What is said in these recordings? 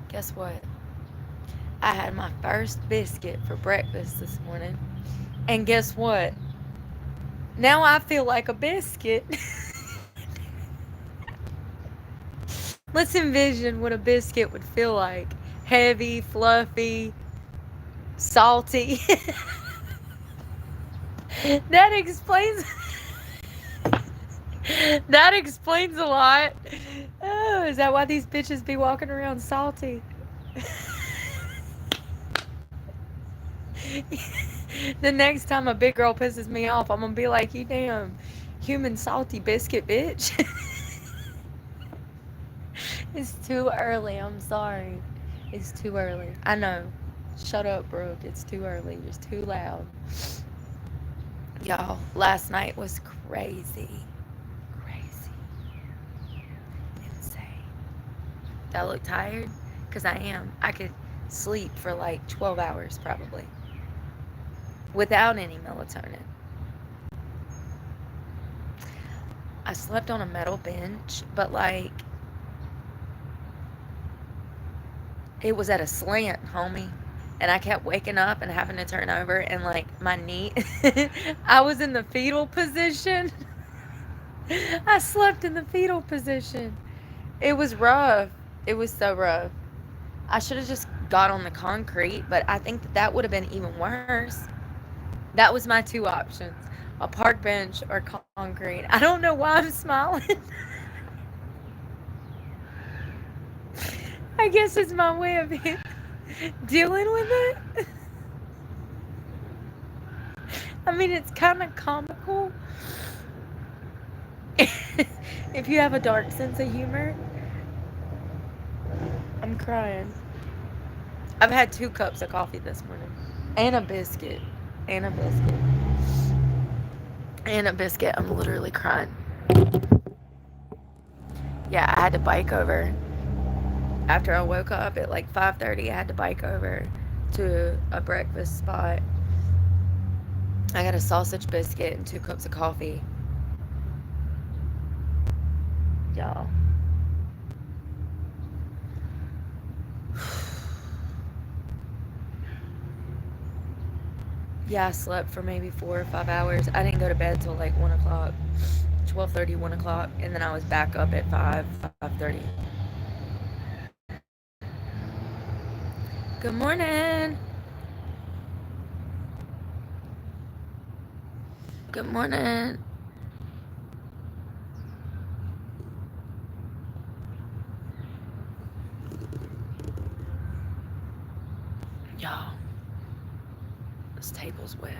Guess what? I had my first biscuit for breakfast this morning. And guess what? Now I feel like a biscuit. Let's envision what a biscuit would feel like: heavy, fluffy, salty. that explains that explains a lot. Oh, is that why these bitches be walking around salty? The next time a big girl pisses me off, I'm gonna be like, you damn human salty biscuit bitch. It's too early. I'm sorry. It's too early. I know. Shut up, Brooke. It's too early. You're too loud. Y'all, last night was crazy. Crazy. Insane. Do I look tired? Because I am. I could sleep for like 12 hours probably without any melatonin. I slept on a metal bench, but like it was at a slant, homie. And I kept waking up and having to turn over, and like my knee, I was in the fetal position. I slept in the fetal position. It was rough. It was so rough. I should have just got on the concrete, but I think that that would have been even worse. That was my two options: a park bench or concrete. I don't know why I'm smiling. I guess it's my way of dealing with it. I mean, it's kind of comical if you have a dark sense of humor. I'm crying. I've had 2 cups of coffee this morning, and a biscuit, and a biscuit, and a biscuit. I'm literally crying. Yeah, I had to bike over after I woke up at like 5:30. I had to bike over to a breakfast spot. I got a sausage biscuit and 2 cups of coffee. Y'all. Yeah, I slept for maybe 4 or 5 hours. I didn't go to bed till like 1 o'clock, 12:30, 1 o'clock, and then I was back up at 5:30. Good morning. Good morning. Y'all, this table's wet.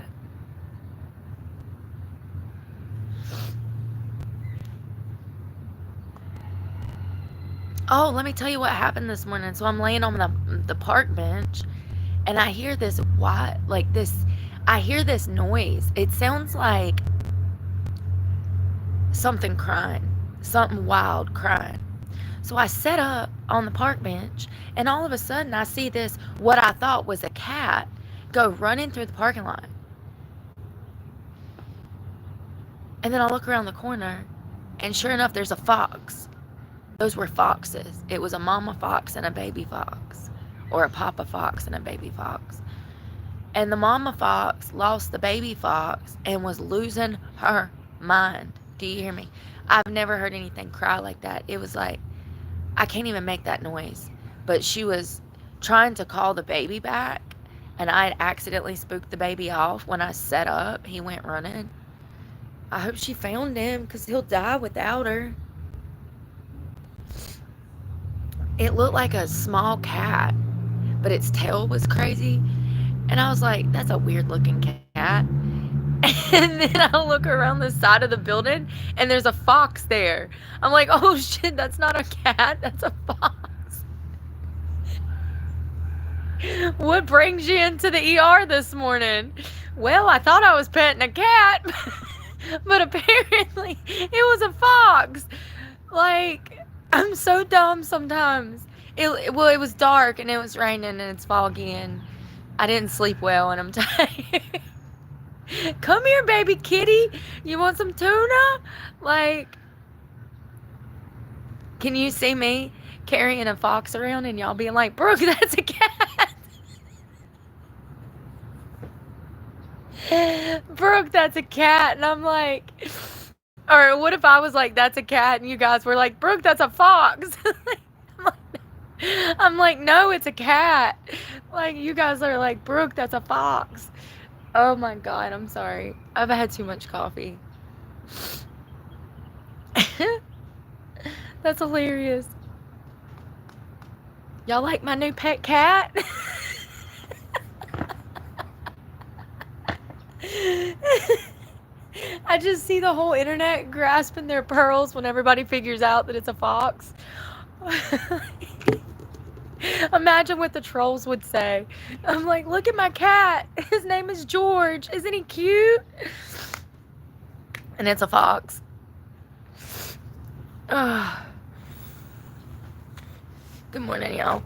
Oh, let me tell you what happened this morning. So I'm laying on the park bench, and I hear this I hear this noise. It sounds like something crying, something wild crying. So I set up on the park bench, and all of a sudden I see this, what I thought was a cat, go running through the parking lot. And then I look around the corner, and sure enough, there's a fox. Those were foxes. It was a mama fox and a baby fox, or a papa fox and a baby fox. And the mama fox lost the baby fox and was losing her mind. Do you hear me? I've never heard anything cry like that. It was like, I can't even make that noise. But she was trying to call the baby back, and I had accidentally spooked the baby off. When I set up, he went running. I hope she found him, because he'll die without her. It looked like a small cat, but its tail was crazy. And I was like, that's a weird looking cat. And then I look around the side of the building, and there's a fox there. I'm like, oh shit, that's not a cat, that's a fox. What brings you into the ER this morning? Well, I thought I was petting a cat, but apparently it was a fox. Like, I'm so dumb sometimes. It was dark and it was raining and it's foggy and I didn't sleep well and I'm tired. Come here, baby kitty. You want some tuna? Like, can you see me? carrying a fox around and y'all being like, Brooke, that's a cat. Brooke, that's a cat. And I'm like, or what if I was like, that's a cat, and you guys were like, Brooke, that's a fox. I'm like, no, it's a cat. Like, you guys are like, Brooke, that's a fox. Oh my God, I'm sorry. I've had too much coffee. That's hilarious. Y'all like my new pet cat? I just see the whole internet grasping their pearls when everybody figures out that it's a fox. Imagine what the trolls would say. I'm like, look at my cat. His name is George. Isn't he cute? And it's a fox. Ugh. Good morning, y'all.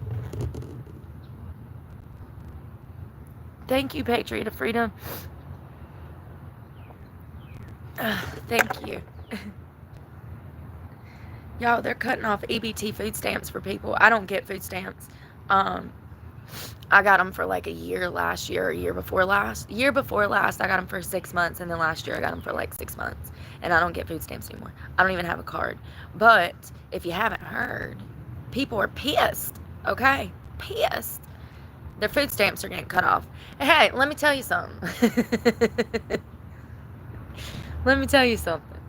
Thank you, Patriot of Freedom. Thank you. Y'all, they're cutting off EBT food stamps for people. I don't get food stamps. I got them for like a year last year, or year before last. Year before last, I got them for 6 months, and then last year I got them for like 6 months. And I don't get food stamps anymore. I don't even have a card. But if you haven't heard, people are pissed, okay? Pissed. Their food stamps are getting cut off. Hey, let me tell you something. Let me tell you something.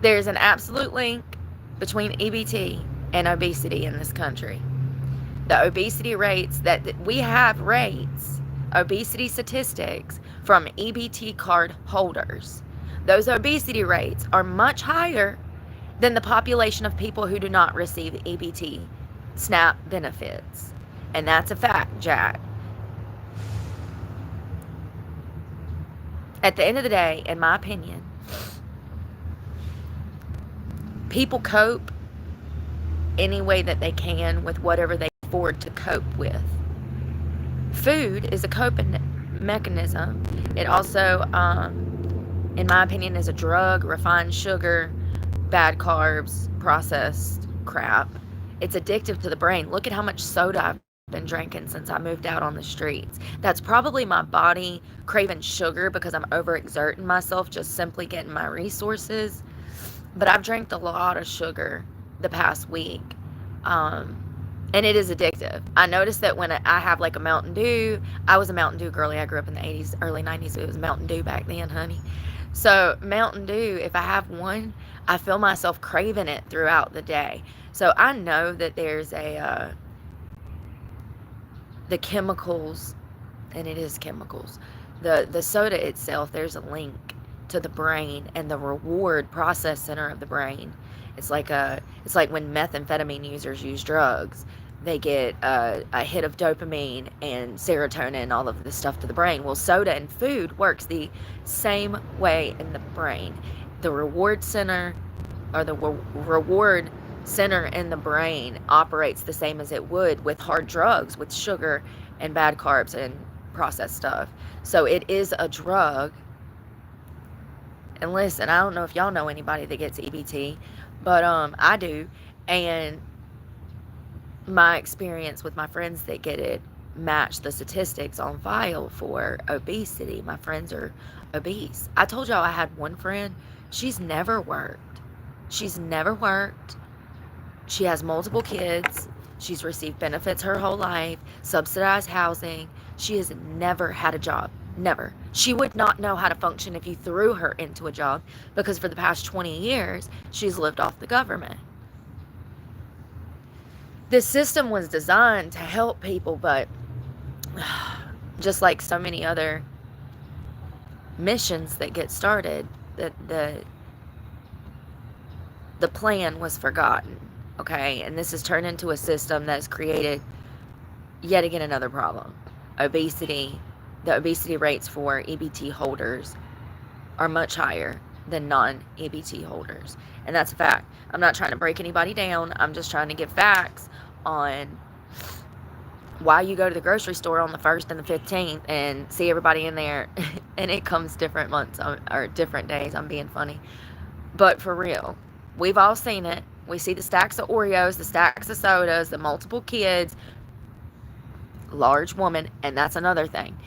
There's an absolute link between EBT and obesity in this country. The obesity rates that we have obesity statistics from EBT card holders. Those obesity rates are much higher than the population of people who do not receive EBT SNAP benefits. And that's a fact, Jack. At the end of the day, in my opinion, people cope any way that they can with whatever they afford to cope with. Food is a coping mechanism. It also, in my opinion, is a drug. Refined sugar, bad carbs, processed crap. It's addictive to the brain. Look at how much soda I've been drinking since I moved out on the streets. That's probably my body craving sugar because I'm overexerting myself, just simply getting my resources. But I've drank a lot of sugar the past week, and it is addictive. I noticed that when I have like a Mountain Dew, I was a Mountain Dew girly. I grew up in the 80s, early 90s. It was Mountain Dew back then, honey. So Mountain Dew, if I have one, I feel myself craving it throughout the day. So I know that there's the chemicals, and it is chemicals. The soda itself, there's a link to the brain and the reward process center of the brain. It's like when methamphetamine users use drugs. They get a hit of dopamine and serotonin and all of this stuff to the brain. Well, soda and food works the same way in the brain. The reward center, or the reward center in the brain, operates the same as it would with hard drugs, with sugar and bad carbs and processed stuff. So it is a drug. And listen, I don't know if y'all know anybody that gets EBT, but I do. And my experience with my friends that get it match the statistics on file for obesity. My friends are obese. I told y'all I had one friend. She's never worked. She's never worked. She has multiple kids. She's received benefits her whole life, subsidized housing. She has never had a job. Never. She would not know how to function if you threw her into a job, because for the past 20 years, she's lived off the government. This system was designed to help people, but just like so many other missions that get started, the plan was forgotten, okay? And this has turned into a system that's created yet again another problem. Obesity. The obesity rates for EBT holders are much higher than non-EBT holders. And that's a fact. I'm not trying to break anybody down. I'm just trying to give facts on why you go to the grocery store on the 1st and the 15th and see everybody in there. And it comes different months or different days. I'm being funny. But for real, we've all seen it. We see the stacks of Oreos, the stacks of sodas, the multiple kids, large woman, and that's another thing.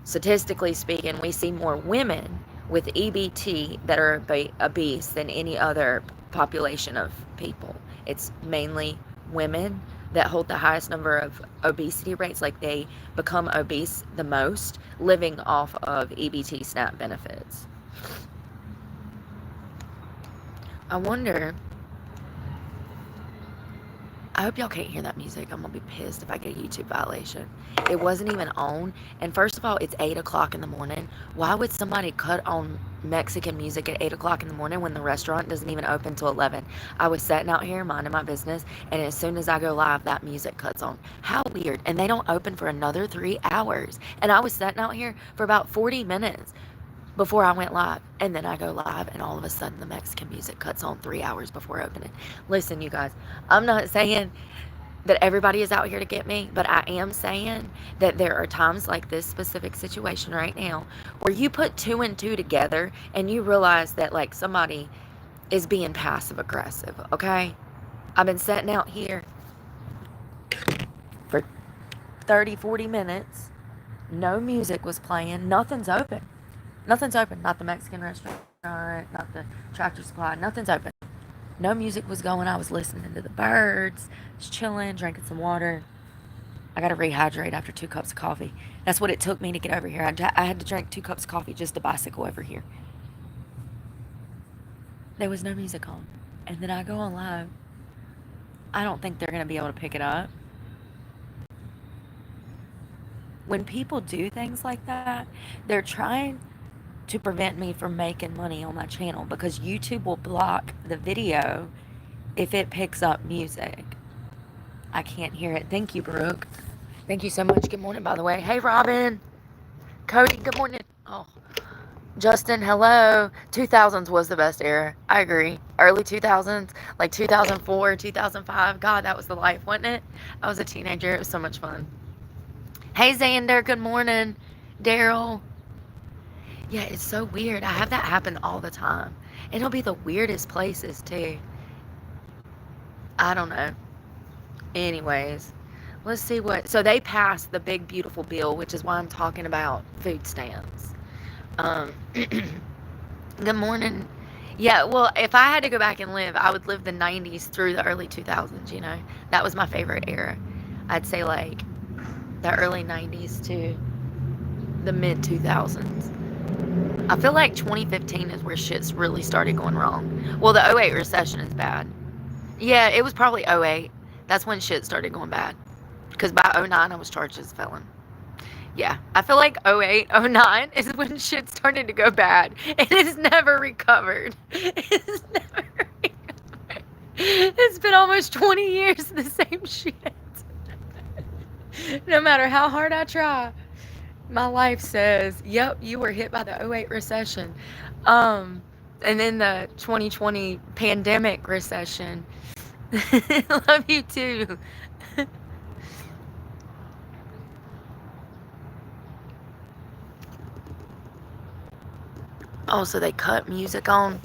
Statistically speaking, we see more women with EBT that are obese than any other population of people. It's mainly women that hold the highest number of obesity rates, like they become obese the most, living off of EBT SNAP benefits. I wonder, I hope y'all can't hear that music. I'm gonna be pissed if I get a YouTube violation. It wasn't even on. And first of all, it's 8 o'clock in the morning. Why would somebody cut on Mexican music at 8 o'clock in the morning when the restaurant doesn't even open till 11? I was sitting out here minding my business, and as soon as I go live, that music cuts on. How weird. And they don't open for another 3 hours. And I was sitting out here for about 40 minutes before I went live, and then I go live, and all of a sudden the Mexican music cuts on 3 hours before opening. Listen, you guys, I'm not saying that everybody is out here to get me, but I am saying that there are times like this specific situation right now where you put 2 and 2 together and you realize that like somebody is being passive aggressive. Okay, I've been sitting out here for 30-40 minutes, no music was playing, nothing's open. Nothing's open. Not the Mexican restaurant, not the Tractor Supply. Nothing's open. No music was going. I was listening to the birds, just chilling, drinking some water. I got to rehydrate after 2 cups of coffee. That's what it took me to get over here. I had to drink 2 cups of coffee just to bicycle over here. There was no music on. And then I go on live. I don't think they're going to be able to pick it up. When people do things like that, they're trying to prevent me from making money on my channel because YouTube will block the video if it picks up music. I can't hear it. Thank you, Brooke. Thank you so much. Good morning, by the way. Hey, Robin. Cody, good morning. Oh, Justin, hello. 2000s was the best era. I agree. Early 2000s, like 2004, 2005. God, that was the life, wasn't it? I was a teenager. It was so much fun. Hey, Xander. Good morning. Daryl. Yeah, it's so weird. I have that happen all the time. And it'll be the weirdest places, too. I don't know. Anyways, let's see what... So they passed the big, beautiful bill, which is why I'm talking about food stamps. Good morning. Yeah, well, if I had to go back and live, I would live the 90s through the early 2000s, you know? That was my favorite era. I'd say, like, the early 90s to the mid-2000s. I feel like 2015 is where shit's really started going wrong. Well, the '08 recession is bad. Yeah, it was probably '08. That's when shit started going bad. Because by '09, I was charged as a felon. Yeah, I feel like '08, '09 is when shit started to go bad. And it's never recovered. It's never recovered. It's been almost 20 years of the same shit. No matter how hard I try. My life says, yep, you were hit by the '08 recession. And then the 2020 pandemic recession. Love you too. Oh, so they cut music on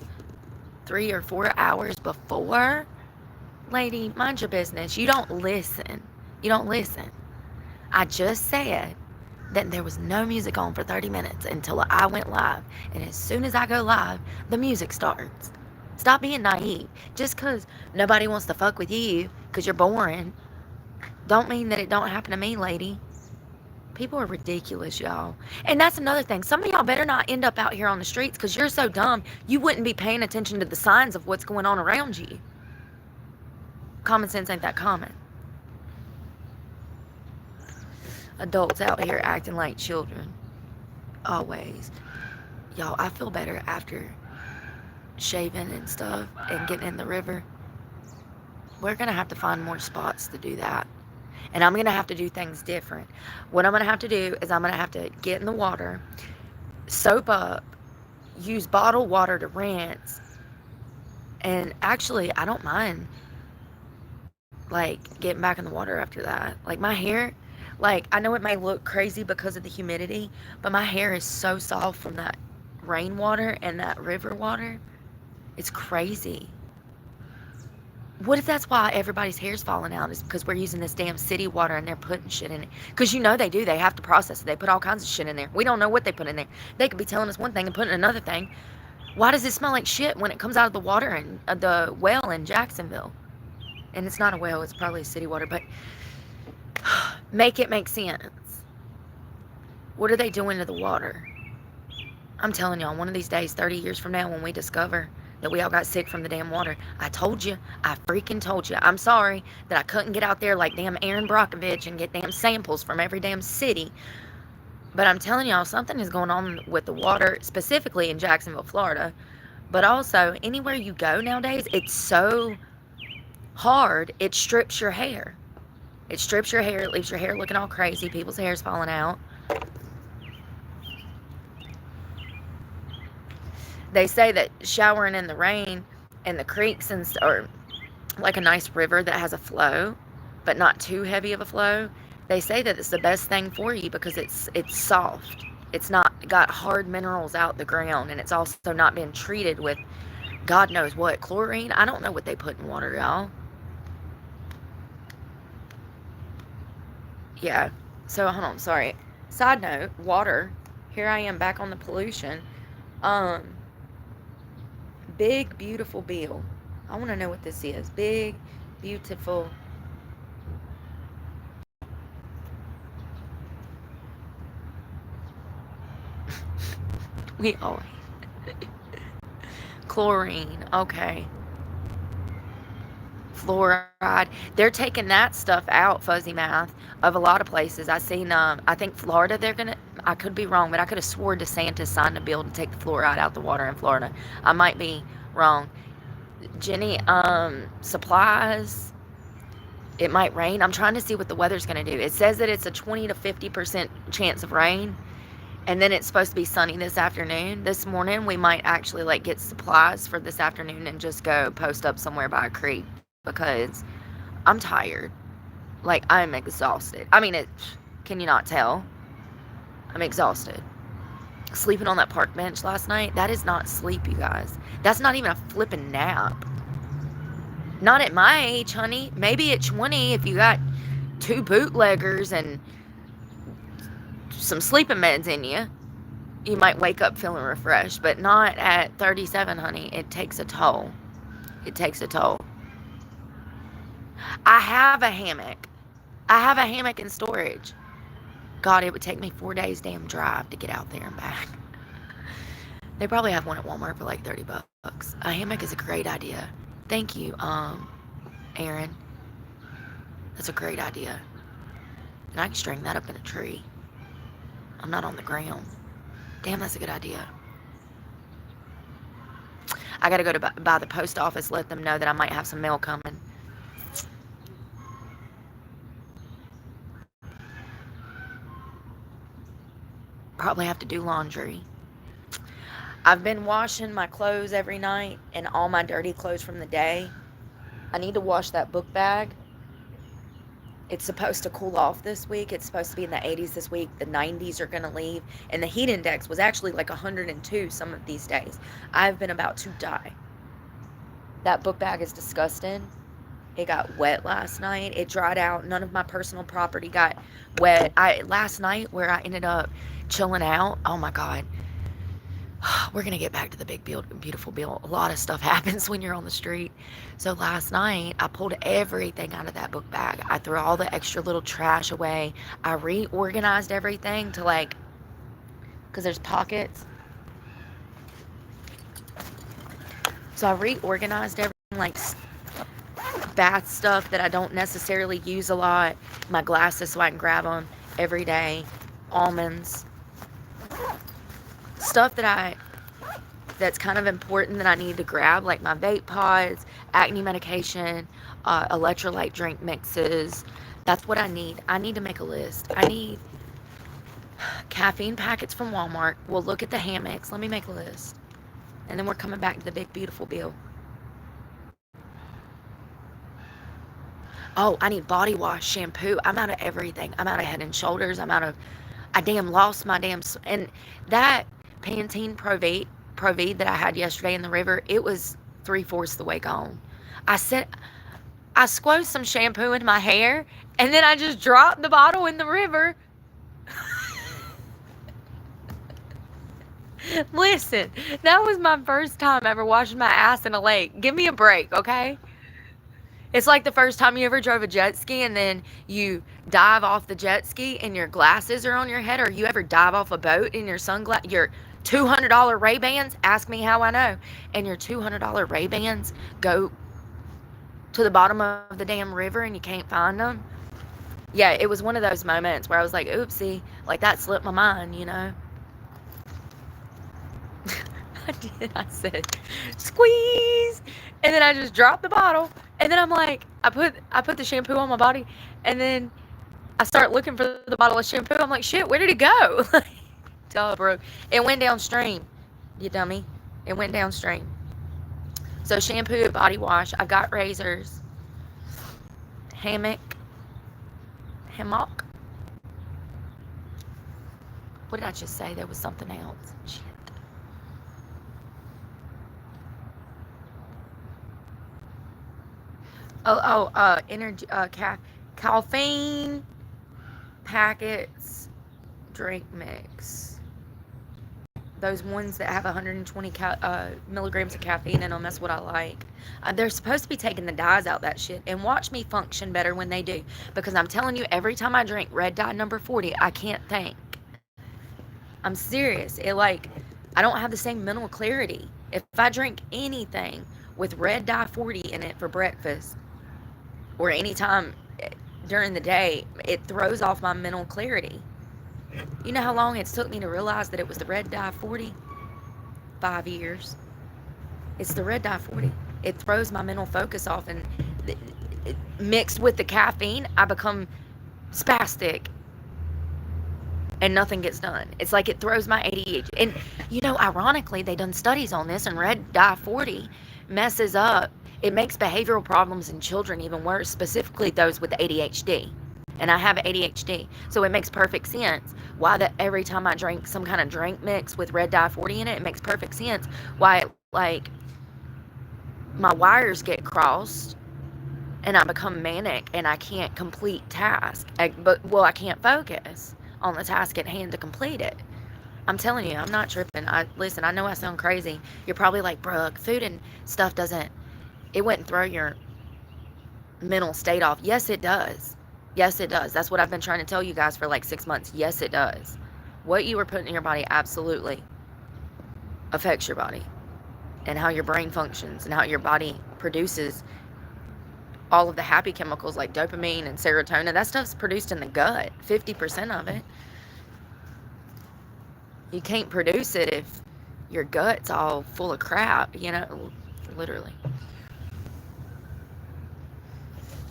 3 or 4 hours before? Lady, mind your business. You don't listen. You don't listen. I just said that there was no music on for 30 minutes until I went live. And as soon as I go live, the music starts. Stop being naive. Just because nobody wants to fuck with you because you're boring, don't mean that it don't happen to me, lady. People are ridiculous, y'all. And that's another thing. Some of y'all better not end up out here on the streets because you're so dumb, you wouldn't be paying attention to the signs of what's going on around you. Common sense ain't that common. Adults out here acting like children. Always. Y'all, I feel better after shaving and stuff and getting in the river. We're going to have to find more spots to do that. And I'm going to have to do things different. What I'm going to have to do is I'm going to have to get in the water, soap up, use bottled water to rinse. And actually, I don't mind, like, getting back in the water after that. Like, my hair, like, I know it may look crazy because of the humidity, but my hair is so soft from that rainwater and that river water. It's crazy. What if that's why everybody's hair's falling out? Is because we're using this damn city water and they're putting shit in it? Because you know they do. They have to process it. They put all kinds of shit in there. We don't know what they put in there. They could be telling us one thing and putting another thing. Why does it smell like shit when it comes out of the water and the well in Jacksonville? And it's not a well. It's probably city water. But make it make sense. What are they doing to the water? I'm telling y'all, one of these days, 30 years from now, when we discover that we all got sick from the damn water, I told you. I freaking told you. I'm sorry that I couldn't get out there like damn Aaron Brockovich and get damn samples from every damn city. But I'm telling y'all, something is going on with the water, specifically in Jacksonville, Florida. But also, anywhere you go nowadays, it's so hard, it strips your hair. It strips your hair. It leaves your hair looking all crazy. People's hair's falling out. They say that showering in the rain and the creeks or like a nice river that has a flow, but not too heavy of a flow. They say that it's the best thing for you because it's soft. It's not got hard minerals out the ground, and it's also not been treated with God knows what, chlorine. I don't know what they put in water, y'all. Yeah. So hold on, sorry. Side note, water. Here I am back on the pollution. Big beautiful bill. I want to know what this is. Big beautiful. We always chlorine. Okay. Fluoride. They're taking that stuff out, fuzzy math, of a lot of places. I seen I think Florida, I could be wrong, but I could have swore DeSantis signed a bill to take the fluoride out the water in Florida. I might be wrong. Jenny, supplies, it might rain. I'm trying to see what the weather's going to do. It says that it's a 20 to 50% chance of rain, and then it's supposed to be sunny this afternoon. This morning, we might actually like get supplies for this afternoon and just go post up somewhere by a creek because I'm tired. Like, I'm exhausted. I mean, can you not tell? I'm exhausted. Sleeping on that park bench last night, that is not sleep, you guys. That's not even a flipping nap. Not at my age, honey. Maybe at 20, if you got 2 bootleggers and some sleeping meds in you, you might wake up feeling refreshed. But not at 37, honey. It takes a toll. It takes a toll. I have a hammock. I have a hammock in storage. God, it would take me 4 days damn drive to get out there and back. They probably have one at Walmart for like $30. A hammock is a great idea. Thank you, Aaron. That's a great idea. And I can string that up in a tree. I'm not on the ground. Damn, that's a good idea. I gotta go by the post office, let them know that I might have some mail coming. Probably have to do laundry. I've been washing my clothes every night and all my dirty clothes from the day. I need to wash that book bag. It's supposed to cool off this week. It's supposed to be in the 80s this week. The 90s are going to leave. And the heat index was actually like 102 some of these days. I've been about to die. That book bag is disgusting. It got wet last night. It dried out. None of my personal property got wet. Last night where I ended up chilling out, oh my God. We're going to get back to the big, beautiful bill. A lot of stuff happens when you're on the street. So last night, I pulled everything out of that book bag. I threw all the extra little trash away. I reorganized everything to like, because there's pockets. So I reorganized everything, like bath stuff that I don't necessarily use a lot. My glasses so I can grab them every day. Almonds. Stuff that's kind of important that I need to grab, like my vape pods, acne medication, electrolyte drink mixes. That's what I need. I need to make a list. I need caffeine packets from Walmart. We'll look at the hammocks. Let me make a list. And then we're coming back to the big, beautiful bill. Oh, I need body wash, shampoo. I'm out of everything. I'm out of Head and Shoulders. I damn lost my damn, and that Pantene Pro-V that I had yesterday in the river, it was 3/4 the way gone. I said, I squoze some shampoo in my hair, and then I just dropped the bottle in the river. Listen, that was my first time ever washing my ass in a lake. Give me a break, okay? It's like the first time you ever drove a jet ski and then you dive off the jet ski and your glasses are on your head, or you ever dive off a boat and your $200 Ray-Bans, ask me how I know, and your $200 Ray-Bans go to the bottom of the damn river and you can't find them. Yeah, it was one of those moments where I was like, oopsie, like that slipped my mind, you know? I did. I said, squeeze, and then I just dropped the bottle, and then I'm like, I put the shampoo on my body, and then I start looking for the bottle of shampoo. I'm like, shit, where did it go? Duh, bro. It went downstream, you dummy. It went downstream. So shampoo, body wash. I've got razors, hammock. What did I just say? There was something else. Shit. Energy, caffeine packets, drink mix. Those ones that have 120 milligrams of caffeine in them, that's what I like. They're supposed to be taking the dyes out that shit. And watch me function better when they do. Because I'm telling you, every time I drink red dye number 40, I can't think. I'm serious. I don't have the same mental clarity. If I drink anything with red dye 40 in it for breakfast, or any time during the day, it throws off my mental clarity. You know how long it took me to realize that it was the red dye 40? 5 years. It's the red dye 40. It throws my mental focus off, and mixed with the caffeine, I become spastic and nothing gets done. It's like it throws my ADHD. And, ironically, they done studies on this, and red dye 40 messes up. It makes behavioral problems in children even worse, specifically those with ADHD. And I have ADHD, so it makes perfect sense why that every time I drink some kind of drink mix with red dye 40 in it, it makes perfect sense why, my wires get crossed and I become manic and I can't complete tasks. I can't focus on the task at hand to complete it. I'm telling you, I'm not tripping. Listen, I know I sound crazy. You're probably like, Brooke, food and stuff it wouldn't throw your mental state off. Yes, it does. Yes, it does. That's what I've been trying to tell you guys for like 6 months. Yes, it does. What you are putting in your body absolutely affects your body and how your brain functions and how your body produces all of the happy chemicals like dopamine and serotonin. That stuff's produced in the gut, 50% of it. You can't produce it if your gut's all full of crap, literally.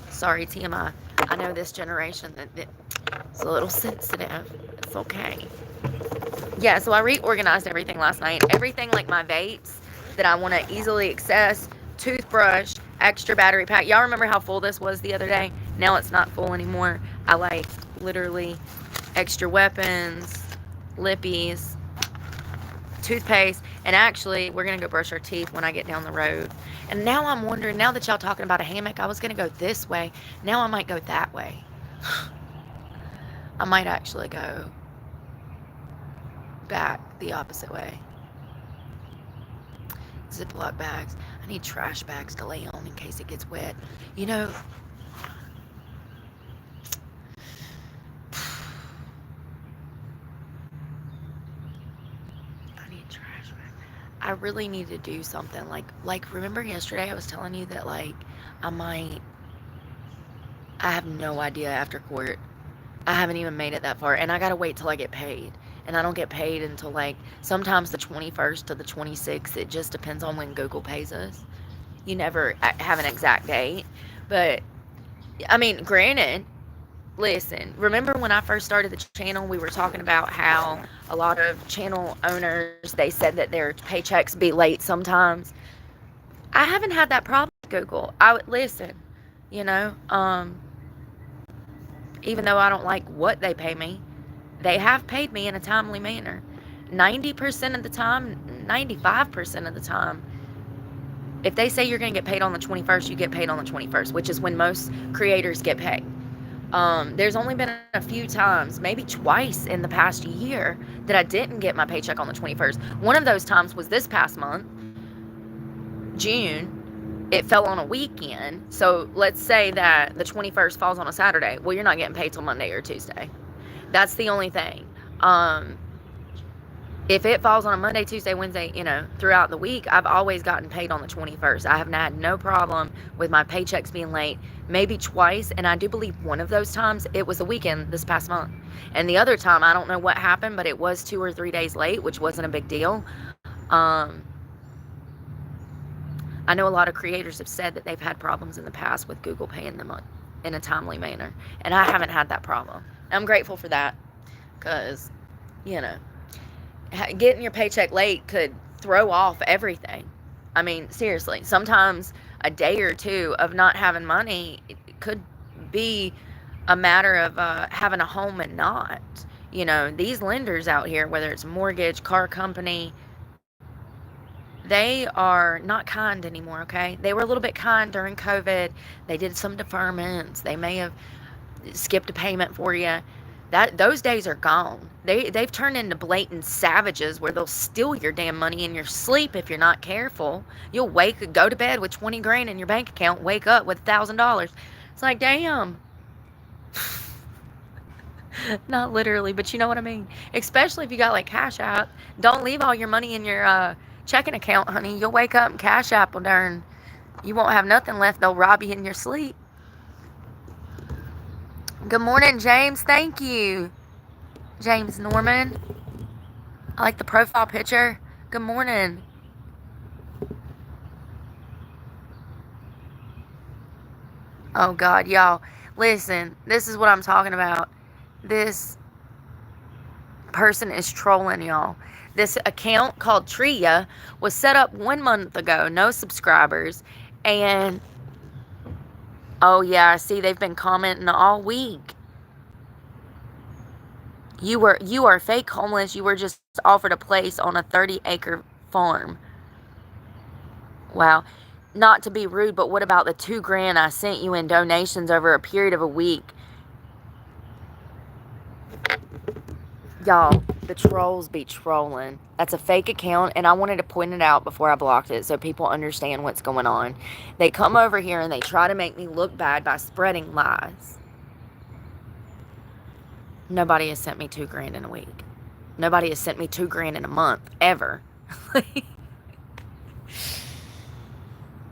Sorry, TMI. I know this generation that it's a little sensitive. It's okay. Yeah, so I reorganized everything last night. Everything like my vapes that I want to easily access, toothbrush, extra battery pack. Y'all remember how full this was the other day? Now it's not full anymore. I literally extra weapons, lippies, toothpaste, and actually we're gonna go brush our teeth when I get down the road. And now I'm wondering, now that y'all talking about a hammock, I was gonna go this way. Now I might go that way. I might actually go back the opposite way. Ziploc bags. I need trash bags to lay on in case it gets wet. I really need to do something. Remember yesterday I was telling you that I have no idea after court. I haven't even made it that far, and I gotta wait till I get paid. And I don't get paid until sometimes the 21st to the 26th. It just depends on when Google pays us. You never have an exact date. But, granted, listen, remember when I first started the channel, we were talking about how a lot of channel owners, they said that their paychecks be late sometimes. I haven't had that problem with Google. Listen, even though I don't like what they pay me, they have paid me in a timely manner. 90% of the time, 95% of the time, If they say you're going to get paid on the 21st, you get paid on the 21st, which is when most creators get paid. There's only been a few times, maybe twice in the past year, that I didn't get my paycheck on the 21st. One of those times was this past month, June. It fell on a weekend. So let's say that the 21st falls on a Saturday. Well, you're not getting paid till Monday or Tuesday. That's the only thing. If it falls on a Monday, Tuesday, Wednesday, throughout the week, I've always gotten paid on the 21st. I have had no problem with my paychecks being late, maybe twice. And I do believe one of those times, it was the weekend this past month. And the other time, I don't know what happened, but it was 2 or 3 days late, which wasn't a big deal. I know a lot of creators have said that they've had problems in the past with Google paying them in a timely manner. And I haven't had that problem. I'm grateful for that because, getting your paycheck late could throw off everything. I mean, seriously, sometimes a day or two of not having money could be a matter of having a home and not. These lenders out here, whether it's mortgage, car company, they are not kind anymore, okay? They were a little bit kind during COVID. They did some deferments. They may have skipped a payment for you. Those days are gone. They've turned into blatant savages where they'll steal your damn money in your sleep if you're not careful. You'll go to bed with 20 grand in your bank account, wake up with $1,000. It's like, damn. Not literally, but you know what I mean. Especially if you got like Cash App. Don't leave all your money in your checking account, honey. You'll wake up and Cash App will darn. You won't have nothing left. They'll rob you in your sleep. Good morning, James. Thank you. James Norman. I like the profile picture. Good morning. Oh, God, y'all. Listen, this is what I'm talking about. This person is trolling y'all. This account called Tria was set up 1 month ago. No subscribers. And oh, yeah, I see they've been commenting all week. You are fake homeless. You were just offered a place on a 30-acre farm. Wow. Not to be rude, but what about the $2,000 I sent you in donations over a period of a week? Y'all, the trolls be trolling. That's a fake account, and I wanted to point it out before I blocked it so people understand what's going on. They come over here and they try to make me look bad by spreading lies. Nobody has sent me $2,000 in a week. Nobody has sent me $2,000 in a month, ever.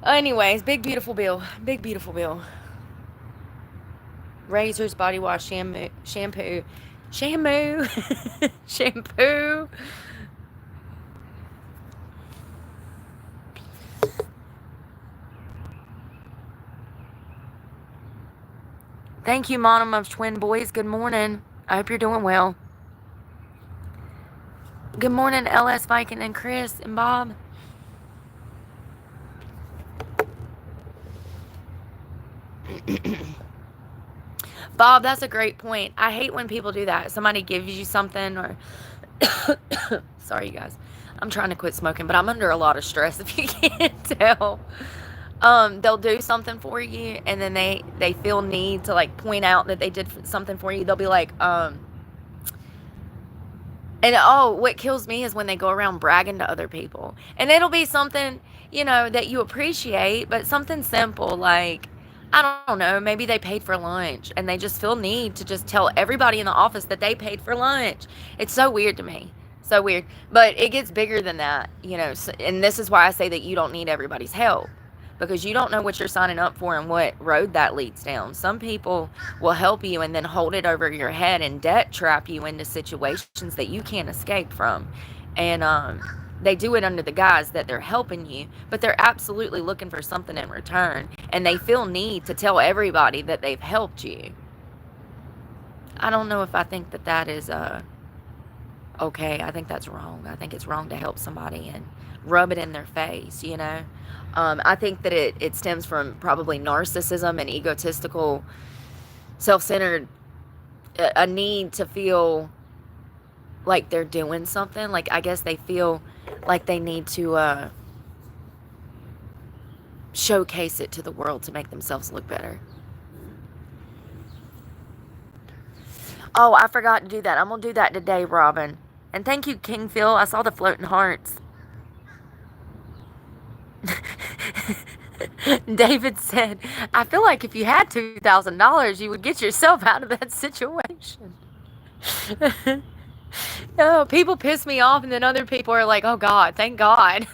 Anyways, big beautiful bill. Big beautiful bill. Razors, body wash, shampoo. Shampoo. Thank you, Mom of Twin Boys. Good morning. I hope you're doing well. Good morning, LS Viking and Chris and Bob. Bob, that's a great point. I hate when people do that. Somebody gives you something or... Sorry, you guys. I'm trying to quit smoking, but I'm under a lot of stress, if you can't tell. They'll do something for you, and then they feel need to, like, point out that they did something for you. They'll be like, and what kills me is when they go around bragging to other people. And it'll be something, that you appreciate, but something simple like, I don't know, maybe they paid for lunch and they just feel need to just tell everybody in the office that they paid for lunch. It's so weird to me. So weird. But it gets bigger than that, and this is why I say that you don't need everybody's help. Because you don't know what you're signing up for and what road that leads down. Some people will help you and then hold it over your head and debt trap you into situations that you can't escape from. And they do it under the guise that they're helping you, but they're absolutely looking for something in return. And they feel need to tell everybody that they've helped you. I don't know if I think that is okay. I think that's wrong. I think it's wrong to help somebody and rub it in their face, I think that it stems from probably narcissism and egotistical, self-centered, a need to feel like they're doing something. Like, I guess they feel like they need to showcase it to the world to make themselves look better. Oh, I forgot to do that. I'm going to do that today, Robin. And thank you, King Phil. I saw the floating hearts. David said, I feel like if you had $2,000, you would get yourself out of that situation. No, people piss me off, and then other people are like, oh, God, thank God.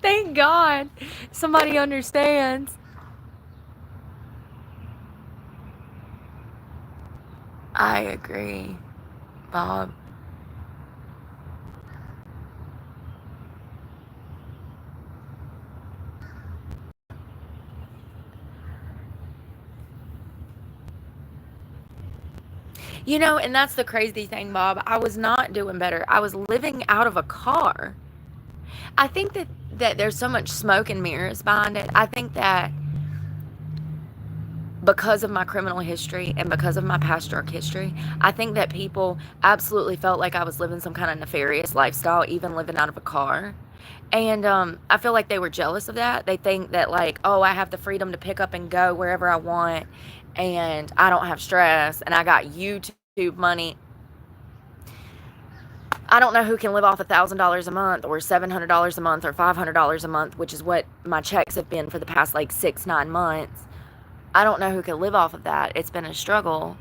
Thank God somebody understands. I agree, Bob. You know, and that's the crazy thing, Bob. I was not doing better. I was living out of a car. I think that there's so much smoke and mirrors behind it. I think that because of my criminal history and because of my past drug history, I think that people absolutely felt like I was living some kind of nefarious lifestyle, even living out of a car. And I feel like they were jealous of that. They think that, like, oh, I have the freedom to pick up and go wherever I want, and I don't have stress, and I got YouTube money. I don't know who can live off $1,000 a month or $700 a month or $500 a month, which is what my checks have been for the past like 6-9 months. I don't know who can live off of that. It's been a struggle.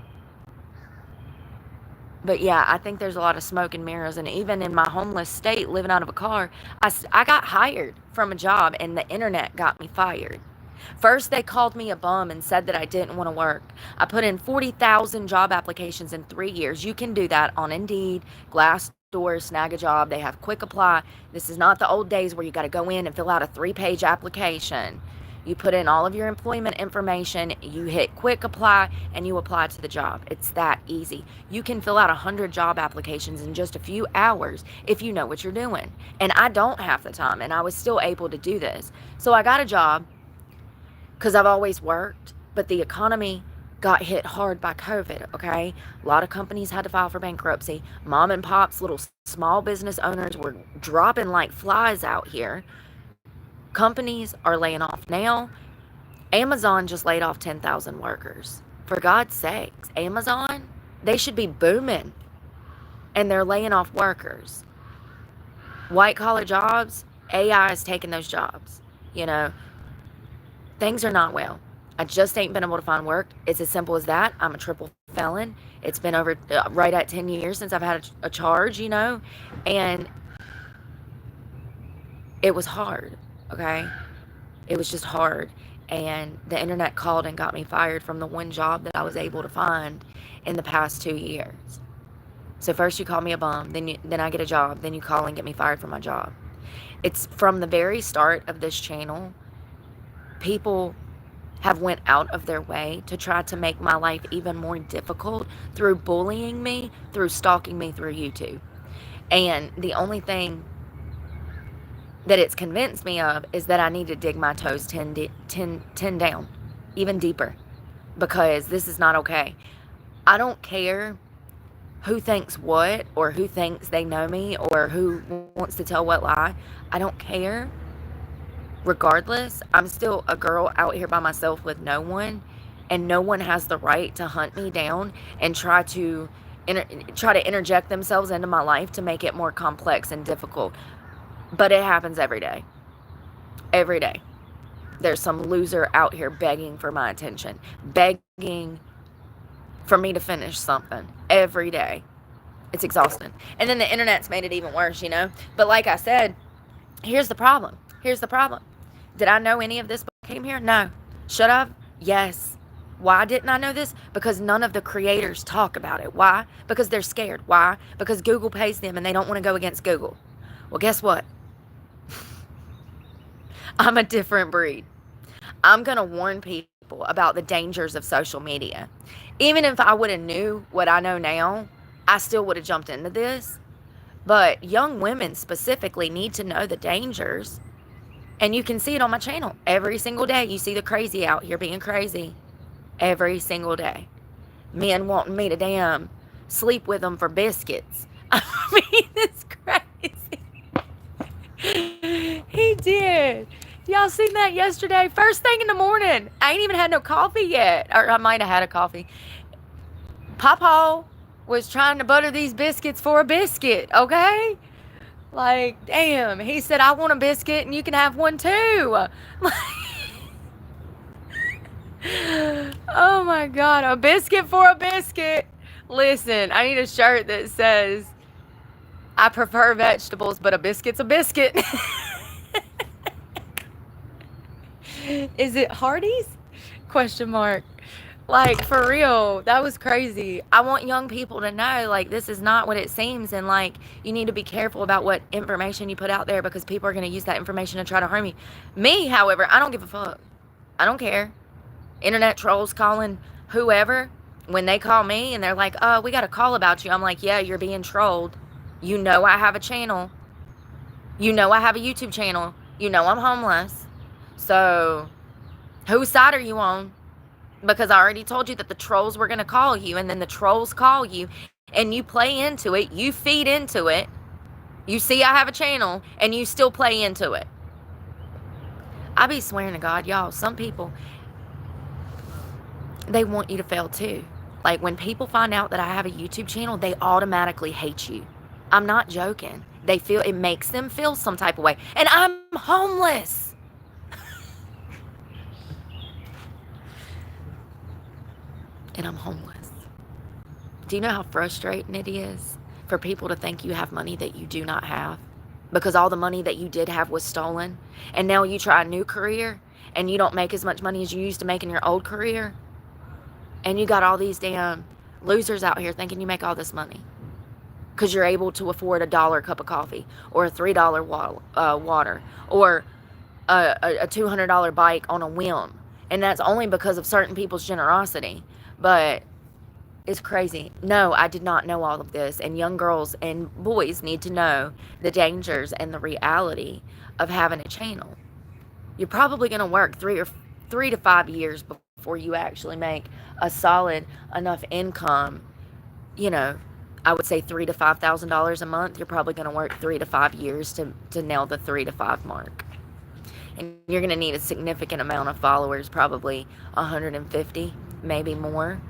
But yeah, I think there's a lot of smoke and mirrors. And even in my homeless state, living out of a car, I got hired from a job, and the internet got me fired. First, they called me a bum and said that I didn't want to work. I put in 40,000 job applications in 3 years. You can do that on Indeed, Glassdoor, Snag a Job. They have quick apply. This is not the old days where you got to go in and fill out a 3-page application. You put in all of your employment information, you hit quick apply, and you apply to the job. It's that easy. You can fill out 100 job applications in just a few hours if you know what you're doing. And I don't have the time, and I was still able to do this. So I got a job because I've always worked, but the economy got hit hard by COVID, okay? A lot of companies had to file for bankruptcy. Mom and pops, little small business owners were dropping like flies out here. Companies are laying off now. Amazon just laid off 10,000 workers. For God's sakes, Amazon, they should be booming, and they're laying off workers. White collar jobs, AI is taking those jobs. You know, things are not well. I just ain't been able to find work. It's as simple as that. I'm a triple felon. It's been over right at 10 years since I've had a charge, you know, and it was hard. Okay, it was just hard, and the internet called and got me fired from the one job that I was able to find in the past 2 years. So first you call me a bum, then I get a job, then you call and get me fired from my job. It's from the very start of this channel, people have went out of their way to try to make my life even more difficult through bullying me, through stalking me through YouTube. And the only thing that it's convinced me of is that I need to dig my toes 10 down, even deeper, because this is not okay. I don't care who thinks what, or who thinks they know me, or who wants to tell what lie. I don't care. Regardless, I'm still a girl out here by myself with no one, and no one has the right to hunt me down and try to interject themselves into my life to make it more complex and difficult. But it happens every day. Every day. There's some loser out here begging for my attention. Begging for me to finish something. Every day. It's exhausting. And then the internet's made it even worse, you know. But like I said, here's the problem. Here's the problem. Did I know any of this before I came here? No. Should I have? Yes. Why didn't I know this? Because none of the creators talk about it. Why? Because they're scared. Why? Because Google pays them and they don't want to go against Google. Well, guess what? I'm a different breed. I'm going to warn people about the dangers of social media. Even if I would have knew what I know now, I still would have jumped into this. But young women specifically need to know the dangers. And you can see it on my channel. Every single day you see the crazy out here being crazy. Every single day. Men wanting me to damn sleep with them for biscuits. I mean, it's crazy. He did. Y'all seen that yesterday? First thing in the morning. I ain't even had no coffee yet. Or I might have had a coffee. Papa was trying to butter these biscuits for a biscuit, okay? Like, damn. He said, I want a biscuit and you can have one too. Oh my God. A biscuit for a biscuit. Listen, I need a shirt that says, I prefer vegetables, but a biscuit's a biscuit. Is it Hardee's? Question mark. Like, for real, that was crazy. I want young people to know, like, this is not what it seems. And, like, you need to be careful about what information you put out there because people are going to use that information to try to harm you. Me, however, I don't give a fuck. I don't care. Internet trolls calling whoever, when they call me and they're like, oh, we got a call about you. I'm like, yeah, you're being trolled. You know I have a channel. You know I have a YouTube channel. You know I'm homeless. So, whose side are you on? Because I already told you that the trolls were going to call you, and then the trolls call you, and you play into it, you feed into it, you see I have a channel, and you still play into it. I be swearing to God, y'all, some people, they want you to fail too. Like, when people find out that I have a YouTube channel, they automatically hate you. I'm not joking. It makes them feel some type of way. And I'm homeless. And I'm homeless. Do you know how frustrating it is for people to think you have money that you do not have? Because all the money that you did have was stolen. And now you try a new career and you don't make as much money as you used to make in your old career. And you got all these damn losers out here thinking you make all this money. Because you're able to afford $1 cup of coffee or a $3 water or a $200 bike on a whim. And that's only because of certain people's generosity. But it's crazy. No, I did not know all of this. And young girls and boys need to know the dangers and the reality of having a channel. You're probably going to work 3 to 5 years before you actually make a solid enough income. You know, I would say $3,000 to $5,000 a month. You're probably going to work 3 to 5 years to nail the 3 to 5 mark. And you're going to need a significant amount of followers, probably 150, maybe more,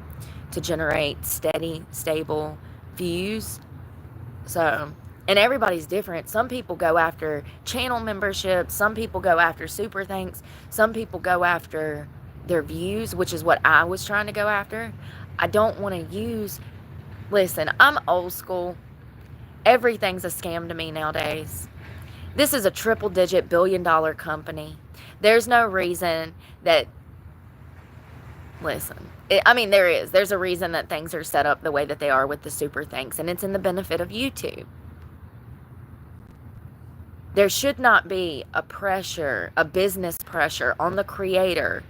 to generate steady, stable views. So, and everybody's different. Some people go after channel memberships. Some people go after super thanks. Some people go after their views, which is what I was trying to go after. I don't want to use... Listen, I'm old school. Everything's a scam to me nowadays. This is a triple-digit billion-dollar company. There's no reason that... Listen, there is. There's a reason that things are set up the way that they are with the super thanks, and it's in the benefit of YouTube. There should not be a business pressure on the creator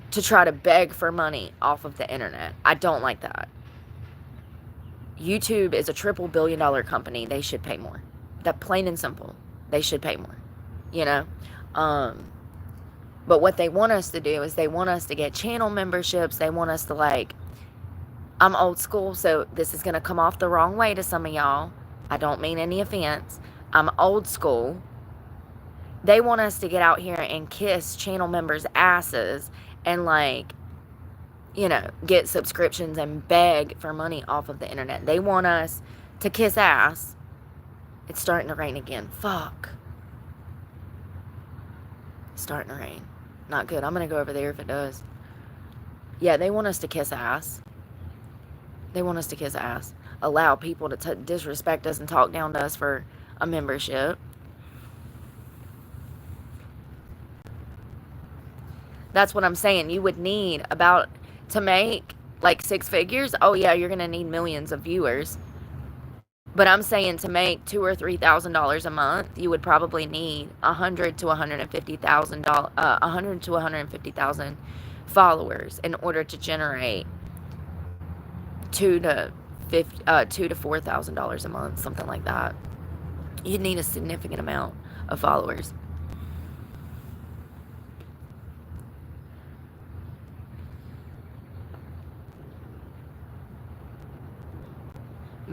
to try to beg for money off of the internet. I don't like that. YouTube is a triple billion-dollar company. They should pay more. That plain and simple. They should pay more. You know? But what they want us to do is they want us to get channel memberships. They want us to, like... I'm old school, so this is going to come off the wrong way to some of y'all. I don't mean any offense. I'm old school. They want us to get out here and kiss channel members' asses and, like, you know, get subscriptions and beg for money off of the internet. They want us to kiss ass. It's starting to rain again. Fuck. It's starting to rain. Not good. I'm going to go over there if it does. Yeah, they want us to kiss ass. They want us to kiss ass. Allow people to disrespect us and talk down to us for a membership. That's what I'm saying. You would need about... To make like 6 figures, oh yeah, you're gonna need millions of viewers. But I'm saying to make $2,000 or $3,000 a month, you would probably need 100 to 150,000 followers in order to generate $2,000 to $4,000 a month, something like that. You'd need a significant amount of followers.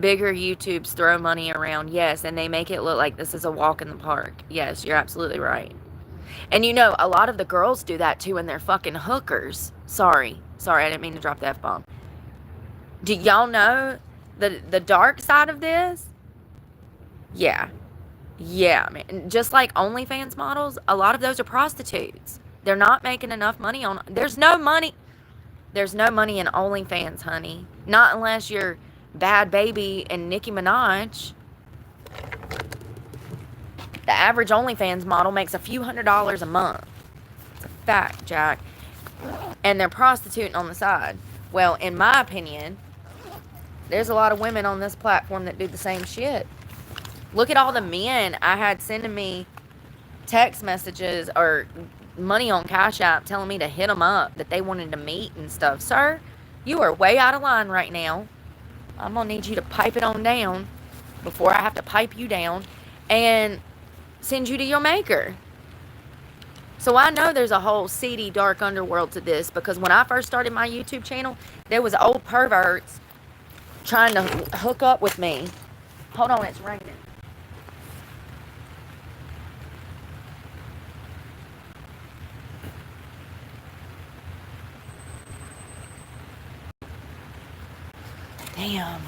Bigger YouTubes throw money around, yes, and they make it look like this is a walk in the park. Yes, you're absolutely right. And you know, a lot of the girls do that too, and they're fucking hookers. Sorry, I didn't mean to drop the F-bomb. Do y'all know the dark side of this? Yeah, man. Just like OnlyFans models, a lot of those are prostitutes. They're not making enough money on. There's no money in OnlyFans, honey. Not unless you're Bad Baby and Nicki Minaj. The average OnlyFans model makes a few $100s a month. It's a fact, Jack. And they're prostituting on the side. Well, in my opinion, there's a lot of women on this platform that do the same shit. Look at all the men I had sending me text messages or money on Cash App telling me to hit them up, that they wanted to meet and stuff. Sir, you are way out of line right now. I'm going to need you to pipe it on down before I have to pipe you down and send you to your maker. So I know there's a whole seedy, dark underworld to this, because when I first started my YouTube channel, there was old perverts trying to hook up with me. Hold on, it's raining. Damn.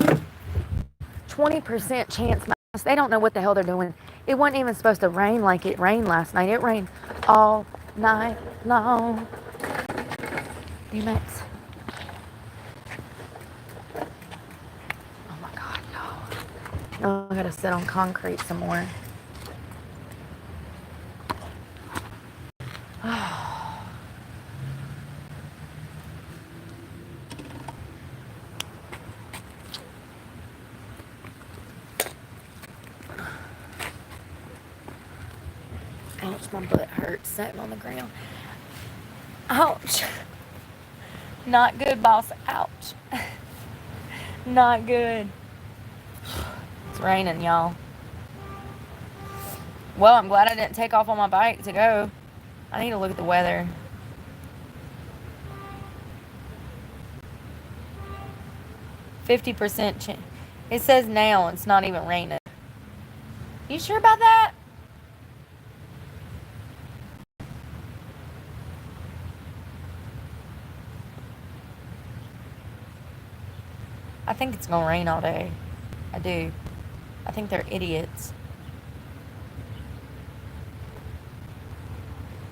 20% chance. They don't know what the hell they're doing. It wasn't even supposed to rain like it rained last night. It rained all night long. Damn it. Oh my God, y'all. Oh, I gotta sit on concrete some more. Ouch, my butt hurts sitting on the ground. Ouch. Not good, boss. Ouch. Not good. It's raining, y'all. Well, I'm glad I didn't take off on my bike to go. I need to look at the weather. %50 chance. It says now it's not even raining. You sure about that? I think it's gonna rain all day. I do. I think they're idiots.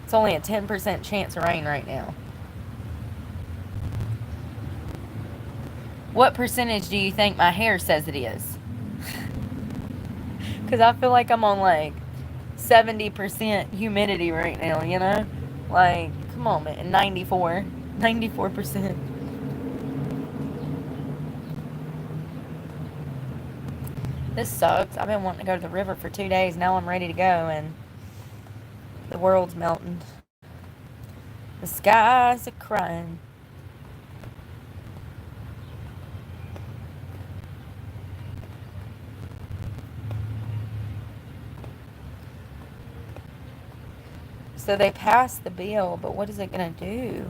It's only a 10% chance of rain right now. What percentage do you think my hair says it is? Because I feel like I'm on like 70% humidity right now, you know? Like, come on, man. 94%. This sucks. I've been wanting to go to the river for 2 days. Now I'm ready to go, and the world's melting. The skies are crying. So they passed the bill, but what is it going to do?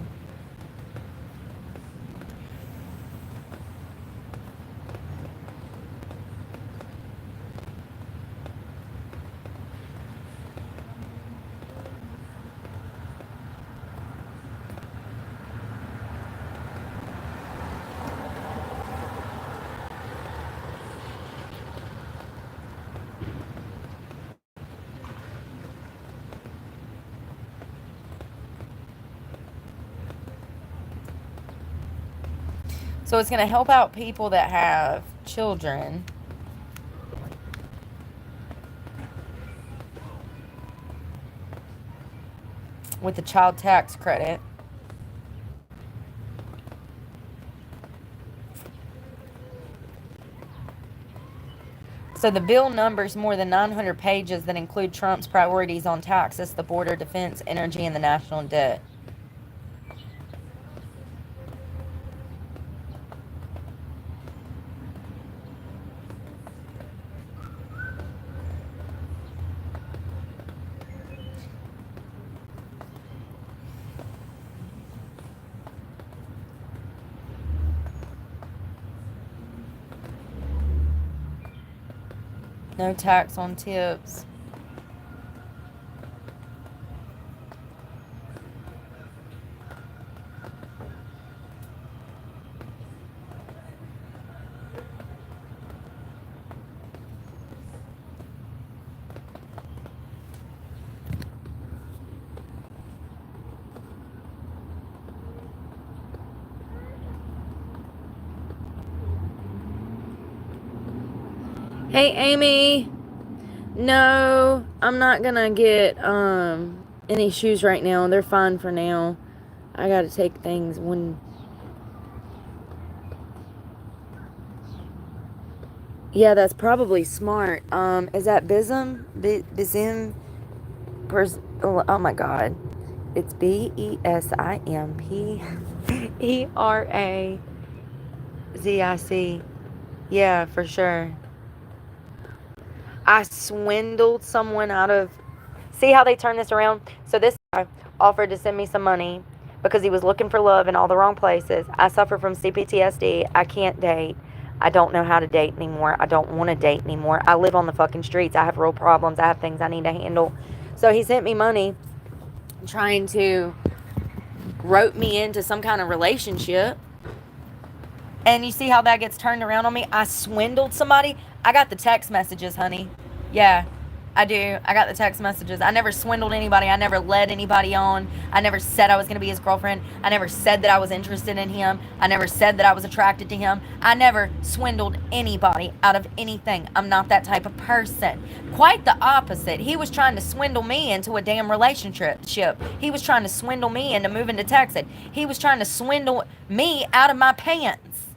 So it's going to help out people that have children. With the child tax credit. So the bill numbers more than 900 pages that include Trump's priorities on taxes, the border, defense, energy, and the national debt. No tax on tips. Hey, Amy. No, I'm not gonna get any shoes right now. They're fine for now. I gotta take things when... Yeah, that's probably smart. Is that Bism? Bizim? Oh my god. It's BESIMPERAZIC. Yeah, for sure. I swindled someone out of... See how they turn this around? So this guy offered to send me some money because he was looking for love in all the wrong places. I suffer from CPTSD. I can't date. I don't know how to date anymore. I don't want to date anymore. I live on the fucking streets. I have real problems. I have things I need to handle. So he sent me money trying to rope me into some kind of relationship. And you see how that gets turned around on me? I swindled somebody. I got the text messages, honey. Yeah, I do. I got the text messages. I never swindled anybody. I never led anybody on. I never said I was going to be his girlfriend. I never said that I was interested in him. I never said that I was attracted to him. I never swindled anybody out of anything. I'm not that type of person. Quite the opposite. He was trying to swindle me into a damn relationship. He was trying to swindle me into moving to Texas. He was trying to swindle me out of my pants.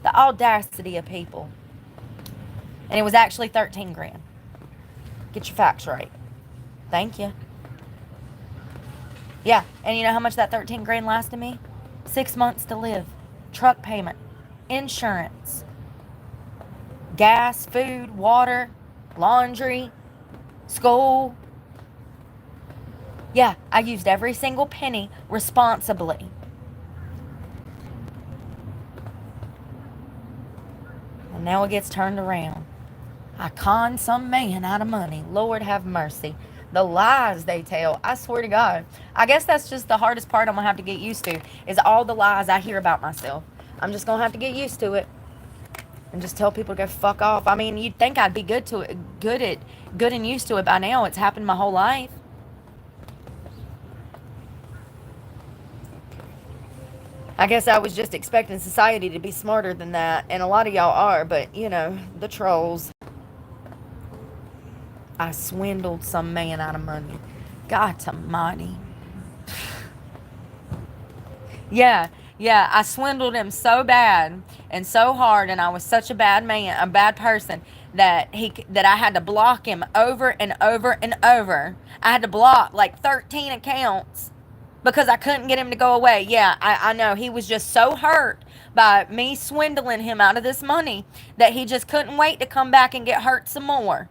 The audacity of people. And it was actually 13 grand. Get your facts right. Thank you. Yeah, and you know how much that 13 grand lasted me? 6 months to live. Truck payment. Insurance. Gas, food, water, laundry, school. Yeah, I used every single penny responsibly. And now it gets turned around. I conned some man out of money. Lord have mercy. The lies they tell. I swear to God. I guess that's just the hardest part I'm going to have to get used to. Is all the lies I hear about myself. I'm just going to have to get used to it. And just tell people to go fuck off. I mean, you'd think I'd be good and used to it by now. It's happened my whole life. I guess I was just expecting society to be smarter than that. And a lot of y'all are. But, you know, the trolls. I swindled some man out of money. God almighty. Yeah, I swindled him so bad and so hard, and I was such a bad man, a bad person, that I had to block him over and over and over. I had to block like 13 accounts because I couldn't get him to go away. Yeah, I know. He was just so hurt by me swindling him out of this money that he just couldn't wait to come back and get hurt some more.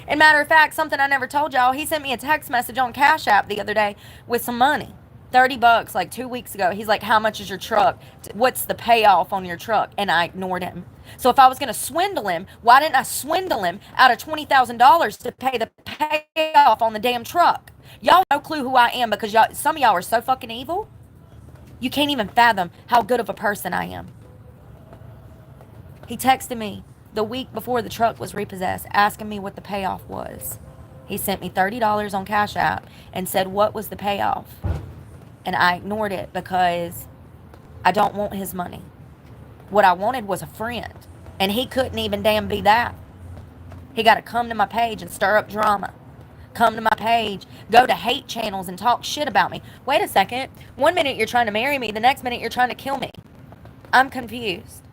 And matter of fact, something I never told y'all, he sent me a text message on Cash App the other day with some money. $30 like 2 weeks ago. He's like, how much is your truck? What's the payoff on your truck? And I ignored him. So if I was going to swindle him, why didn't I swindle him out of $20,000 to pay the payoff on the damn truck? Y'all have no clue who I am because some of y'all are so fucking evil. You can't even fathom how good of a person I am. He texted me the week before the truck was repossessed, asking me what the payoff was. He sent me $30 on Cash App and said, what was the payoff? And I ignored it because I don't want his money. What I wanted was a friend. And he couldn't even damn be that. He got to come to my page and stir up drama. Come to my page, go to hate channels and talk shit about me. Wait a second. 1 minute you're trying to marry me, the next minute you're trying to kill me. I'm confused.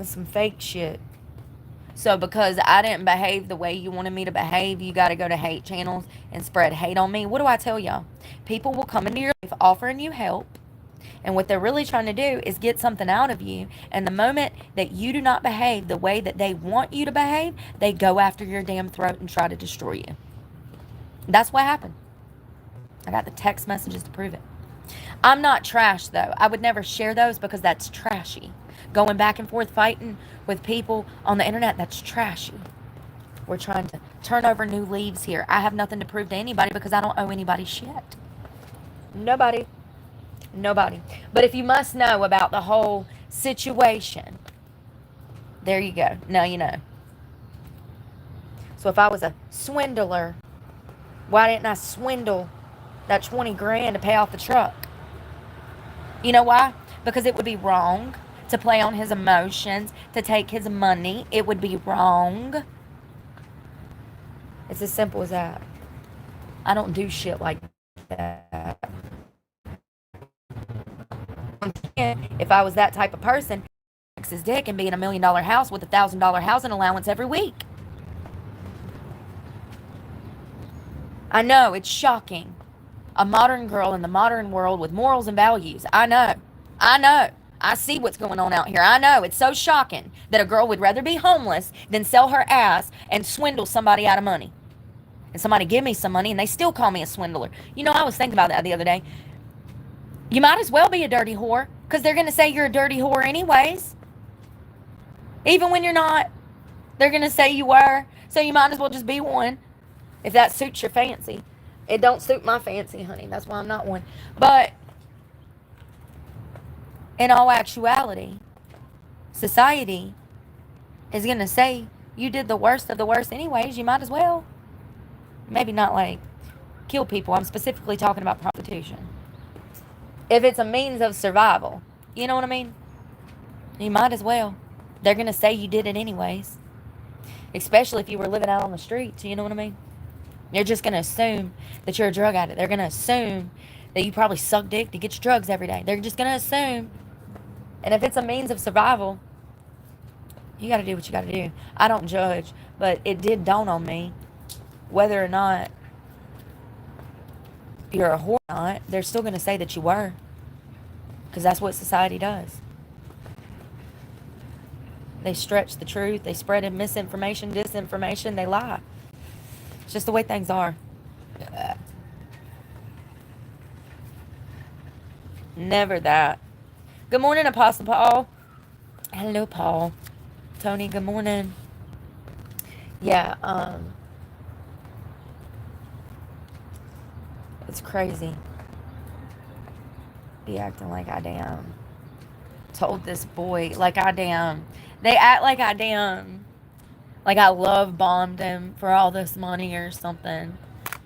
Some fake shit. So because I didn't behave the way you wanted me to behave, you got to go to hate channels and spread hate on me. What do I tell y'all? People will come into your life offering you help, And what they're really trying to do is get something out of you. And the moment that you do not behave the way that they want you to behave, they go after your damn throat and try to destroy you. That's what happened. I got the text messages to prove it. I'm not trash, though. I would never share those because that's trashy. Going back and forth fighting with people on the internet, that's trashy. We're trying to turn over new leaves here. I have nothing to prove to anybody because I don't owe anybody shit. Nobody. But if you must know about the whole situation, there you go. Now you know. So if I was a swindler, why didn't I swindle that 20 grand to pay off the truck? You know why? Because it would be wrong to play on his emotions, to take his money. It would be wrong. It's as simple as that. I don't do shit like that. If I was that type of person, his dick and be in $1 million house with $1,000 housing allowance every week. I know, it's shocking. A modern girl in the modern world with morals and values. I know. I see what's going on out here. I know. It's so shocking that a girl would rather be homeless than sell her ass and swindle somebody out of money. And somebody give me some money and they still call me a swindler. You know, I was thinking about that the other day. You might as well be a dirty whore because they're going to say you're a dirty whore anyways. Even when you're not, they're going to say you were. So you might as well just be one if that suits your fancy. It don't suit my fancy, honey. That's why I'm not one. But in all actuality, society is going to say you did the worst of the worst anyways. You might as well. Maybe not like kill people. I'm specifically talking about prostitution. If it's a means of survival, you know what I mean? You might as well. They're going to say you did it anyways. Especially if you were living out on the streets, you know what I mean? They're just going to assume that you're a drug addict. They're going to assume that you probably suck dick to get your drugs every day. They're just going to assume. And if it's a means of survival, you got to do what you got to do. I don't judge, but it did dawn on me whether or not you're a whore or not, they're still going to say that you were. Because that's what society does. They stretch the truth. They spread misinformation, disinformation. They lie. It's just the way things are. Never that. Good morning, Apostle Paul. Hello, Paul. Tony, good morning. Yeah, it's crazy. Be acting like I damn told this boy, like I damn, they act like I damn, like I love bombed him for all this money or something.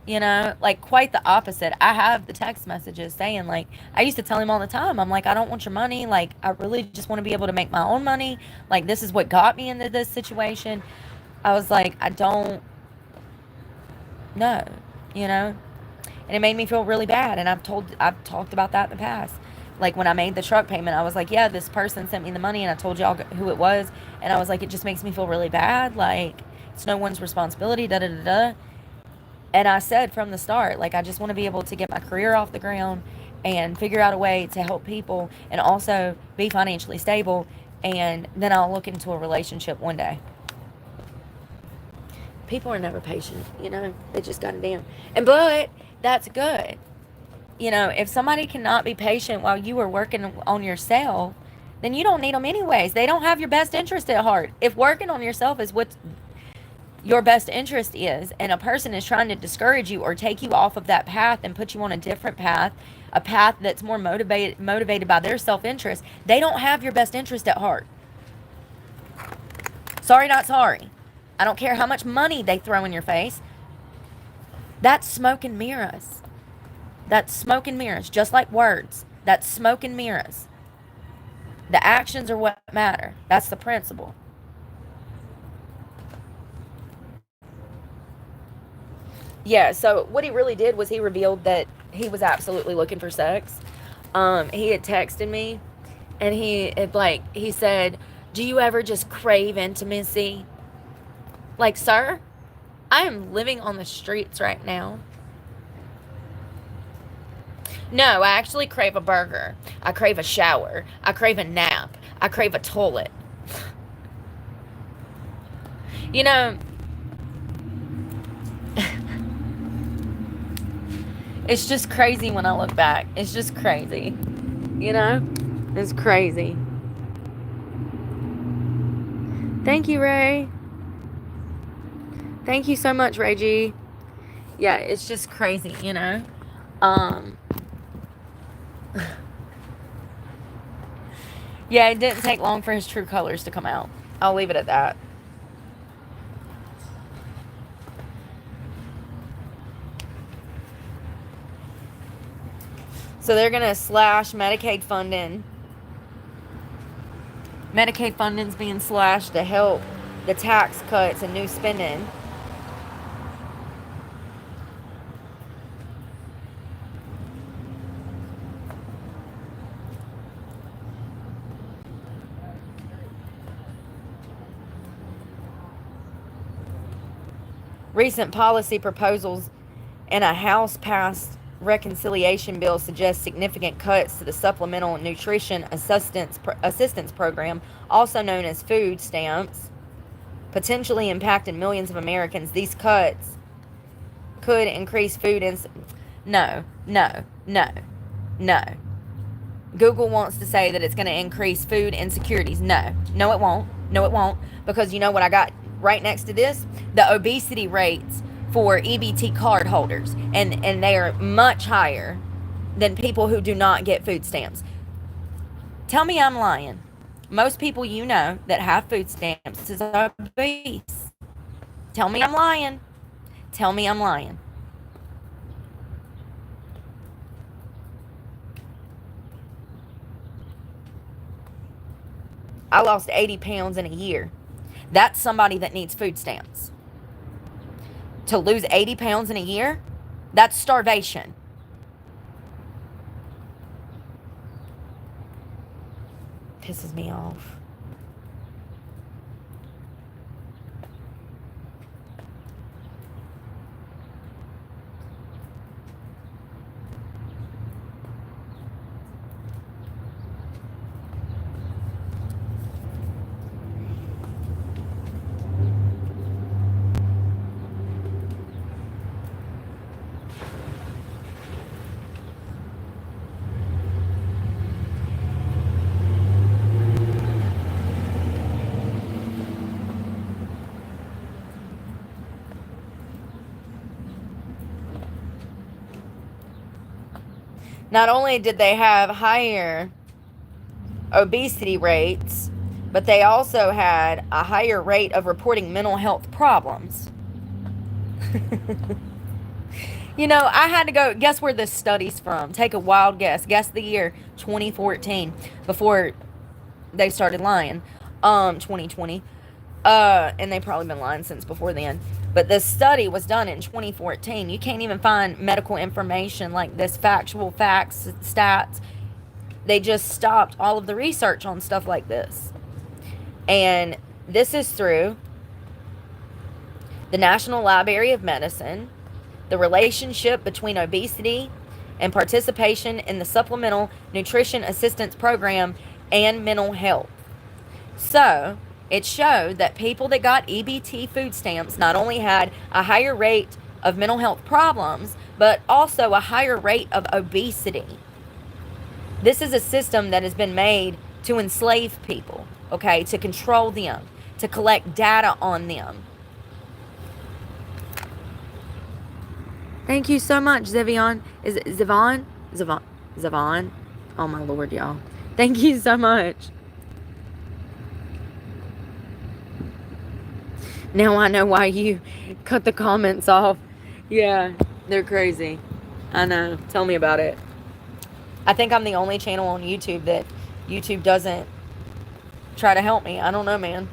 You know, like quite the opposite. I have the text messages saying, like, I used to tell him all the time, I'm like, I don't want your money. Like, I really just want to be able to make my own money. Like, this is what got me into this situation. I was like, I don't know, you know? And it made me feel really bad. And I've talked about that in the past. Like, when I made the truck payment, I was like, yeah, this person sent me the money, and I told y'all who it was. And I was like, it just makes me feel really bad. Like, it's no one's responsibility, da-da-da-da. And I said from the start, like, I just want to be able to get my career off the ground and figure out a way to help people and also be financially stable. And then I'll look into a relationship one day. People are never patient, you know. They just got it down. But that's good. You know, if somebody cannot be patient while you are working on yourself, then you don't need them anyways. They don't have your best interest at heart. If working on yourself is what your best interest is, and a person is trying to discourage you or take you off of that path and put you on a different path, a path that's more motivated by their self-interest, they don't have your best interest at heart. Sorry, not sorry. I don't care how much money they throw in your face. That's smoke and mirrors. That's smoke and mirrors, just like words. That's smoke and mirrors. The actions are what matter. That's the principle. Yeah, so what he really did was he revealed that he was absolutely looking for sex. He had texted me, and he said, do you ever just crave intimacy? Like, sir, I am living on the streets right now. No, I actually crave a burger. I crave a shower. I crave a nap. I crave a toilet. You know, it's just crazy when I look back. It's just crazy. You know? It's crazy. Thank you, Ray. Thank you so much, Ray G. Yeah, it's just crazy, you know? Yeah, it didn't take long for his true colors to come out. I'll leave it at that. So they're going to slash Medicaid funding. Medicaid funding's being slashed to help the tax cuts and new spending. Recent policy proposals in a House-passed reconciliation bill suggest significant cuts to the Supplemental Nutrition Assistance Program, also known as food stamps, potentially impacting millions of Americans. These cuts could increase food No. Google wants to say that it's going to increase food insecurities. No, it won't. No, it won't. Because you know what I got right next to this? The obesity rates for EBT card holders. And they are much higher than people who do not get food stamps. Tell me I'm lying. Most people you know that have food stamps is obese. Tell me I'm lying. Tell me I'm lying. I lost 80 pounds in a year. That's somebody that needs food stamps. To lose 80 pounds in a year, that's starvation. Pisses me off. Not only did they have higher obesity rates, but they also had a higher rate of reporting mental health problems. You know, I had to go, guess where this study's from? Take a wild guess. Guess the year, 2014, before they started lying. 2020. And they've probably been lying since before then. But this study was done in 2014. You can't even find medical information like this, factual facts, stats. They just stopped all of the research on stuff like this. And this is through the National Library of Medicine, the relationship between obesity and participation in the Supplemental Nutrition Assistance Program and mental health. So it showed that people that got EBT food stamps not only had a higher rate of mental health problems, but also a higher rate of obesity. This is a system that has been made to enslave people, okay, to control them, to collect data on them. Thank you so much, Zivion. Is it Zivon? Zivon. Oh my Lord, y'all. Thank you so much. Now I know why you cut the comments off. Yeah, they're crazy. I know. Tell me about it. I think I'm the only channel on YouTube that YouTube doesn't try to help me. I don't know, man.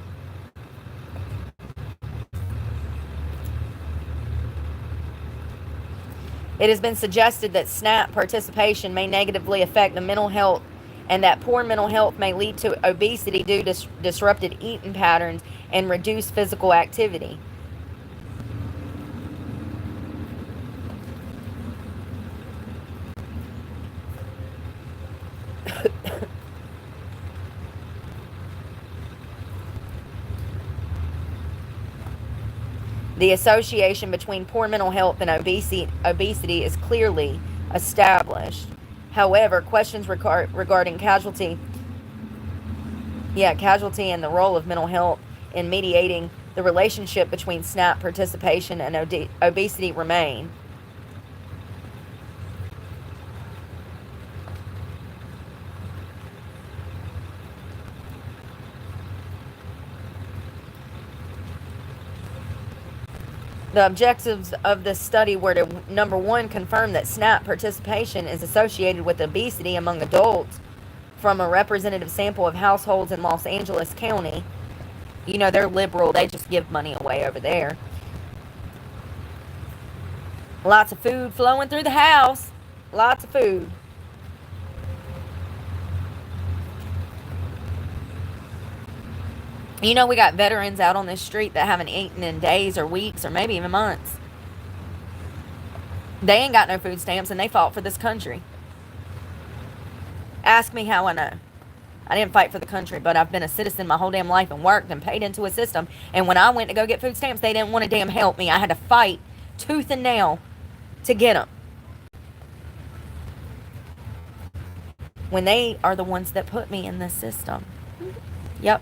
It has been suggested that SNAP participation may negatively affect the mental health and that poor mental health may lead to obesity due to disrupted eating patterns and reduced physical activity. The association between poor mental health and obesity is clearly established. However, questions regarding casualty and the role of mental health in mediating the relationship between SNAP participation and obesity remain. The objectives of this study were to, number one, confirm that SNAP participation is associated with obesity among adults from a representative sample of households in Los Angeles County. You know, they're liberal. They just give money away over there. Lots of food flowing through the house. Lots of food. You know, we got veterans out on this street that haven't eaten in days or weeks or maybe even months. They ain't got no food stamps and they fought for this country. Ask me how I know. I didn't fight for the country, but I've been a citizen my whole damn life and worked and paid into a system. And when I went to go get food stamps, they didn't want to damn help me. I had to fight tooth and nail to get them. When they are the ones that put me in this system. Yep.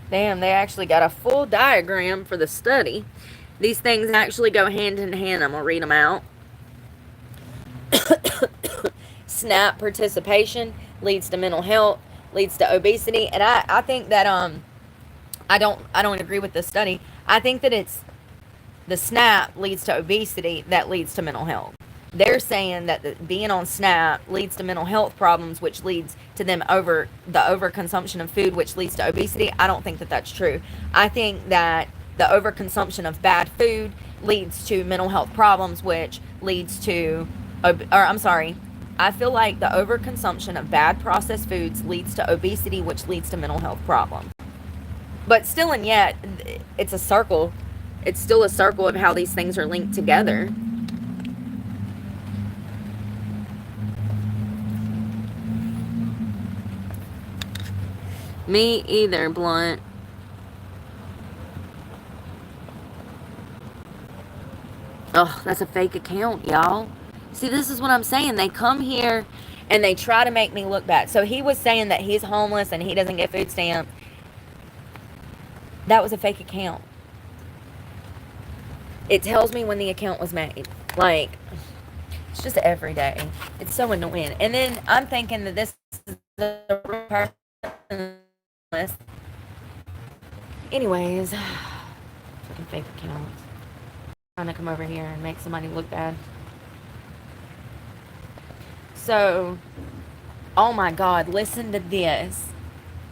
Damn, they actually got a full diagram for the study. These things actually go hand in hand. I'm going to read them out. SNAP participation leads to mental health, leads to obesity. And I think that I don't agree with this study. I think that it's the SNAP leads to obesity that leads to mental health. They're saying that being on SNAP leads to mental health problems, which leads to them overconsumption of food, which leads to obesity. I don't think that that's true. I think that the overconsumption of bad food leads to mental health problems, which leads to, I feel like the overconsumption of bad processed foods leads to obesity, which leads to mental health problems. But still and yet, it's a circle. It's still a circle of how these things are linked together. Me either, Blunt. Oh, that's a fake account, y'all. See, this is what I'm saying. They come here and they try to make me look bad. So he was saying that he's homeless and he doesn't get food stamps. That was a fake account. It tells me when the account was made. Like, it's just every day. It's so annoying. And then I'm thinking that this is the real person. Anyways, fucking fake accounts. Trying to come over here and make somebody look bad. So, oh my God, listen to this.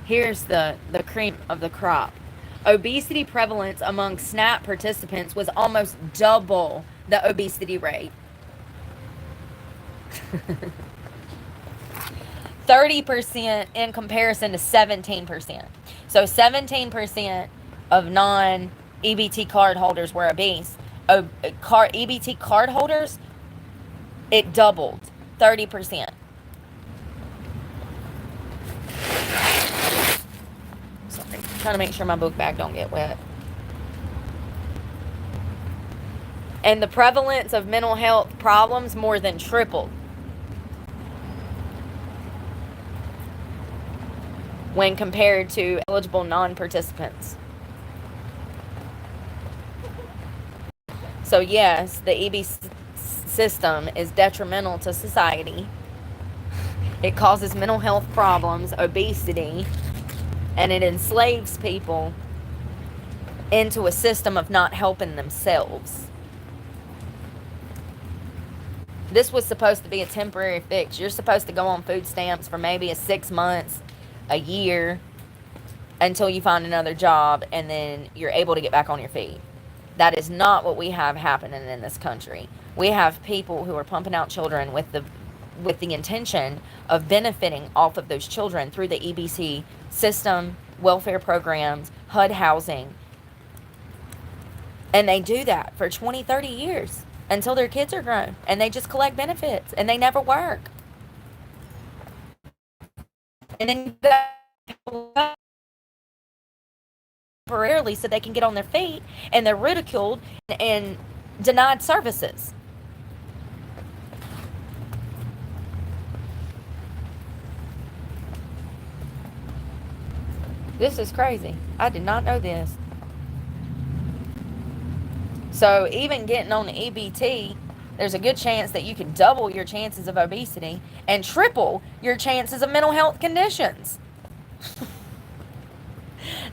Here's the cream of the crop. Obesity prevalence among SNAP participants was almost double the obesity rate. 30% in comparison to 17%. So 17% of non-EBT card holders were obese. EBT card holders, it doubled, 30%. Sorry, trying to make sure my book bag don't get wet. And the prevalence of mental health problems more than tripled when compared to eligible non-participants. So yes, the EB system is detrimental to society. It causes mental health problems, obesity, and it enslaves people into a system of not helping themselves. This was supposed to be a temporary fix. You're supposed to go on food stamps for maybe 6 months, a year, until you find another job, and then you're able to get back on your feet. That is not what we have happening in this country. We have people who are pumping out children with the intention of benefiting off of those children through the EBC system, welfare programs, HUD housing. And they do that for 20, 30 years until their kids are grown. And they just collect benefits and they never work. And then temporarily so they can get on their feet, and they're ridiculed and denied services. This is crazy. I did not know this. So even getting on the EBT, there's a good chance that you can double your chances of obesity and triple your chances of mental health conditions.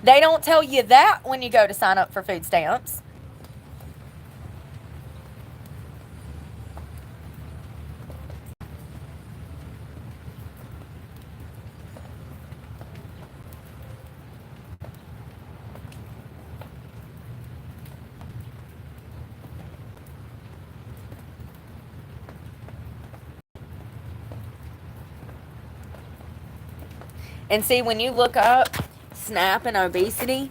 They don't tell you that when you go to sign up for food stamps. And see, when you look up SNAP and obesity,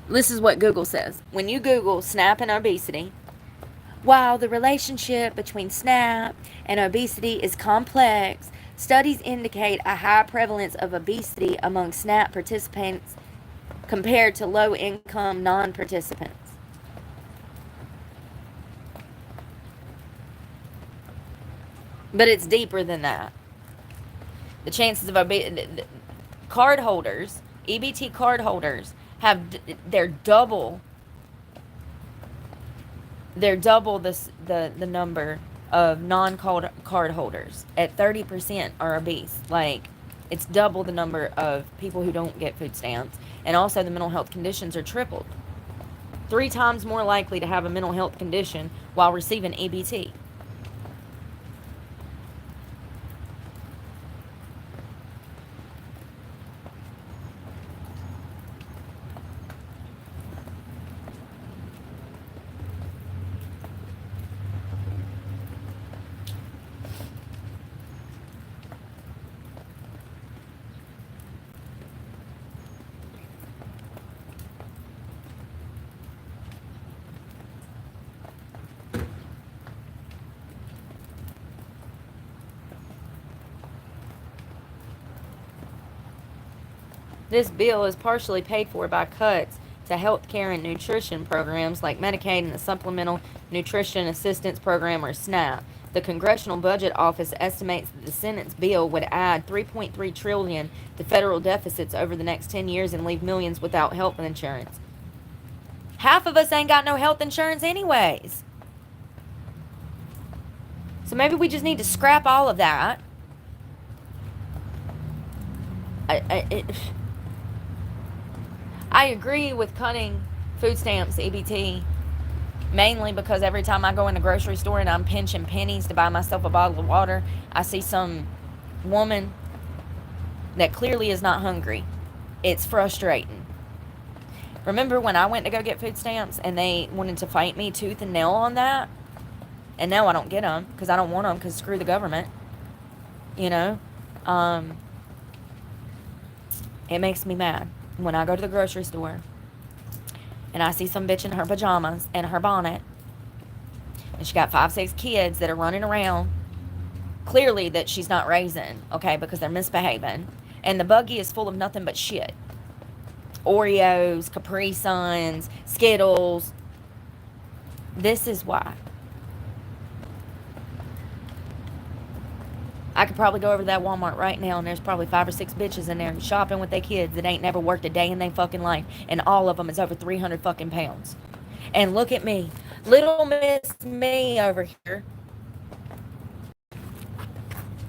this is what Google says. When you Google SNAP and obesity, while the relationship between SNAP and obesity is complex, studies indicate a high prevalence of obesity among SNAP participants compared to low-income non-participants. But it's deeper than that. The chances of card holders, EBT card holders, they're double the number of non-card holders. At 30% are obese. Like, it's double the number of people who don't get food stamps. And also the mental health conditions are tripled. 3 times more likely to have a mental health condition while receiving EBT. This bill is partially paid for by cuts to health care and nutrition programs like Medicaid and the Supplemental Nutrition Assistance Program, or SNAP. The Congressional Budget Office estimates that the Senate's bill would add $3.3 trillion to federal deficits over the next 10 years and leave millions without health insurance. Half of us ain't got no health insurance anyways. So maybe we just need to scrap all of that. I agree with cutting food stamps, EBT, mainly because every time I go in the grocery store and I'm pinching pennies to buy myself a bottle of water, I see some woman that clearly is not hungry. It's frustrating. Remember when I went to go get food stamps and they wanted to fight me tooth and nail on that? And now I don't get them because I don't want them, because screw the government. You know? It makes me mad when I go to the grocery store and I see some bitch in her pajamas and her bonnet, and she got 5, 6 kids that are running around, clearly that she's not raising, okay, because they're misbehaving, and the buggy is full of nothing but shit. Oreos, Capri Suns, Skittles. This is why. I could probably go over to that Walmart right now and there's probably 5 or 6 bitches in there shopping with their kids that ain't never worked a day in their fucking life. And all of them is over 300 fucking pounds. And look at me. Little Miss Me over here.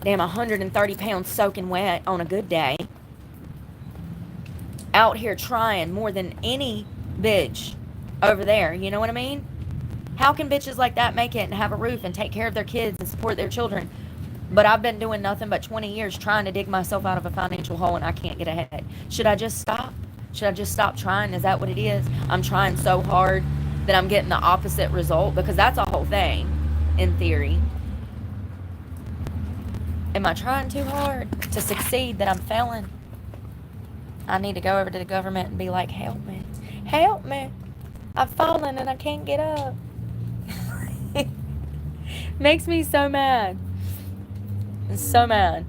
Damn, 130 pounds soaking wet on a good day. Out here trying more than any bitch over there. You know what I mean? How can bitches like that make it and have a roof and take care of their kids and support their children? But I've been doing nothing but 20 years trying to dig myself out of a financial hole and I can't get ahead. Should I just stop? Should I just stop trying? Is that what it is? I'm trying so hard that I'm getting the opposite result, because that's a whole thing in theory. Am I trying too hard to succeed that I'm failing? I need to go over to the government and be like, help me. Help me. I've fallen and I can't get up. Makes me so mad. So mad.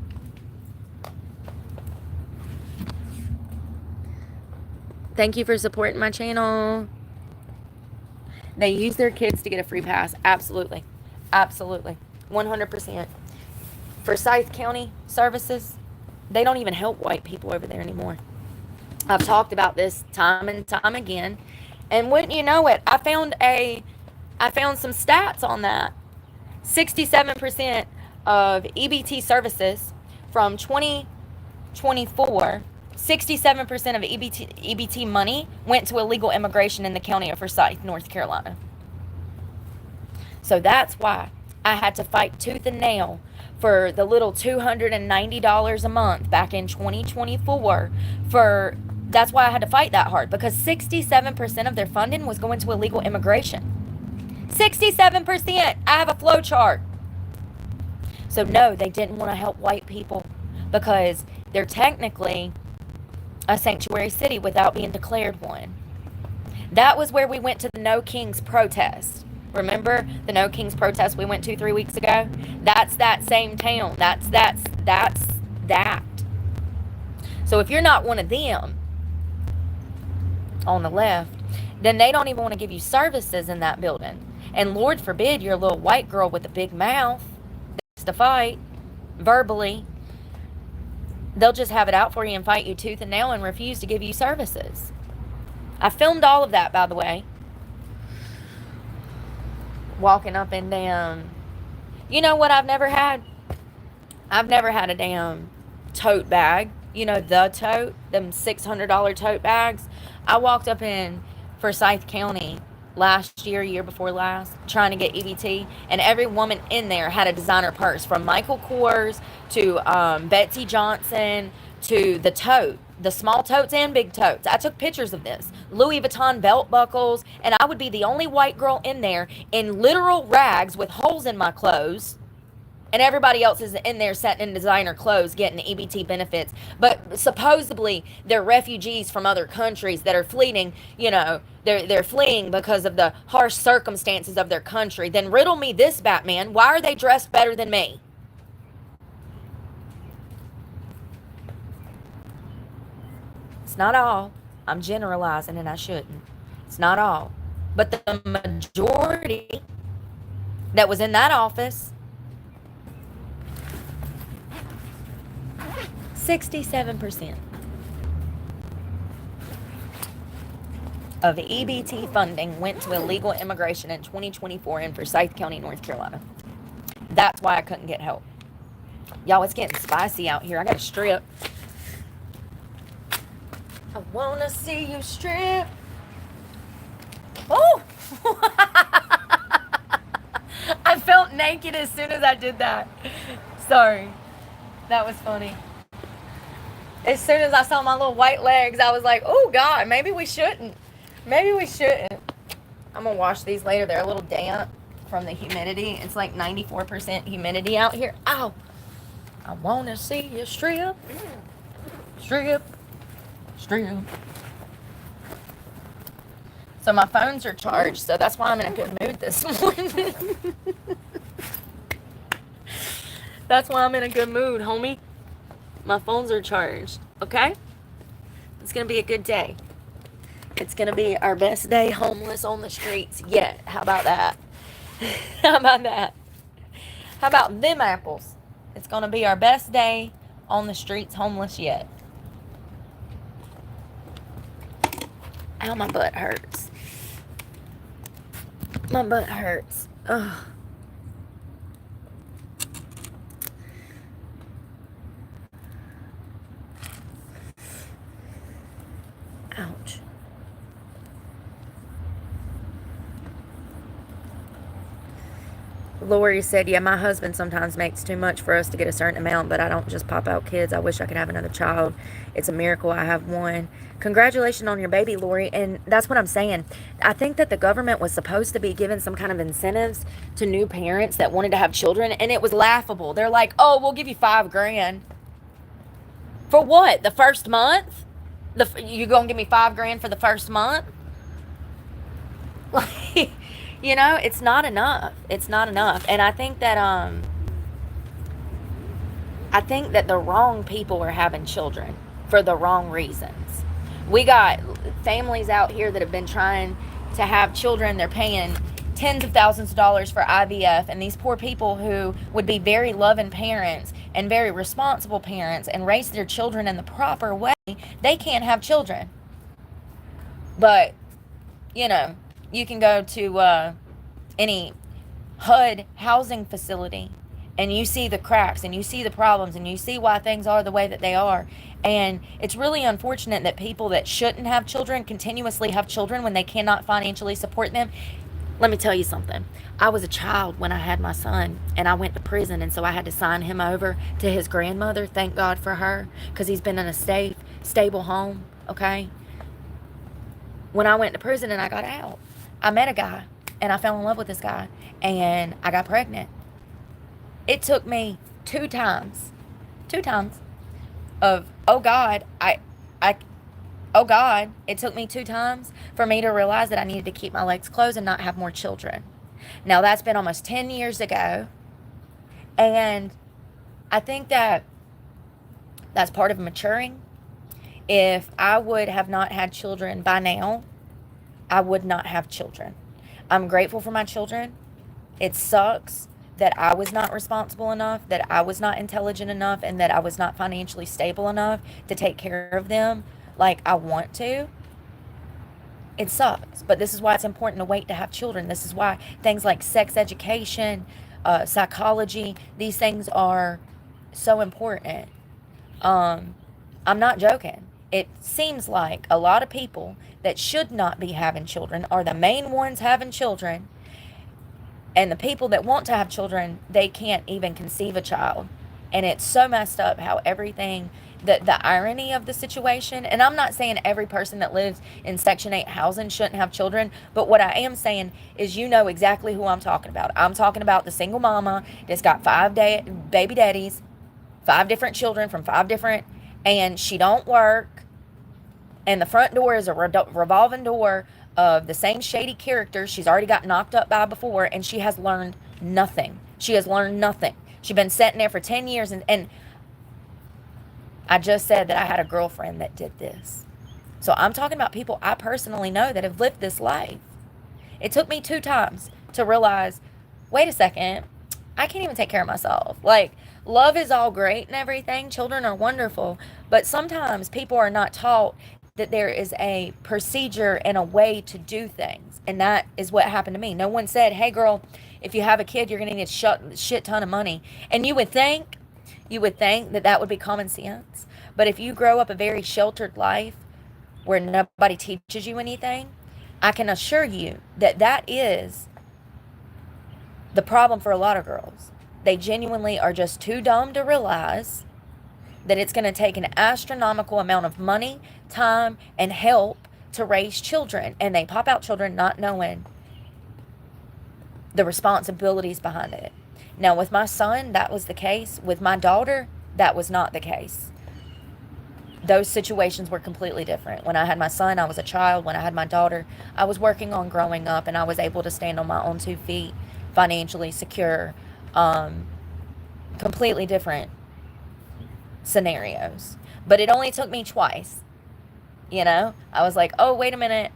Thank you for supporting my channel. They use their kids to get a free pass. Absolutely. Absolutely. 100%. Forsyth County services, they don't even help white people over there anymore. I've talked about this time and time again. And wouldn't you know it, I found some stats on that. 67% of EBT services from 2024, 67% of EBT money went to illegal immigration in the county of Forsyth, North Carolina. So that's why I had to fight tooth and nail for the little $290 a month back in 2024. That's why I had to fight that hard, because 67% of their funding was going to illegal immigration. 67%. I have a flow chart. So no, they didn't want to help white people because they're technically a sanctuary city without being declared one. That was where we went to the No Kings protest. Remember the No Kings protest we went to 3 weeks ago? That's that same town. That's that. So if you're not one of them on the left, then they don't even want to give you services in that building. And Lord forbid you're a little white girl with a big mouth that's to fight verbally. They'll just have it out for you and fight you tooth and nail and refuse to give you services. I filmed all of that, by the way. Walking up and down. You know what I've never had? I've never had a damn tote bag. You know, the tote, them $600 tote bags. I walked up in Forsyth County last year before last, trying to get EBT, and every woman in there had a designer purse, from Michael Kors to Betsy Johnson to the tote, the small totes and big totes. I took pictures of this. Louis Vuitton belt buckles, and I would be the only white girl in there in literal rags with holes in my clothes. And everybody else is in there sitting in designer clothes getting EBT benefits. But supposedly they're refugees from other countries that are fleeing, you know, they're fleeing because of the harsh circumstances of their country. Then riddle me this, Batman. Why are they dressed better than me? It's not all. I'm generalizing and I shouldn't. It's not all. But the majority that was in that office, 67% of EBT funding went to illegal immigration in 2024 in Forsyth County, North Carolina. That's why I couldn't get help. Y'all, it's getting spicy out here. I got to strip. I want to see you strip. Oh! I felt naked as soon as I did that. Sorry. That was funny. As soon as I saw my little white legs, I was like, oh, God, maybe we shouldn't. Maybe we shouldn't. I'm going to wash these later. They're a little damp from the humidity. It's like 94% humidity out here. Ow. I want to see you strip. Strip. Strip. So my phones are charged, so that's why I'm in a good mood this morning. That's why I'm in a good mood, homie. My phones are charged, okay? It's going to be a good day. It's going to be our best day homeless on the streets yet. How about that? How about that? How about them apples? It's going to be our best day on the streets homeless yet. Ow, my butt hurts. My butt hurts. Ugh. Ouch. Lori said, yeah, my husband sometimes makes too much for us to get a certain amount, but I don't just pop out kids. I wish I could have another child. It's a miracle I have one. Congratulations on your baby, Lori. And that's what I'm saying. I think that the government was supposed to be giving some kind of incentives to new parents that wanted to have children, and it was laughable. They're like, oh, we'll give you $5,000. For what? The first month? You gonna give me $5,000 for the first month? Like, it's not enough. It's not enough. And I think that the wrong people are having children for the wrong reasons. We got families out here that have been trying to have children. They're paying tens of thousands of dollars for IVF, and these poor people who would be very loving parents and very responsible parents and raise their children in the proper way, they can't have children. But you can go to any HUD housing facility and you see the cracks and you see the problems and you see why things are the way that they are. And it's really unfortunate that people that shouldn't have children continuously have children when they cannot financially support them. Let me tell you something. I was a child when I had my son, and I went to prison, and so I had to sign him over to his grandmother. Thank God for her, because he's been in a safe, stable home, okay? When I went to prison and I got out, I met a guy, and I fell in love with this guy, and I got pregnant. It took me two times of, oh God, oh God, it took me 2 times for me to realize that I needed to keep my legs closed and not have more children. Now, that's been almost 10 years ago, and I think that that's part of maturing. If I would have not had children by now, I would not have children. I'm grateful for my children. It sucks that I was not responsible enough, that I was not intelligent enough, and that I was not financially stable enough to take care of them like I want to. It sucks, but this is why it's important to wait to have children. This is why things like sex education, psychology, these things are so important. I'm not joking. It seems like a lot of people that should not be having children are the main ones having children, and the people that want to have children, they can't even conceive a child. And it's so messed up how everything, the irony of the situation, and I'm not saying every person that lives in Section 8 housing shouldn't have children, but what I am saying is exactly who I'm talking about. I'm talking about the single mama that's got 5 baby daddies, 5 different children from 5 different, and she don't work, and the front door is a revolving door of the same shady character she's already got knocked up by before, and she has learned nothing. She has learned nothing. She's been sitting there for 10 years, and I just said that I had a girlfriend that did this. So I'm talking about people I personally know that have lived this life. It took me 2 times to realize, wait a second, I can't even take care of myself. Like, love is all great and everything. Children are wonderful. But sometimes people are not taught that there is a procedure and a way to do things. And that is what happened to me. No one said, hey, girl, if you have a kid, you're going to need a shit ton of money. And you would think that would be common sense. But if you grow up a very sheltered life where nobody teaches you anything, I can assure you that that is the problem for a lot of girls. They genuinely are just too dumb to realize that it's going to take an astronomical amount of money, time, and help to raise children. And they pop out children not knowing the responsibilities behind it. Now, with my son, that was the case. With my daughter, that was not the case. Those situations were completely different. When I had my son, I was a child. When I had my daughter, I was working on growing up, and I was able to stand on my own 2 feet, financially secure. Completely different scenarios. But it only took me twice. I was like, oh, wait a minute.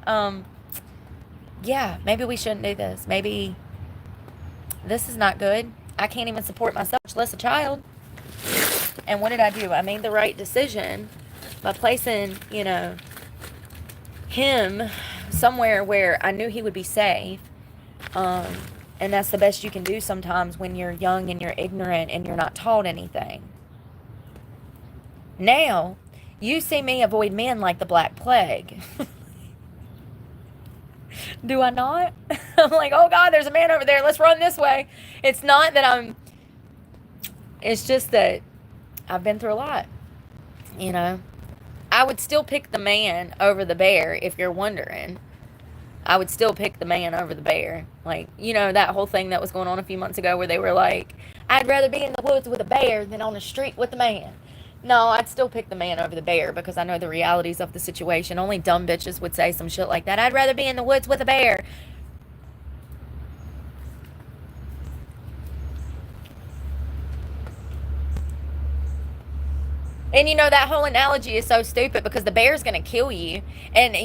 Yeah, maybe we shouldn't do this. Maybe this is not good. I can't even support myself, much less a child. And what did I do? I made the right decision by placing, him somewhere where I knew he would be safe. And that's the best you can do sometimes when you're young and you're ignorant and you're not taught anything. Now, you see me avoid men like the Black Plague. Do I not? I'm like, oh God, there's a man over there. Let's run this way. It's not that it's just that I've been through a lot, you know. I would still pick the man over the bear if you're wondering. I would still pick the man over the bear. Like, you know, that whole thing that was going on a few months ago where they were like, I'd rather be in the woods with a bear than on the street with a man. No, I'd still pick the man over the bear because I know the realities of the situation. Only dumb bitches would say some shit like that. I'd rather be in the woods with a bear. And you know, that whole analogy is so stupid because the bear's going to kill you. And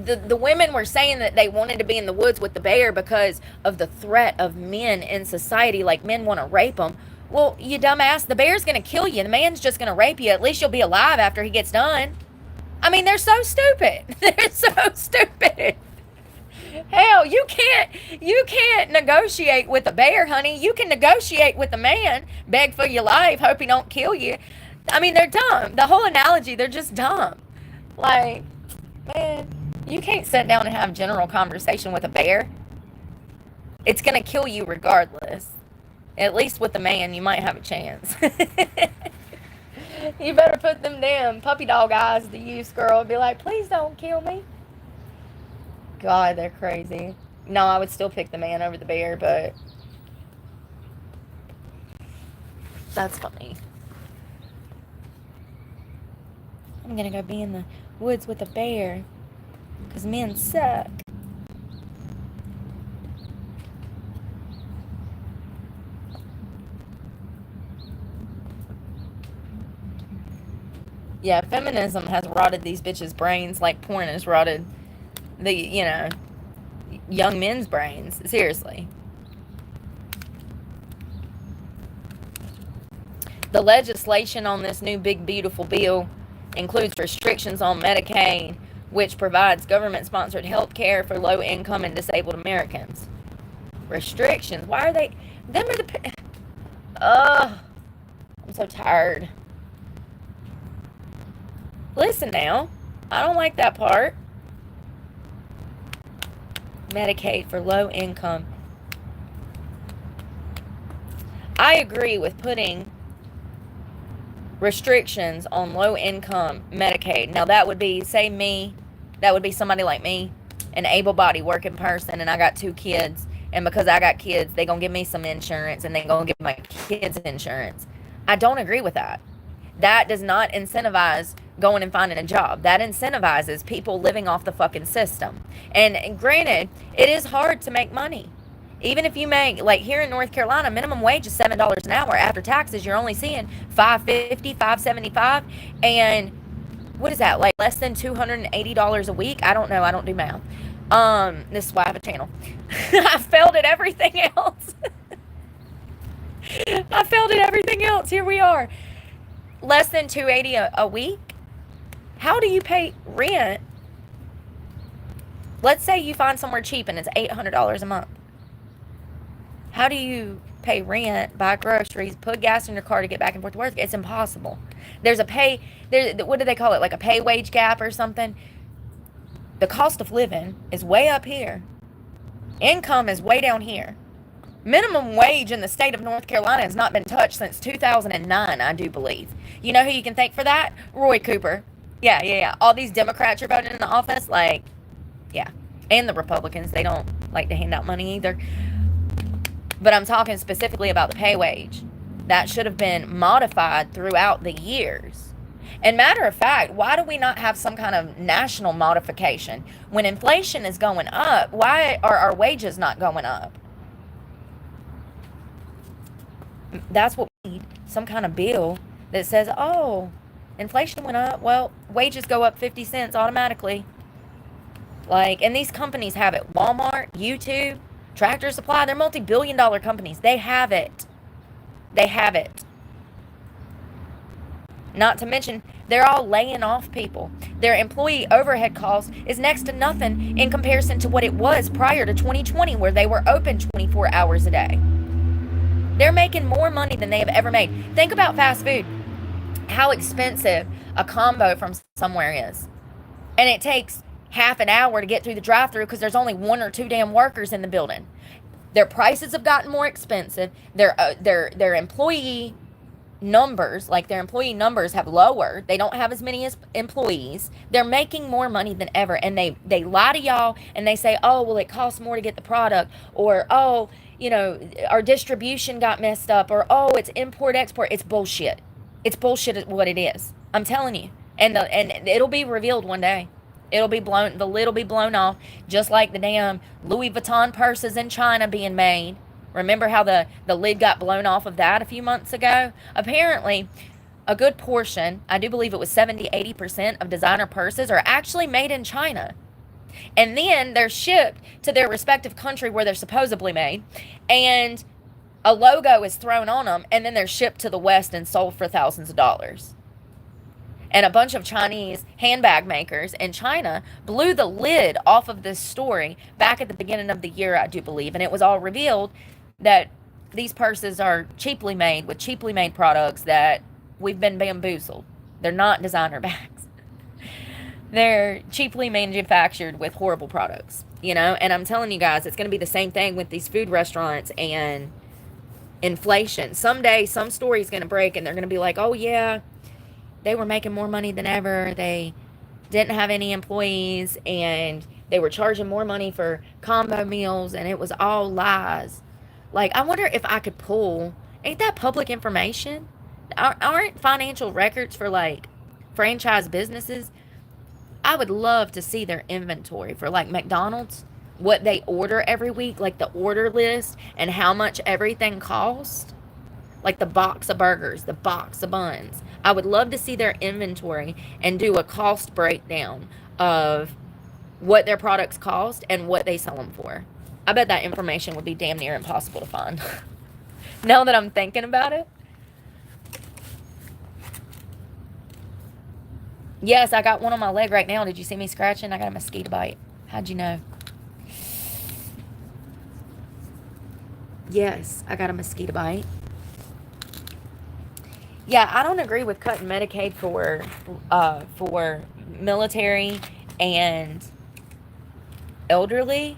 the women were saying that they wanted to be in the woods with the bear because of the threat of men in society. Like, men want to rape them. Well, you dumbass, the bear's going to kill you. The man's just going to rape you. At least you'll be alive after he gets done. I mean, they're so stupid. They're so stupid. Hell, you can't negotiate with a bear, honey. You can negotiate with a man, beg for your life, hope he don't kill you. I mean, they're dumb. The whole analogy, they're just dumb. Like, man, you can't sit down and have general conversation with a bear. It's going to kill you regardless. At least with the man, you might have a chance. You better put them damn puppy dog eyes to use, girl, and be like, please don't kill me. God, they're crazy. No, I would still pick the man over the bear, but that's funny. I'm gonna go be in the woods with a bear because men suck. Yeah, feminism has rotted these bitches' brains like porn has rotted the, you know, young men's brains. Seriously. The legislation on this new big beautiful bill includes restrictions on Medicaid, which provides government-sponsored health care for low-income and disabled Americans. Restrictions. Why are they... Them are the... Ugh. I'm so tired. Listen now. I don't like that part. Medicaid for low-income. I agree with putting restrictions on low-income Medicaid. Now, that would be, say me, that would be somebody like me, an able-bodied working person, and I got 2 kids, and because I got kids, they gonna give me some insurance, and they gonna give my kids insurance. I don't agree with that. That does not incentivize going and finding a job. That incentivizes people living off the fucking system. And granted, it is hard to make money. Even if you make, like here in North Carolina, minimum wage is $7 an hour. After taxes, you're only seeing $5.50, $5.75. And what is that, like less than $280 a week? I don't know. I don't do math. This is why I have a channel. I failed at everything else. I failed at everything else. Here we are. Less than $280 a week? How do you pay rent? Let's say you find somewhere cheap and it's $800 a month. How do you pay rent, buy groceries, put gas in your car to get back and forth to work? It's impossible. There's a what do they call it? Like a pay wage gap or something? The cost of living is way up here. Income is way down here. Minimum wage in the state of North Carolina has not been touched since 2009, I do believe. You know who you can thank for that? Roy Cooper. Yeah. All these Democrats are voting in the office, like, yeah. And the Republicans, they don't like to hand out money either. But I'm talking specifically about the pay wage. That should have been modified throughout the years. And matter of fact, why do we not have some kind of national modification? When inflation is going up, why are our wages not going up? That's what we need. Some kind of bill that says, oh, inflation went up. Well, wages go up 50 cents automatically. Like, and these companies have it. Walmart, YouTube, Tractor Supply, they're multi-billion-dollar companies. They have it. They have it. Not to mention, they're all laying off people. Their employee overhead cost is next to nothing in comparison to what it was prior to 2020, where they were open 24 hours a day. They're making more money than they have ever made. Think about fast food. How expensive a combo from somewhere is. And it takes half an hour to get through the drive-thru because there's only 1 or 2 damn workers in the building. Their prices have gotten more expensive. Their employee numbers, like their employee numbers have lowered. They don't have as many as employees. They're making more money than ever, and they lie to y'all and they say, oh, well, it costs more to get the product, or oh, you know, our distribution got messed up, or oh, it's import export. It's bullshit. It's bullshit what it is. I'm telling you. And it'll be revealed one day. The lid will be blown off, just like the damn Louis Vuitton purses in China being made. Remember how the lid got blown off of that a few months ago? Apparently, a good portion, I do believe it was 70-80% of designer purses are actually made in China. And then they're shipped to their respective country where they're supposedly made. And a logo is thrown on them, and then they're shipped to the West and sold for thousands of dollars. And a bunch of Chinese handbag makers in China blew the lid off of this story back at the beginning of the year, I do believe. And it was all revealed that these purses are cheaply made with cheaply made products that we've been bamboozled. They're not designer bags. They're cheaply manufactured with horrible products, you know? And I'm telling you guys, it's going to be the same thing with these food restaurants and inflation. Someday, some story's going to break and they're going to be like, oh yeah, they were making more money than ever. They didn't have any employees and they were charging more money for combo meals and it was all lies. Like, I wonder if I could pull, ain't that public information? Aren't financial records for like franchise businesses? I would love to see their inventory for like McDonald's, what they order every week, like the order list and how much everything costs. Like the box of burgers, the box of buns. I would love to see their inventory and do a cost breakdown of what their products cost and what they sell them for. I bet that information would be damn near impossible to find. Now that I'm thinking about it. Yes, I got one on my leg right now. Did you see me scratching? I got a mosquito bite. How'd you know? Yes, I got a mosquito bite. Yeah, I don't agree with cutting Medicaid for military and elderly,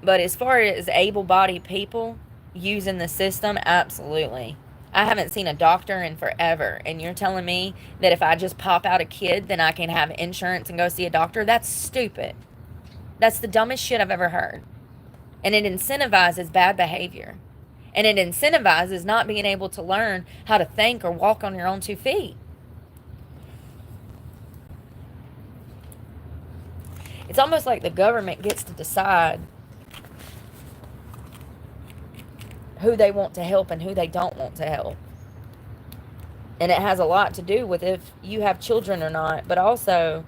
but as far as able-bodied people using the system, absolutely. I haven't seen a doctor in forever, and you're telling me that if I just pop out a kid, then I can have insurance and go see a doctor? That's stupid. That's the dumbest shit I've ever heard. And it incentivizes bad behavior. And it incentivizes not being able to learn how to think or walk on your own 2 feet. It's almost like the government gets to decide who they want to help and who they don't want to help. And it has a lot to do with if you have children or not. But also,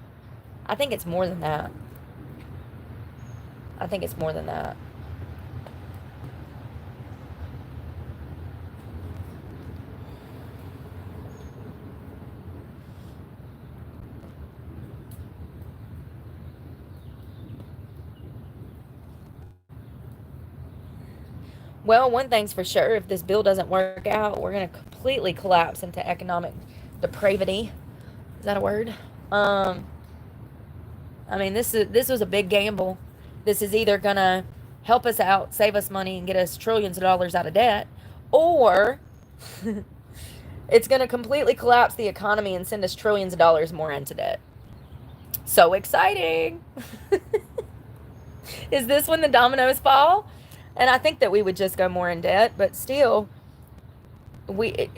I think it's more than that. I think it's more than that. Well, one thing's for sure, if this bill doesn't work out, we're going to completely collapse into economic depravity. Is that a word? I mean, this was a big gamble. This is either going to help us out, save us money, and get us trillions of dollars out of debt, or it's going to completely collapse the economy and send us trillions of dollars more into debt. So exciting! Is this when the dominoes fall? And I think that we would just go more in debt, but still, we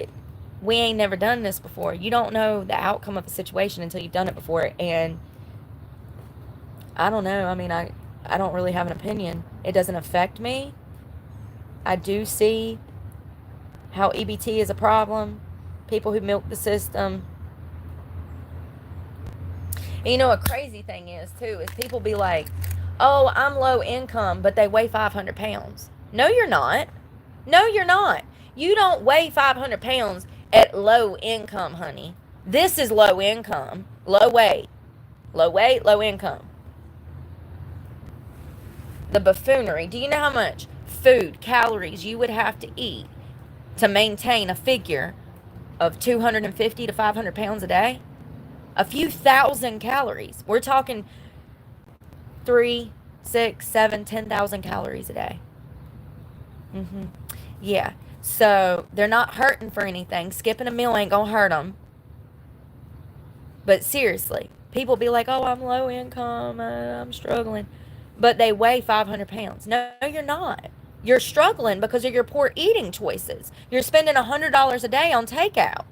ain't never done this before. You don't know the outcome of a situation until you've done it before, and I don't know. I mean, I don't really have an opinion. It doesn't affect me. I do see how EBT is a problem. People who milk the system. And you know, a crazy thing is, too, is people be like, oh, I'm low income, but they weigh 500 pounds. No, you're not. No, you're not. You don't weigh 500 pounds at low income, honey. This is low income. Low weight. Low weight, low income. The buffoonery. Do you know how much food, calories you would have to eat to maintain a figure of 250 to 500 pounds a day? A few thousand calories. We're talking 3, 6, 7, 10,000 calories a day. Yeah. So they're not hurting for anything. Skipping a meal ain't gonna hurt them. But seriously, people be like, oh, I'm low income, I'm struggling. But they weigh 500 pounds. No, you're not. You're struggling because of your poor eating choices. You're spending $100 a day on takeout.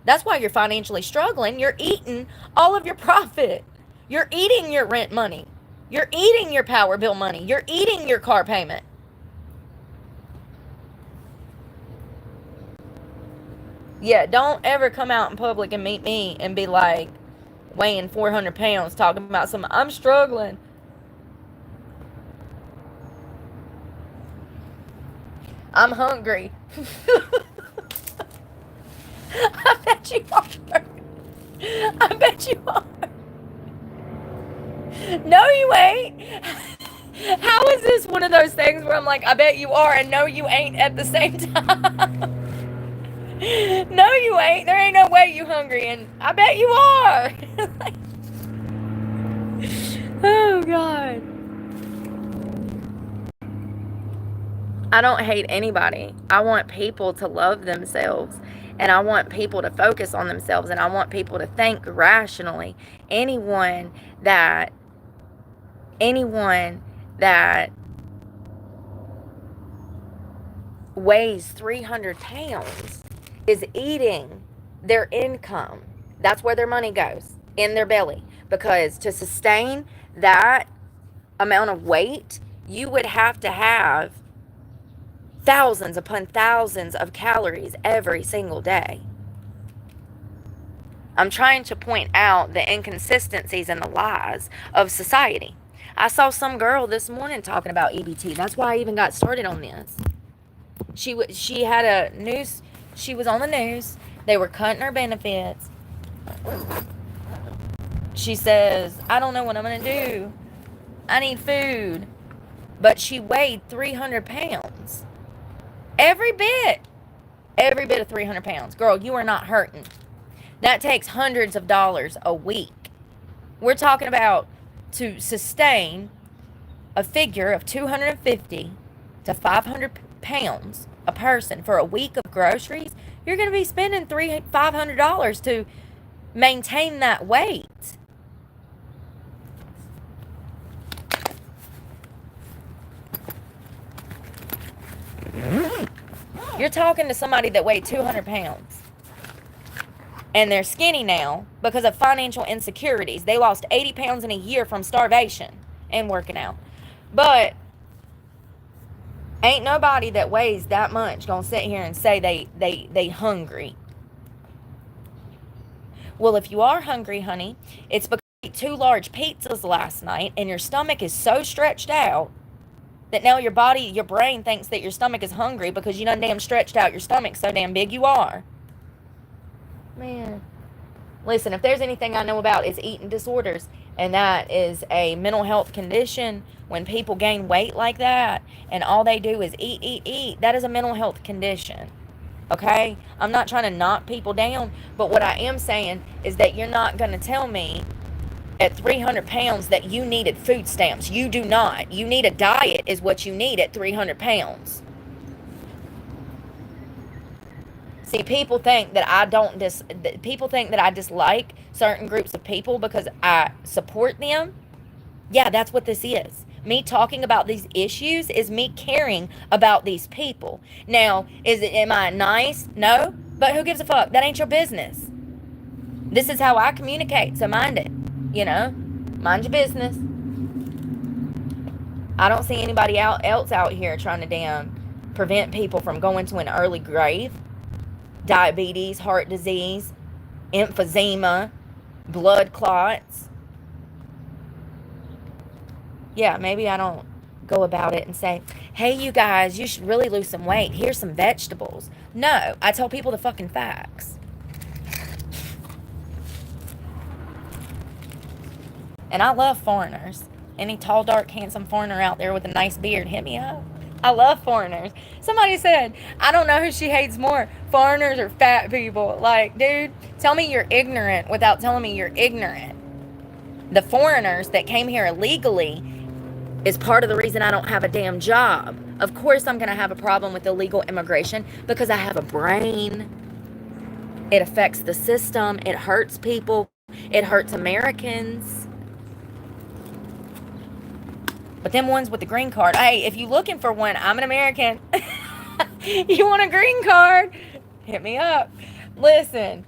That's why you're financially struggling. You're eating all of your profit. You're eating your rent money. You're eating your power bill money. You're eating your car payment. Yeah, don't ever come out in public and meet me and be like weighing 400 pounds talking about I'm struggling. I'm hungry. I bet you are. I bet you are. No, you ain't. How is this one of those things where I'm like, I bet you are, and no, you ain't at the same time? No, you ain't. There ain't no way you hungry, and I bet you are. Oh, God. I don't hate anybody. I want people to love themselves, and I want people to focus on themselves, and I want people to think rationally. Anyone that weighs 300 pounds is eating their income. That's where their money goes, in their belly. Because to sustain that amount of weight, you would have to have thousands upon thousands of calories every single day. I'm trying to point out the inconsistencies and the lies of society. I saw some girl this morning talking about EBT. That's why I even got started on this. She had a news. She was on the news. They were cutting her benefits. She says, I don't know what I'm going to do. I need food. But she weighed 300 pounds. Every bit of 300 pounds. Girl, you are not hurting. That takes hundreds of dollars a week. We're talking about to sustain a figure of 250 to 500 pounds a person for a week of groceries. You're going to be spending $500 to maintain that weight. You're talking to somebody that weighed 200 pounds. And they're skinny now because of financial insecurities. They lost 80 pounds in a year from starvation and working out. But ain't nobody that weighs that much gonna sit here and say they hungry. Well, if you are hungry, honey, it's because you ate 2 large pizzas last night and your stomach is so stretched out that now your brain thinks that your stomach is hungry because you done damn stretched out your stomach so damn big you are. Man, listen, if there's anything I know about, it's eating disorders, and that is a mental health condition. When people gain weight like that and all they do is eat, that is a mental health condition. Okay? I'm not trying to knock people down, but what I am saying is that you're not going to tell me at 300 pounds that you needed food stamps. You do not. You need a diet is what you need at 300 pounds. See, people think that I dislike certain groups of people because I support them. Yeah, that's what this is. Me talking about these issues is me caring about these people. Now, am I nice? No, but who gives a fuck? That ain't your business. This is how I communicate, so mind it. Mind your business. I don't see anybody else out here trying to damn prevent people from going to an early grave. Diabetes, heart disease, emphysema, blood clots. Yeah, maybe I don't go about it and say, hey, you guys, you should really lose some weight. Here's some vegetables. No, I tell people the fucking facts. And I love foreigners. Any tall, dark, handsome foreigner out there with a nice beard, hit me up. I love foreigners. Somebody said, I don't know who she hates more, foreigners or fat people. Like, dude, tell me you're ignorant without telling me you're ignorant. The foreigners that came here illegally is part of the reason I don't have a damn job. Of course I'm going to have a problem with illegal immigration because I have a brain. It affects the system. It hurts people. It hurts Americans. But them ones with the green card, hey, if you looking for one, I'm an American. You want a green card? Hit me up. Listen,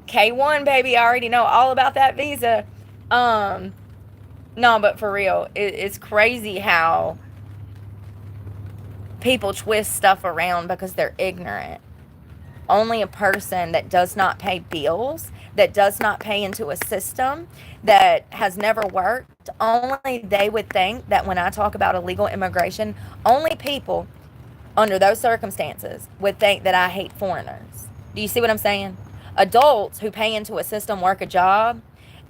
K1, baby, I already know all about that visa. No, but for real, it's crazy how people twist stuff around because they're ignorant. Only a person that does not pay bills, that does not pay into a system, that has never worked, only they would think that when I talk about illegal immigration, only people under those circumstances would think that I hate foreigners. Do you see what I'm saying? Adults who pay into a system, work a job,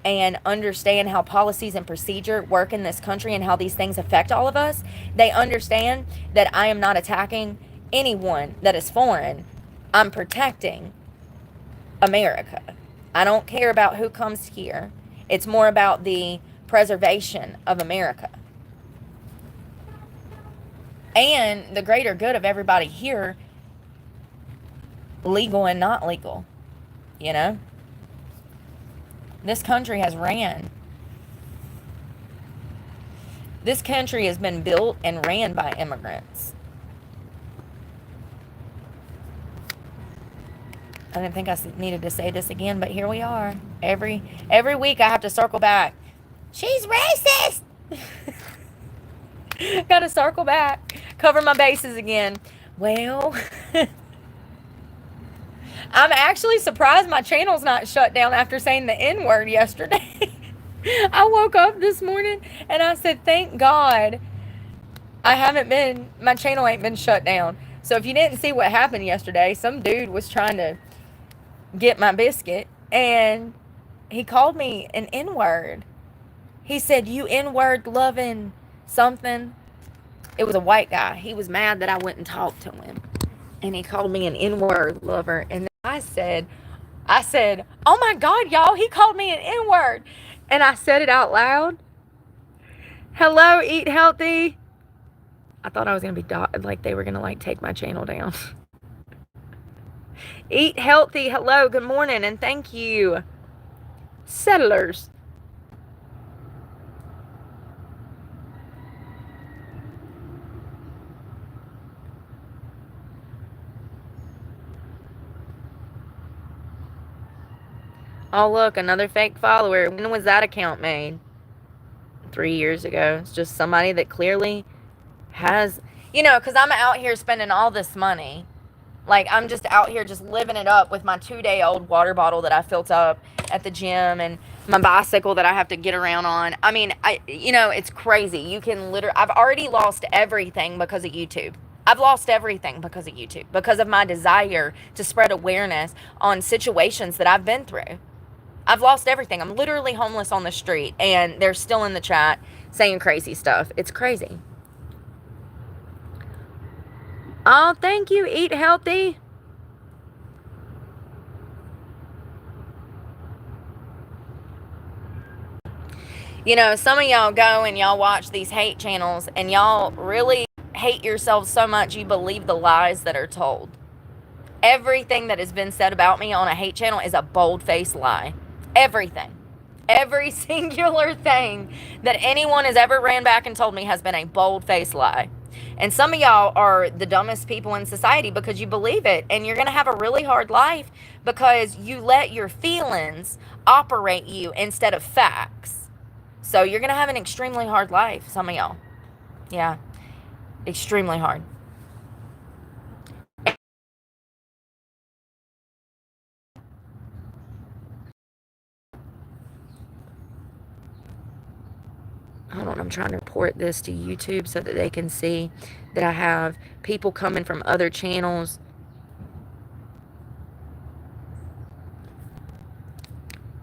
and understand how policies and procedure work in this country and how these things affect all of us, they understand that I am not attacking anyone that is foreign. I'm protecting America. I don't care about who comes here. It's more about the preservation of America and the greater good of everybody here, legal and not legal. You know, this country has ran. This country has been built and ran by immigrants. I didn't think I needed to say this again, but here we are. Every week I have to circle back. She's racist! Got to circle back. Cover my bases again. Well, I'm actually surprised my channel's not shut down after saying the N-word yesterday. I woke up this morning and I said, thank God my channel ain't been shut down. So if you didn't see what happened yesterday, some dude was trying to get my biscuit and he called me an N-word. He said, you N-word loving something. It was a white guy. He was mad that I wouldn't talk to him. And he called me an N-word lover. And I said, oh my God, y'all, he called me an N-word. And I said it out loud. Hello, Eat Healthy. I thought I was going to be, like they were going to take my channel down. Eat Healthy, hello, good morning, and thank you. Settlers. Oh, look, another fake follower. When was that account made? 3 years ago. It's just somebody that clearly has, because I'm out here spending all this money. Like, I'm just out here just living it up with my 2-day-old water bottle that I filled up at the gym and my bicycle that I have to get around on. I mean, it's crazy. You can I've already lost everything because of YouTube. I've lost everything because of YouTube, because of my desire to spread awareness on situations that I've been through. I've lost everything. I'm literally homeless on the street, and they're still in the chat saying crazy stuff. It's crazy. Oh, thank you. Eat Healthy. Some of y'all go and y'all watch these hate channels, and y'all really hate yourselves so much you believe the lies that are told. Everything that has been said about me on a hate channel is a bold-faced lie. Everything. Every singular thing that anyone has ever ran back and told me has been a bold-faced lie. And some of y'all are the dumbest people in society because you believe it. And you're going to have a really hard life because you let your feelings operate you instead of facts. So you're going to have an extremely hard life, some of y'all. Yeah, extremely hard. Hold on, I'm trying to report this to YouTube so that they can see that I have people coming from other channels.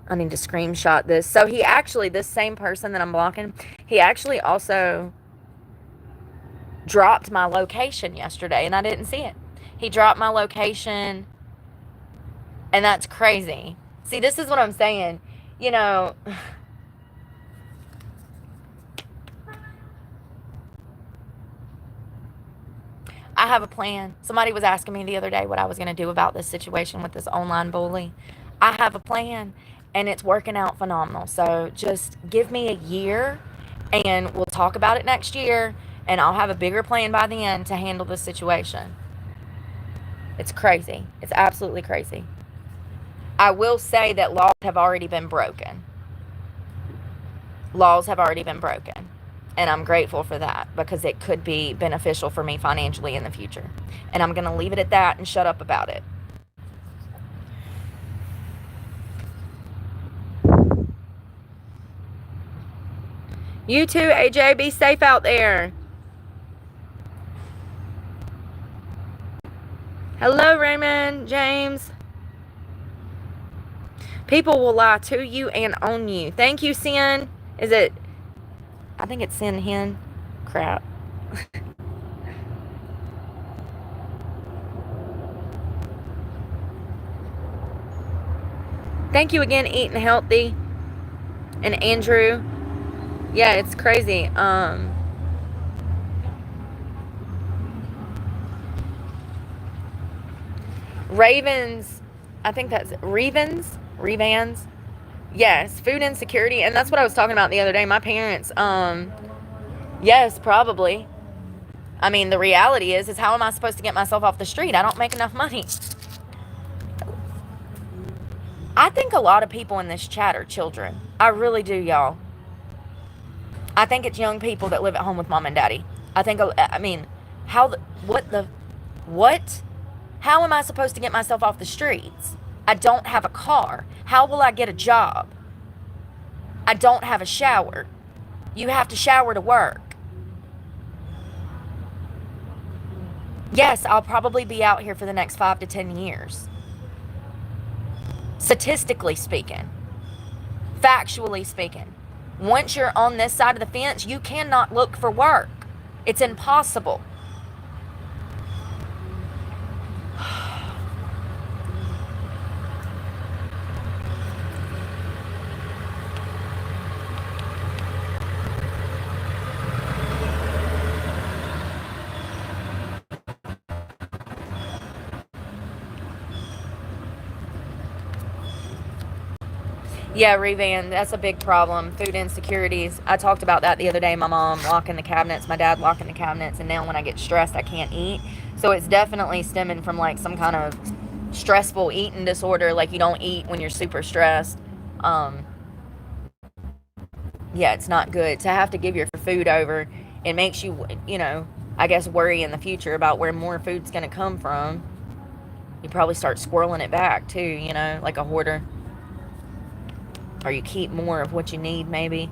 I need to screenshot this. So he actually, this same person that I'm blocking, he actually also dropped my location yesterday, and I didn't see it. He dropped my location, and that's crazy. See, this is what I'm saying. I have a plan. Somebody was asking me the other day what I was going to do about this situation with this online bully. I have a plan, and it's working out phenomenal. So just give me a year, and we'll talk about it next year, and I'll have a bigger plan by the end to handle this situation. It's crazy. It's absolutely crazy. I will say that laws have already been broken. Laws have already been broken. And I'm grateful for that because it could be beneficial for me financially in the future. And I'm going to leave it at that and shut up about it. You too, AJ. Be safe out there. Hello, Raymond, James. People will lie to you and on you. Thank you, Sin. Is it... I think it's Sin Hen. Crap. Thank you again, Eating Healthy. And Andrew. Yeah, it's crazy. Ravens. I think that's Revans. Yes, food insecurity, and that's what I was talking about the other day. My parents, yes, probably. I mean, the reality is how am I supposed to get myself off the street? I don't make enough money. I think a lot of people in this chat are children. I really do, y'all. I think it's young people that live at home with mom and daddy. I mean, what? How am I supposed to get myself off the streets? I don't have a car. How will I get a job? I don't have a shower. You have to shower to work. Yes, I'll probably be out here for the next 5 to 10 years. Statistically speaking. Factually speaking. Once you're on this side of the fence, you cannot look for work. It's impossible. Yeah, Revan, that's a big problem. Food insecurities. I talked about that the other day. My mom locking the cabinets, my dad locking the cabinets, and now when I get stressed, I can't eat. So it's definitely stemming from like some kind of stressful eating disorder, like you don't eat when you're super stressed. Yeah, it's not good. To have to give your food over, it makes you, I guess worry in the future about where more food's going to come from. You probably start squirreling it back too, like a hoarder. Or you keep more of what you need, maybe.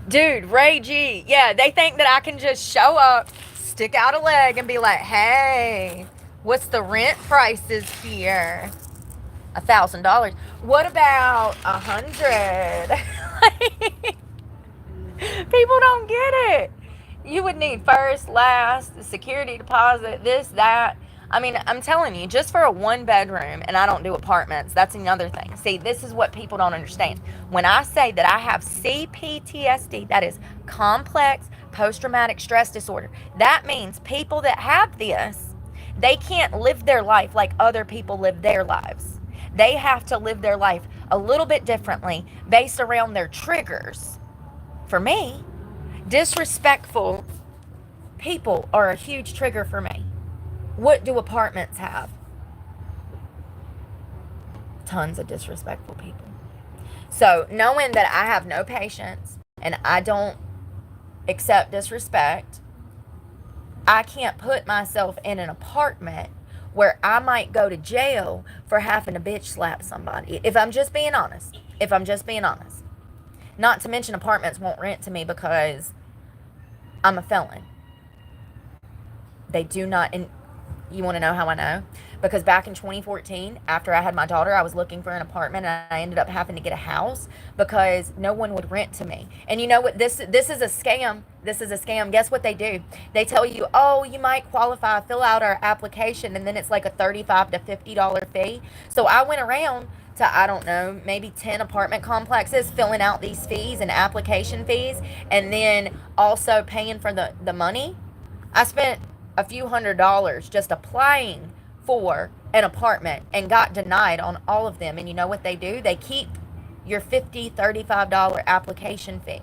Dude, Ray G. Yeah, they think that I can just show up, stick out a leg, and be like, hey, what's the rent prices here? $1,000. What about $100? People don't get it. You would need first, last, the security deposit, this, that. I mean, I'm telling you, just for a 1-bedroom, and I don't do apartments, that's another thing. See, this is what people don't understand. When I say that I have CPTSD, that is complex post-traumatic stress disorder, that means people that have this, they can't live their life like other people live their lives. They have to live their life a little bit differently based around their triggers. For me, disrespectful people are a huge trigger for me. What do apartments have? Tons of disrespectful people. So knowing that I have no patience and I don't accept disrespect, I can't put myself in an apartment where I might go to jail for having to bitch slap somebody. If I'm just being honest. Not to mention apartments won't rent to me because I'm a felon. They do not, and you want to know how I know? Because back in 2014, after I had my daughter, I was looking for an apartment and I ended up having to get a house because no one would rent to me. And you know what? This is a scam. Guess what they do? They tell you, oh, you might qualify, fill out our application, and then it's like a $35 to $50 fee. So I went around to, I don't know, maybe 10 apartment complexes, filling out these fees and application fees, and then also paying for the money. I spent a few $100s just applying for an apartment and got denied on all of them. And you know what they do? They keep your $50, $35 application fee.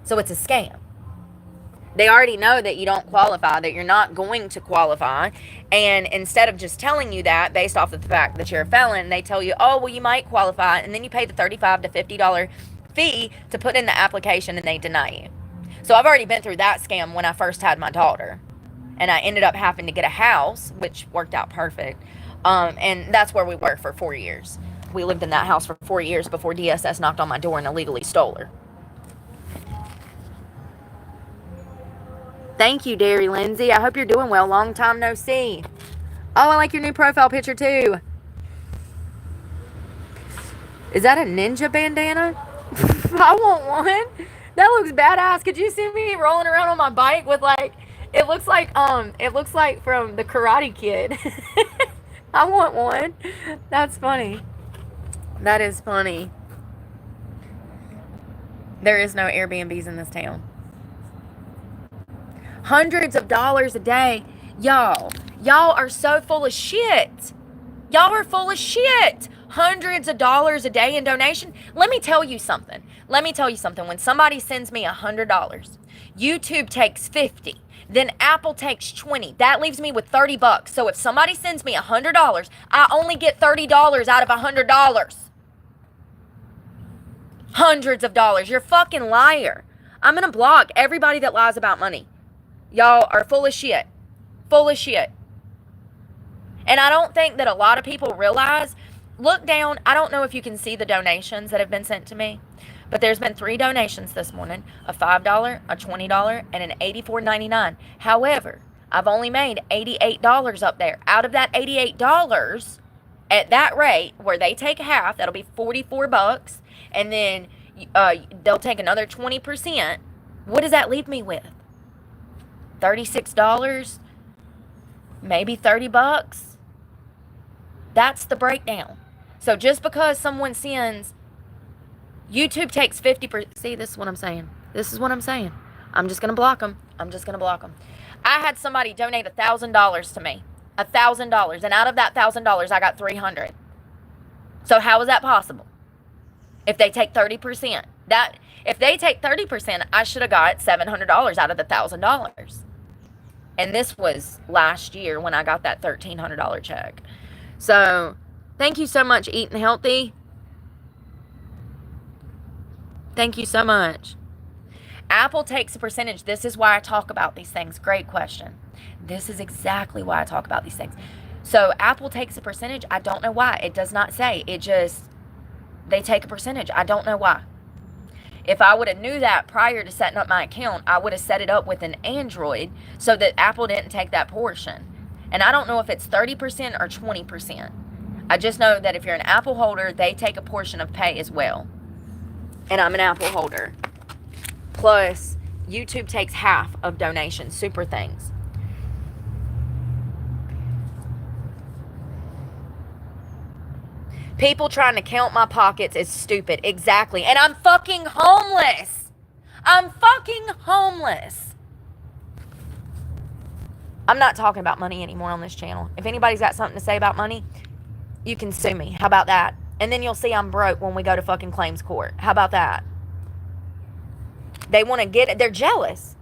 So it's a scam. They already know that you don't qualify, that you're not going to qualify. And instead of just telling you that based off of the fact that you're a felon, they tell you, oh, well, you might qualify. And then you pay the $35 to $50 fee to put in the application, and they deny you. So I've already been through that scam when I first had my daughter. And I ended up having to get a house, which worked out perfect. And that's where we were for 4 years. We lived in that house for 4 years before DSS knocked on my door and illegally stole her. Thank you, Derry Lindsay. I hope you're doing well. Long time no see. Oh, I like your new profile picture too. Is that a ninja bandana? I want one. That looks badass. Could you see me rolling around on my bike with like, it looks like from the Karate Kid. I want one. That's funny. That is funny. There is no Airbnbs in this town. Hundreds of dollars a day. Y'all are so full of shit. Y'all are full of shit. Hundreds of dollars a day in donation. Let me tell you something. When somebody sends me $100, YouTube takes 50. Then Apple takes 20. That leaves me with $30. So if somebody sends me $100, I only get $30 out of $100. Hundreds of dollars. You're a fucking liar. I'm going to block everybody that lies about money. Y'all are full of shit. Full of shit. And I don't think that a lot of people realize. Look down. I don't know if you can see the donations that have been sent to me. But there's been 3 donations this morning. A $5, a $20, and an $84.99. However, I've only made $88 up there. Out of that $88, at that rate, where they take half, that'll be $44. And then they'll take another 20%. What does that leave me with? $36? Maybe $30? That's the breakdown. So just because someone sends, YouTube takes 50%. See, this is what I'm saying. I'm just going to block them. I had somebody donate $1,000 to me. $1,000. And out of that $1,000, I got $300. So how is that possible? If they take 30%. If they take 30%, I should have got $700 out of the $1,000. And this was last year when I got that $1,300 check. So, thank you so much, Eating Healthy. Thank you so much. Apple takes a percentage. This is why I talk about these things. Great question. This is exactly why I talk about these things. So, Apple takes a percentage. I don't know why. It does not say. They take a percentage. I don't know why. If I would have knew that prior to setting up my account, I would have set it up with an Android so that Apple didn't take that portion. And I don't know if it's 30% or 20%. I just know that if you're an Apple holder, they take a portion of pay as well. And I'm an Apple holder. Plus, YouTube takes half of donations. Super things. People trying to count my pockets is stupid. Exactly. And I'm fucking homeless. I'm not talking about money anymore on this channel. If anybody's got something to say about money, you can sue me. How about that? And then you'll see I'm broke when we go to fucking claims court. How about that? They want to get it. They're jealous.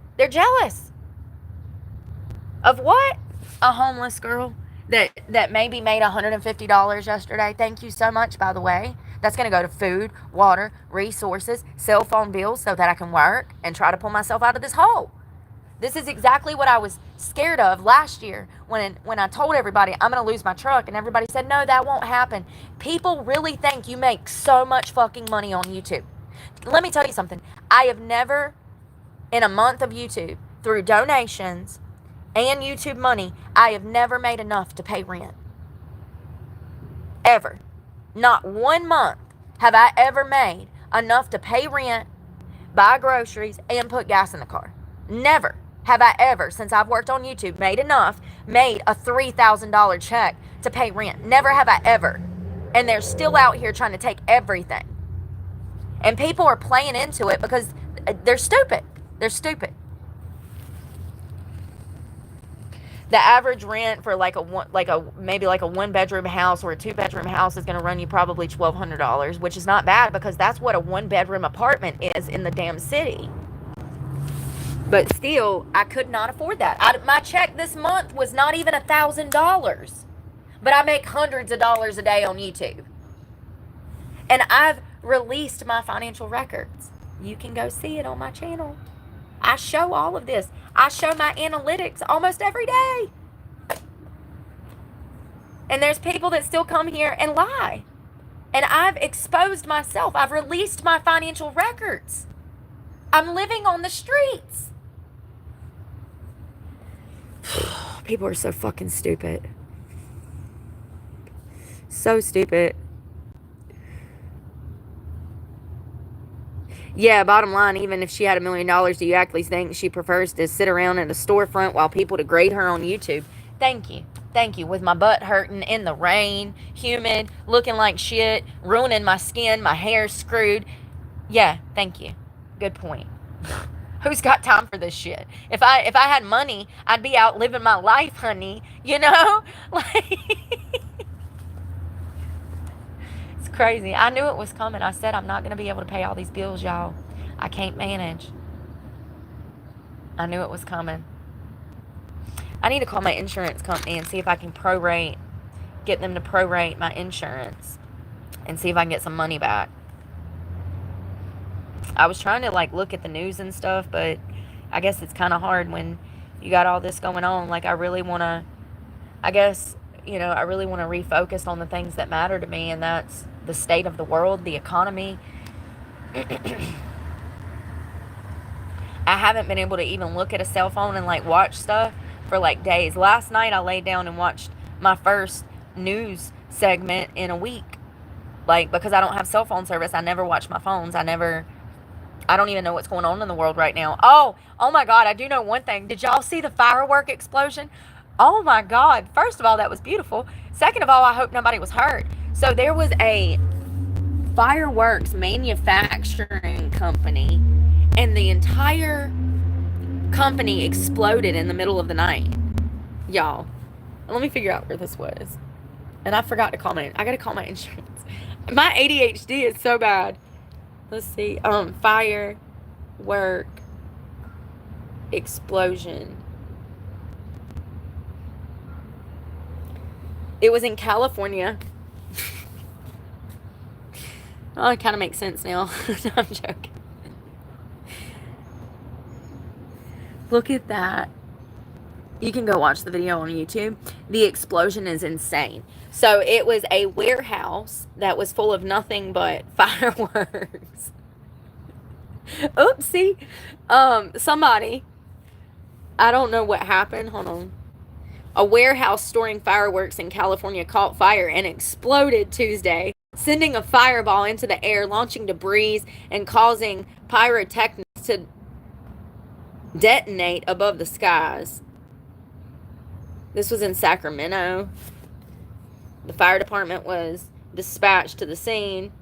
Of what? A homeless girl that maybe made $150 yesterday. Thank you so much, by the way. That's going to go to food, water, resources, cell phone bills so that I can work and try to pull myself out of this hole. This is exactly what I was scared of last year when I told everybody I'm going to lose my truck, and everybody said, no, that won't happen. People really think you make so much fucking money on YouTube. Let me tell you something. I have never, in a month of YouTube, through donations and YouTube money, I have never made enough to pay rent. Ever. Not 1 month have I ever made enough to pay rent, buy groceries, and put gas in the car. Never have I ever, since I've worked on YouTube, made a $3,000 check to pay rent. Never have I ever. And they're still out here trying to take everything. And people are playing into it because they're stupid. They're stupid. The average rent for maybe a 1-bedroom house or a 2-bedroom house is going to run you probably $1,200, which is not bad because that's what a 1-bedroom apartment is in the damn city. But still, I could not afford that. My check this month was not even $1,000. But I make hundreds of dollars a day on YouTube. And I've released my financial records. You can go see it on my channel. I show all of this. I show my analytics almost every day. And there's people that still come here and lie. And I've exposed myself. I've released my financial records. I'm living on the streets. People are so fucking stupid. So stupid. Yeah, bottom line, even if she had $1 million, do you actually think she prefers to sit around in a storefront while people degrade her on YouTube? Thank you. Thank you. With my butt hurting, in the rain, humid, looking like shit, ruining my skin, my hair screwed. Yeah, thank you. Good point. Who's got time for this shit? If I had money, I'd be out living my life, honey. You know? Like... crazy. I knew it was coming. I said I'm not going to be able to pay all these bills, y'all. I can't manage. I knew it was coming. I need to call my insurance company and see if I can get them to prorate my insurance and see if I can get some money back. I was trying to look at the news and stuff, but I guess it's kind of hard when you got all this going on. I really want to, I really want to refocus on the things that matter to me, and that's the state of the world, the economy. I haven't been able to even look at a cell phone and watch stuff for days. Last night I laid down and watched my first news segment in a week. Because I don't have cell phone service, I never watch my phones. I don't even know what's going on in the world right now. Oh my God, I do know one thing. Did y'all see the firework explosion? Oh my God. First of all, that was beautiful. Second of all, I hope nobody was hurt. So there was a fireworks manufacturing company, and the entire company exploded in the middle of the night. Y'all, let me figure out where this was. And I forgot to call I gotta call my insurance. My ADHD is so bad. Let's see. Firework explosion. It was in California. Oh, it kind of makes sense now. No, I'm joking. Look at that. You can go watch the video on YouTube. The explosion is insane. So it was a warehouse that was full of nothing but fireworks. Oopsie. Somebody, I don't know what happened. Hold on. A warehouse storing fireworks in California caught fire and exploded Tuesday, sending a fireball into the air, launching debris and causing pyrotechnics to detonate above the skies. This was in Sacramento. The fire department was dispatched to the scene.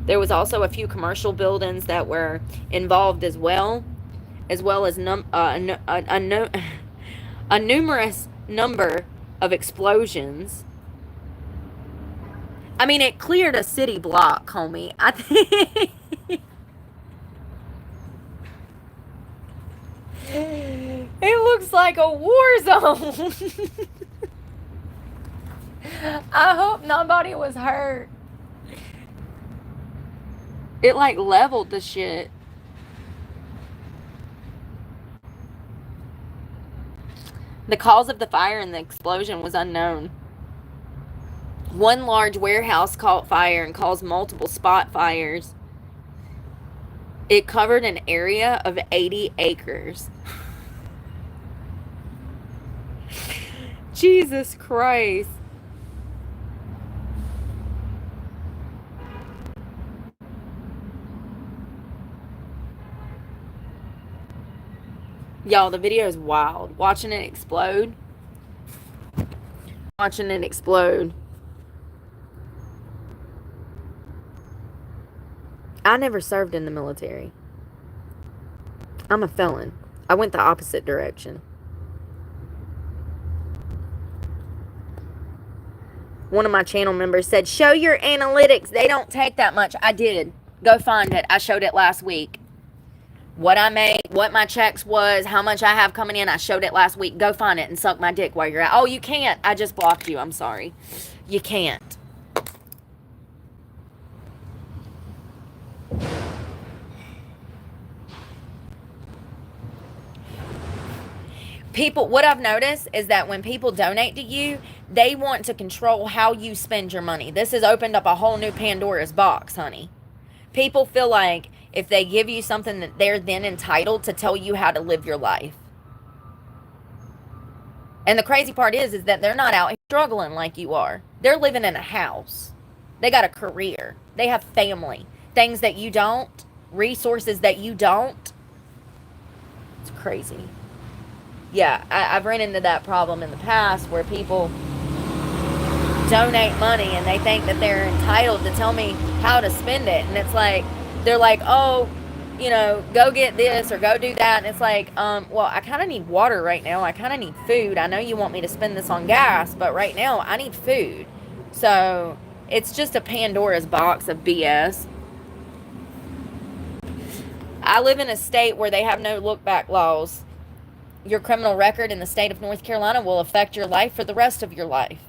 There was also a few commercial buildings that were involved as well as a numerous number of explosions. I mean, it cleared a city block, homie. I think it looks like a war zone. I hope nobody was hurt. It leveled the shit. The cause of the fire and the explosion was unknown. One large warehouse caught fire and caused multiple spot fires. It covered an area of 80 acres. Jesus Christ. Y'all, the video is wild. Watching it explode. watching it explode. I never served in the military. I'm a felon. I went the opposite direction. One of my channel members said, show your analytics. They don't take that much. I did. Go find it. I showed it last week. What I made, what my checks was, how much I have coming in. I showed it last week. Go find it and suck my dick while you're out. Oh, you can't. I just blocked you. I'm sorry. You can't. People, what I've noticed is that when people donate to you, they want to control how you spend your money. This has opened up a whole new Pandora's box, honey. People feel like if they give you something that they're then entitled to tell you how to live your life. And the crazy part is that they're not out here struggling like you are. They're living in a house. They got a career. They have family. Things that you don't. Resources that you don't. It's crazy. Yeah, I've run into that problem in the past where people donate money and they think that they're entitled to tell me how to spend it. And it's like, they're like, oh, you know, go get this or go do that. And it's like, well, I kind of need water right now. I kind of need food. I know you want me to spend this on gas, but right now I need food. So it's just a Pandora's box of BS. I live in a state where they have no look back laws. Your criminal record in the state of North Carolina will affect your life for the rest of your life.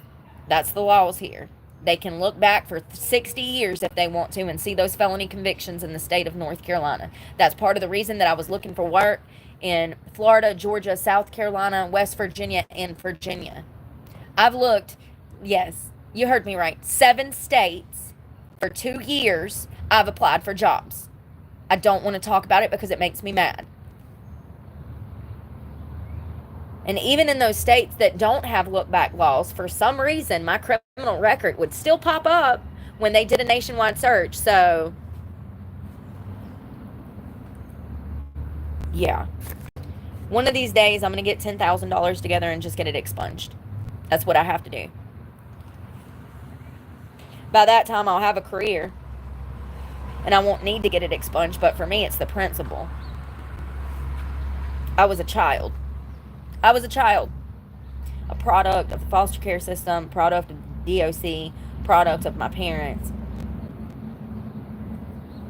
That's the laws here. They can look back for 60 years if they want to and see those felony convictions in the state of North Carolina. That's part of the reason that I was looking for work in Florida, Georgia, South Carolina, West Virginia, and Virginia. I've looked, yes, you heard me right, 7 states for 2 years. I've applied for jobs. I don't want to talk about it because it makes me mad. And even in those states that don't have look-back laws, for some reason, my criminal record would still pop up when they did a nationwide search. So, yeah. One of these days, I'm going to get $10,000 together and just get it expunged. That's what I have to do. By that time, I'll have a career. And I won't need to get it expunged. But for me, it's the principle. I was a child. I was a child, a product of the foster care system, product of DOC, product of my parents.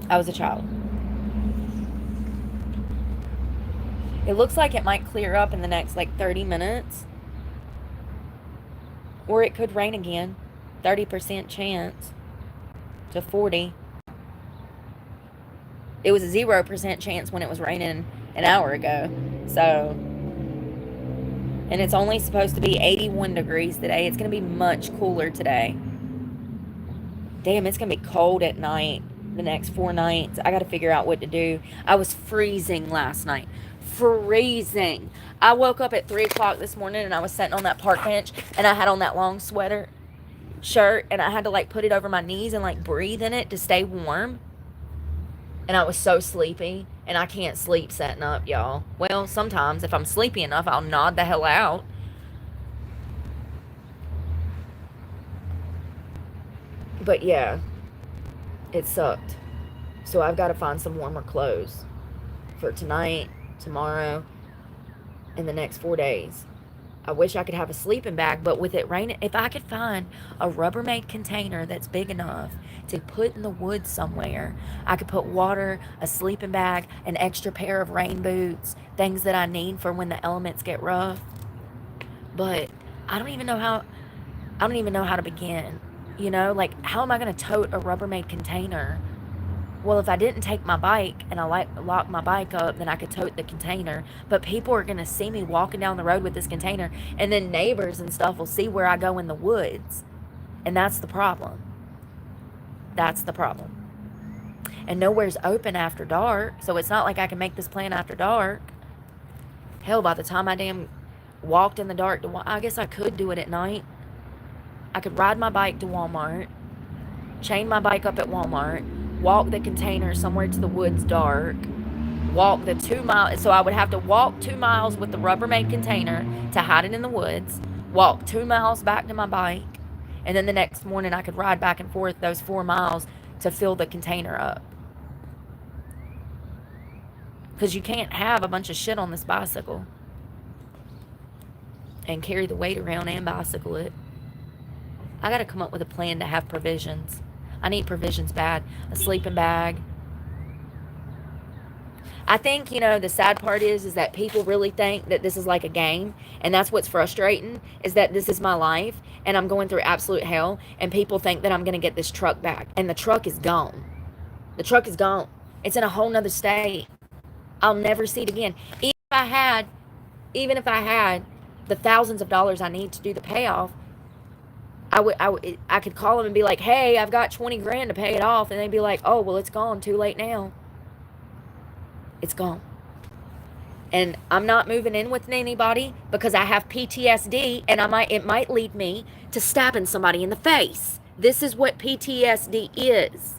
I was a child. It looks like it might clear up in the next 30 minutes. Or it could rain again. 30% chance to 40. It was a 0% chance when it was raining an hour ago. So... and it's only supposed to be 81 degrees today. It's going to be much cooler today. Damn, it's going to be cold at night the next 4 nights. I got to figure out what to do. I was freezing last night. Freezing. I woke up at 3 o'clock this morning and I was sitting on that park bench and I had on that long sweater shirt and I had to put it over my knees and breathe in it to stay warm. And I was so sleepy. And I can't sleep sitting up, y'all. Well, sometimes if I'm sleepy enough, I'll nod the hell out. But yeah, it sucked. So I've got to find some warmer clothes for tonight, tomorrow, and the next 4 days. I wish I could have a sleeping bag, but with it raining, if I could find a Rubbermaid container that's big enough to put in the woods somewhere, I could put water, a sleeping bag, an extra pair of rain boots, things that I need for when the elements get rough. But I don't even know how to begin. You know, how am I going to tote a Rubbermaid container? Well, if I didn't take my bike and I lock my bike up, then I could tote the container. But people are going to see me walking down the road with this container, and then neighbors and stuff will see where I go in the woods. And that's the problem. That's the problem. And nowhere's open after dark, so it's not like I can make this plan after dark. Hell, by the time I damn walked in the dark, I guess I could do it at night. I could ride my bike to Walmart, chain my bike up at Walmart, walk the container somewhere to the woods dark, walk the 2 miles. So I would have to walk 2 miles with the Rubbermaid container to hide it in the woods, walk 2 miles back to my bike, and then the next morning I could ride back and forth those 4 miles to fill the container up. Because you can't have a bunch of shit on this bicycle and carry the weight around and bicycle it. I got to come up with a plan to have provisions. I need provisions bad. A sleeping bag. I think, the sad part is that people really think that this is like a game. And that's what's frustrating, is that this is my life and I'm going through absolute hell. And people think that I'm going to get this truck back. And the truck is gone. The truck is gone. It's in a whole nother state. I'll never see it again. Even if I had the thousands of dollars I need to do the payoff, I could call them and be like, hey, I've got 20 grand to pay it off. And they'd be like, oh, well, it's gone. Too late now. It's gone. And I'm not moving in with anybody because I have PTSD, and it might lead me to stabbing somebody in the face. This is what PTSD is.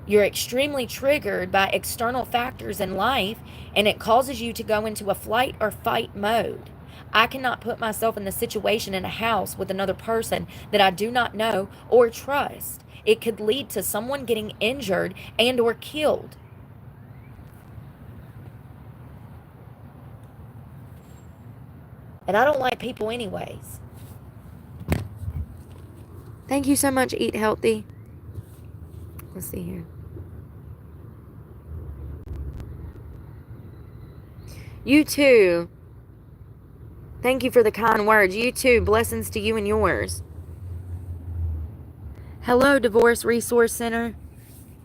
You're extremely triggered by external factors in life, and it causes you to go into a flight or fight mode. I cannot put myself in the situation in a house with another person that I do not know or trust. It could lead to someone getting injured and or killed. And I don't like people anyways. Thank you so much, Eat Healthy. Let's see here. You too. Thank you for the kind words. You too. Blessings to you and yours. Hello, Divorce Resource Center.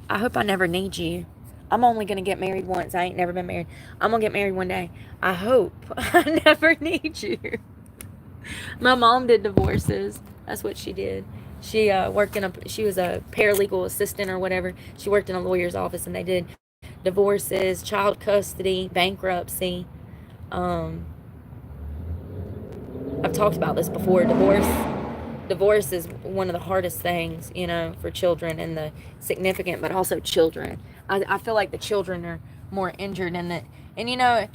I hope I never need you. I'm only going to get married once. I ain't never been married. I'm going to get married one day. I hope I never need you. My mom did divorces. That's what she did. She she was a paralegal assistant or whatever. She worked in a lawyer's office, and they did divorces, child custody, bankruptcy. I've talked about this before. Divorce is one of the hardest things, for children, and the significant, but also children. I feel like the children are more injured in it. And I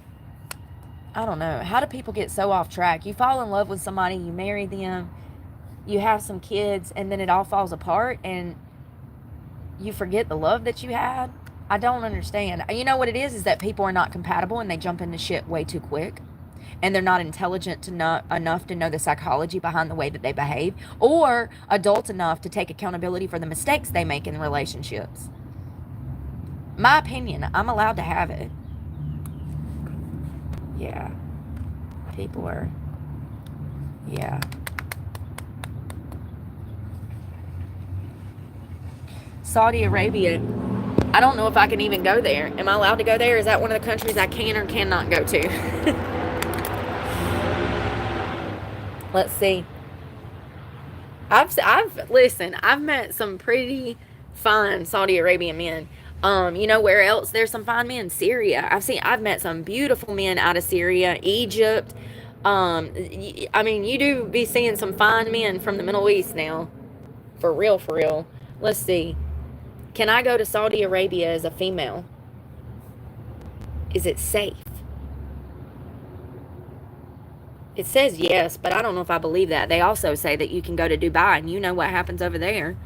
don't know. How do people get so off track? You fall in love with somebody, you marry them, you have some kids, and then it all falls apart, and you forget the love that you had. I don't understand. You know what it is that people are not compatible, and they jump into shit way too quick. And they're not intelligent enough to know the psychology behind the way that they behave, or adult enough to take accountability for the mistakes they make in relationships. My opinion, I'm allowed to have it. Yeah. People are, yeah. Saudi Arabia, I don't know if I can even go there. Am I allowed to go there? Is that one of the countries I can or cannot go to? Let's see. I've met some pretty fine Saudi Arabian men. Where else there's some fine men? Syria. I've met some beautiful men out of Syria, Egypt. You do be seeing some fine men from the Middle East now. For real, for real. Let's see. Can I go to Saudi Arabia as a female? Is it safe? It says yes, but I don't know if I believe that. They also say that you can go to Dubai, and you know what happens over there.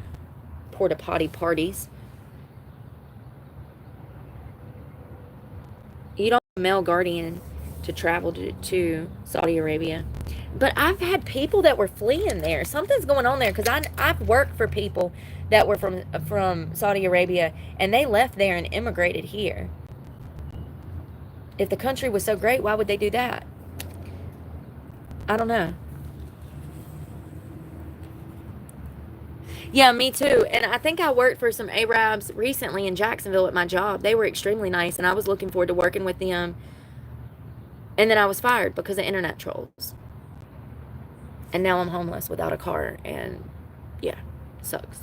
Porta potty parties. You don't have a male guardian to travel to Saudi Arabia. But I've had people that were fleeing there. Something's going on there, because I've worked for people that were from Saudi Arabia, and they left there and immigrated here. If the country was so great, why would they do that? I don't know. Yeah, me too. And I think I worked for some Arabs recently in Jacksonville at my job. They were extremely nice, and I was looking forward to working with them. And then I was fired because of internet trolls. And now I'm homeless without a car, and yeah, sucks.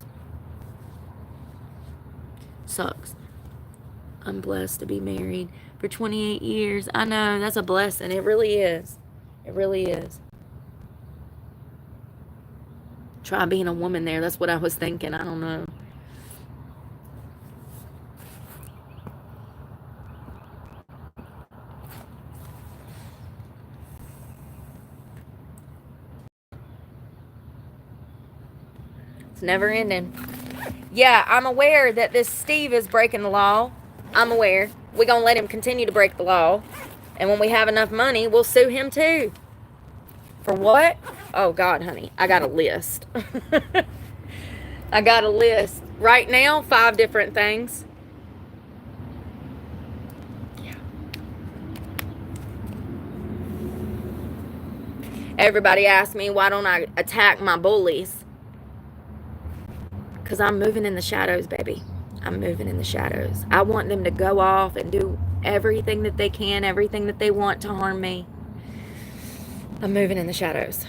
Sucks. I'm blessed to be married for 28 years. I know, that's a blessing. It really is. It really is. Try being a woman there. That's what I was thinking. I don't know. It's never ending. Yeah, I'm aware that this Steve is breaking the law. I'm aware. We're going to let him continue to break the law. And when we have enough money, we'll sue him too. For what? Oh, God, honey. I got a list. I got a list. Right now, 5 different things. Yeah. Everybody asks me, why don't I attack my bullies? Because I'm moving in the shadows, baby. I'm moving in the shadows. I want them to go off and do everything that they can, everything that they want to harm me. I'm moving in the shadows.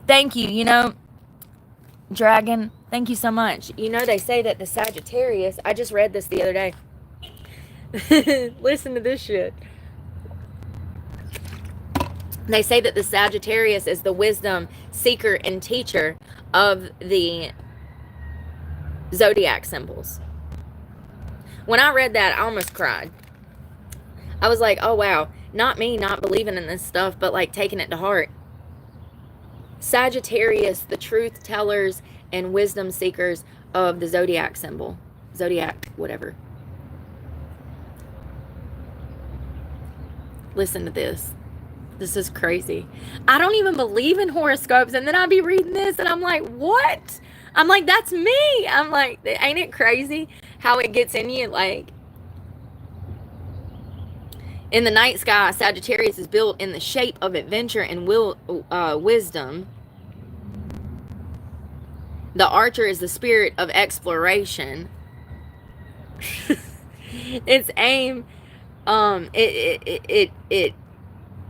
Thank you. You know, Dragon, thank you so much. You know, they say that the Sagittarius, I just read this the other day. Listen to this shit. They say that the Sagittarius is the wisdom seeker and teacher of the zodiac symbols. When I read that, I almost cried. I was like, oh, wow. Not me not believing in this stuff, but like taking it to heart. Sagittarius, the truth tellers and wisdom seekers of the zodiac symbol. Zodiac, whatever. Listen to this. This is crazy. I don't even believe in horoscopes, and then I'll be reading this, and I'm like, what? I'm like, that's me. I'm like, ain't it crazy how it gets in you? Like, in the night sky, Sagittarius is built in the shape of adventure and wisdom. The archer is the spirit of exploration. Its aim,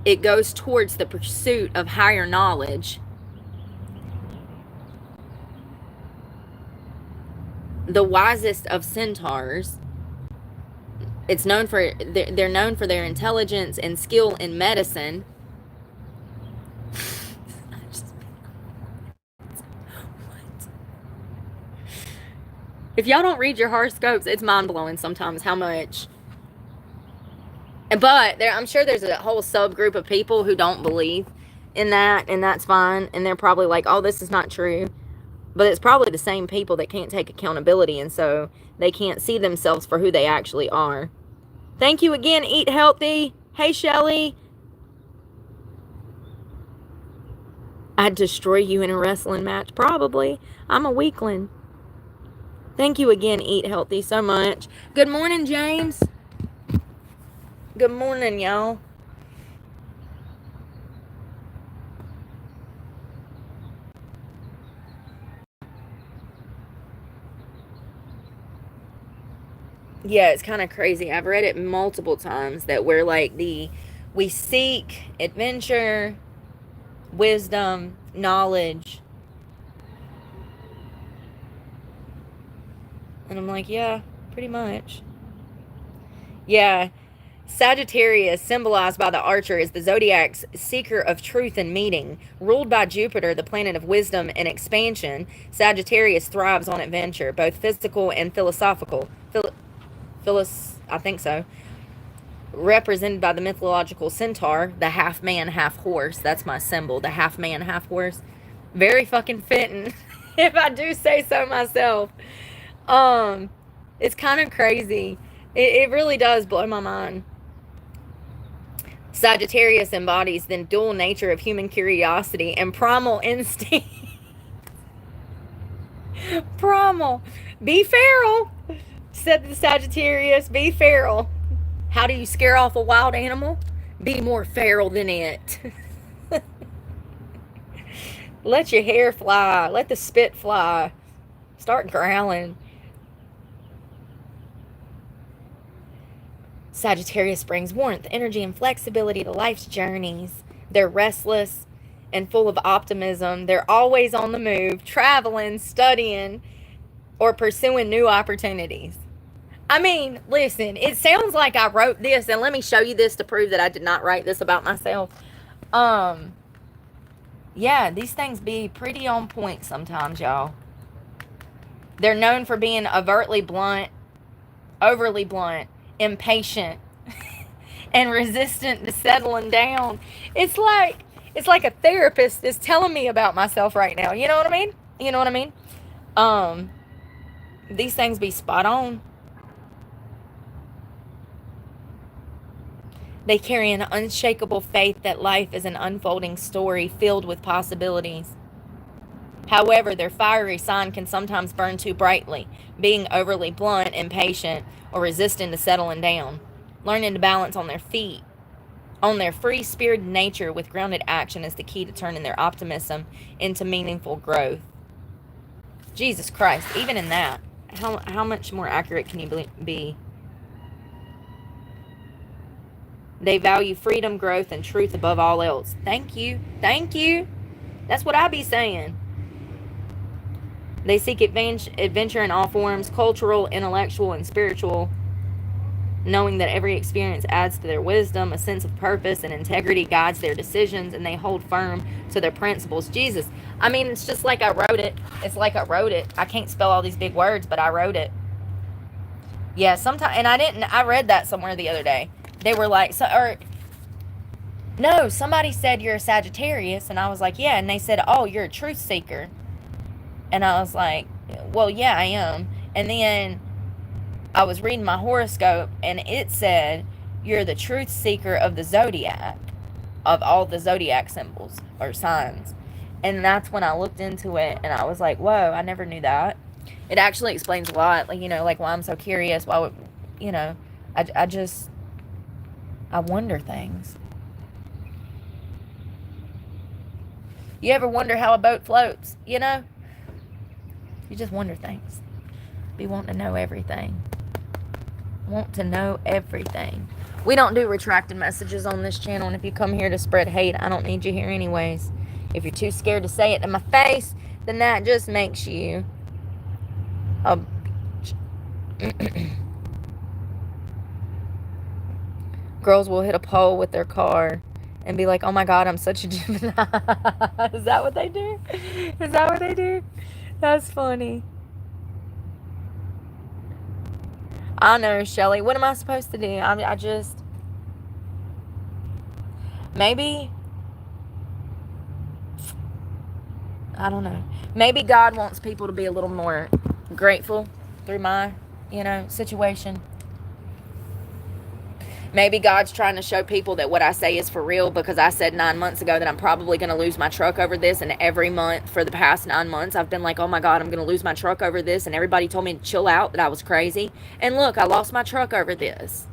it goes towards the pursuit of higher knowledge. The wisest of centaurs. It's known for, they're known for their intelligence and skill in medicine. If y'all don't read your horoscopes, it's mind-blowing sometimes how much. But I'm sure there's a whole subgroup of people who don't believe in that, and that's fine. And they're probably like, oh, this is not true. But it's probably the same people that can't take accountability, and so they can't see themselves for who they actually are. Thank you again, Eat Healthy. Hey, Shelly. I'd destroy you in a wrestling match. Probably. I'm a weakling. Thank you again, Eat Healthy, so much. Good morning, James. Good morning, y'all. Yeah, it's kind of crazy. I've read it multiple times that we're like we seek adventure, wisdom, knowledge. And I'm like, yeah, pretty much. Yeah. Sagittarius, symbolized by the archer, is the zodiac's seeker of truth and meaning. Ruled by Jupiter, the planet of wisdom and expansion, Sagittarius thrives on adventure, both physical and philosophical. I think so. Represented by the mythological centaur, the half man, half horse. That's my symbol, the half man, half horse. Very fucking fitting, if I do say so myself. It's kind of crazy. It really does blow my mind. Sagittarius embodies the dual nature of human curiosity and primal instinct. Primal. Be feral, said the Sagittarius. Be feral. How do you scare off a wild animal? Be more feral than it. Let your hair fly. Let the spit fly. Start growling. Sagittarius brings warmth, energy, and flexibility to life's journeys. They're restless and full of optimism. They're always on the move, traveling, studying, or pursuing new opportunities. I mean, listen, it sounds like I wrote this, and let me show you this to prove that I did not write this about myself. Yeah, these things be pretty on point sometimes, y'all. They're known for being overtly blunt, impatient, and resistant to settling down. It's like a therapist is telling me about myself right now. You know what I mean? You know what I mean? These things be spot on. They carry an unshakable faith that life is an unfolding story filled with possibilities. However, their fiery sign can sometimes burn too brightly, being overly blunt, impatient, or resistant to settling down. Learning to balance on their feet, on their free-spirited nature with grounded action is the key to turning their optimism into meaningful growth. Jesus Christ, even in that, how much more accurate can you be? They value freedom, growth, and truth above all else. Thank you. Thank you. That's what I be saying. They seek adventure in all forms, cultural, intellectual, and spiritual, knowing that every experience adds to their wisdom. A sense of purpose and integrity guides their decisions, and they hold firm to their principles. Jesus, I mean, it's just like I wrote it. It's like I wrote it. I can't spell all these big words, but I wrote it. Yeah, sometimes, and I read that somewhere the other day. They were like, no, somebody said you're a Sagittarius, and I was like, yeah, and they said, oh, you're a truth seeker. And I was like, well, yeah, I am. And then I was reading my horoscope, and it said, you're the truth seeker of the zodiac, of all the zodiac symbols or signs. And that's when I looked into it, and I was like, whoa, I never knew that. It actually explains a lot, like, like why I'm so curious, why, I wonder things. You ever wonder how a boat floats, You just wonder things. Be wanting to know everything. Want to know everything. We don't do retracted messages on this channel, and if you come here to spread hate, I don't need you here anyways. If you're too scared to say it to my face, then that just makes you a Girls will hit a pole with their car and be like, oh my God, I'm such a Gemini. Is that what they do? Is that what they do? That's funny. I know, Shelly. What am I supposed to do? I just... Maybe... I don't know. Maybe God wants people to be a little more grateful through my, situation. Maybe God's trying to show people that what I say is for real, because I said 9 months ago that I'm probably going to lose my truck over this, and every month for the past 9 months I've been like, oh my God, I'm going to lose my truck over this, and everybody told me to chill out, that I was crazy. And look, I lost my truck over this.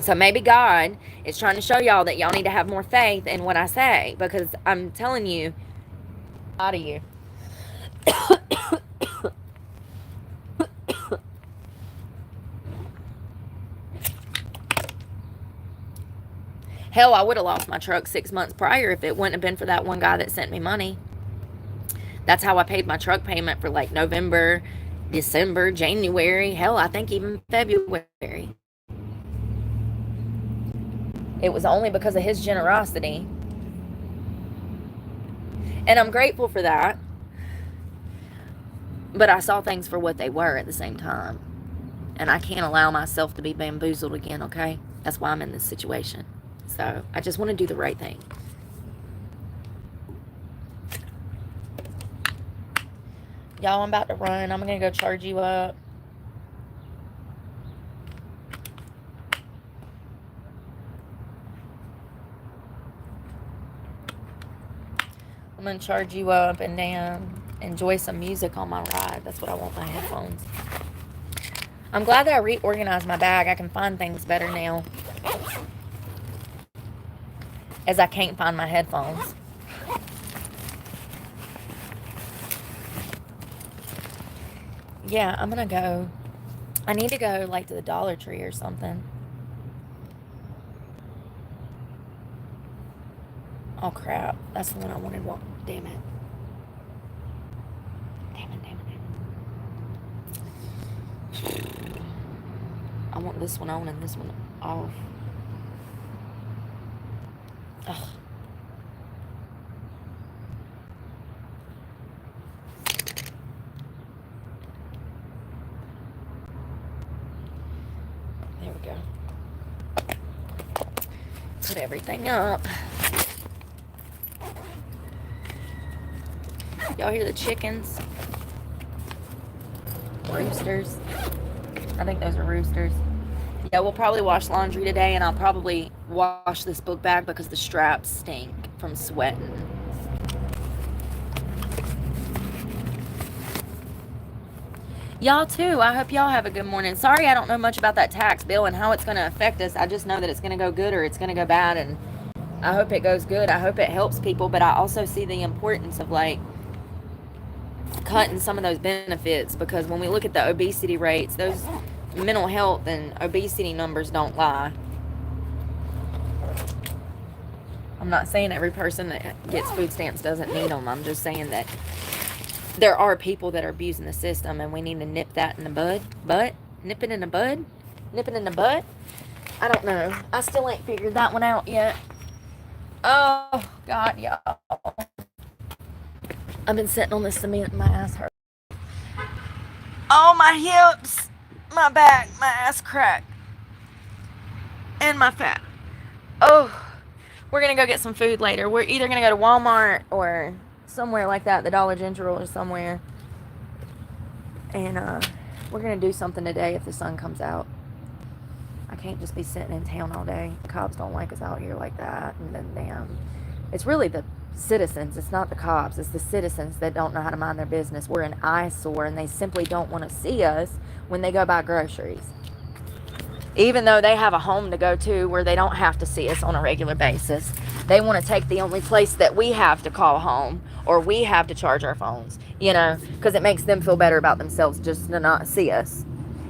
So maybe God is trying to show y'all that y'all need to have more faith in what I say, because I'm telling you, out of you. Hell, I would have lost my truck 6 months prior if it wouldn't have been for that one guy that sent me money. That's how I paid my truck payment for like November, December, January. Hell, I think even February. It was only because of his generosity. And I'm grateful for that. But I saw things for what they were at the same time. And I can't allow myself to be bamboozled again, okay? That's why I'm in this situation. So I just want to do the right thing. Y'all, I'm about to run. I'm going to go charge you up. I'm going to charge you up and then enjoy some music on my ride. That's what I want, my headphones. I'm glad that I reorganized my bag. I can find things better now, as I can't find my headphones. Yeah, I'm going to go. I need to go like to the Dollar Tree or something. Oh crap, that's the one I wanted. Well, damn it. Damn it. I want this one on and this one off. Ugh. There we go. Put everything up. Y'all hear the chickens? Roosters. I think those are roosters. Yeah, we'll probably wash laundry today, and I'll probably wash this book bag because the straps stink from sweating. Y'all too. I hope y'all have a good morning. Sorry I don't know much about that tax bill and how it's going to affect us. I just know that it's going to go good or it's going to go bad, and I hope it goes good. I hope it helps people, but I also see the importance of like cutting some of those benefits, because when we look at the obesity rates, those mental health and obesity numbers don't lie. I'm not saying every person that gets food stamps doesn't need them. I'm just saying that there are people that are abusing the system, and we need to nip that in the bud. Nip it in the bud? Nip it in the butt? I don't know. I still ain't figured that one out yet. Oh, God, y'all. I've been sitting on this cement and my ass hurts. Oh, my hips, my back, my ass crack, and my fat. Oh, we're going to go get some food later. We're either going to go to Walmart or somewhere like that, the Dollar General or somewhere. And we're going to do something today if the sun comes out. I can't just be sitting in town all day. The cops don't like us out here like that. And then damn, it's really the citizens. It's not the cops. It's the citizens that don't know how to mind their business. We're an eyesore, and they simply don't want to see us when they go buy groceries. Even though they have a home to go to where they don't have to see us on a regular basis, they want to take the only place that we have to call home, or we have to charge our phones, you know, because it makes them feel better about themselves just to not see us.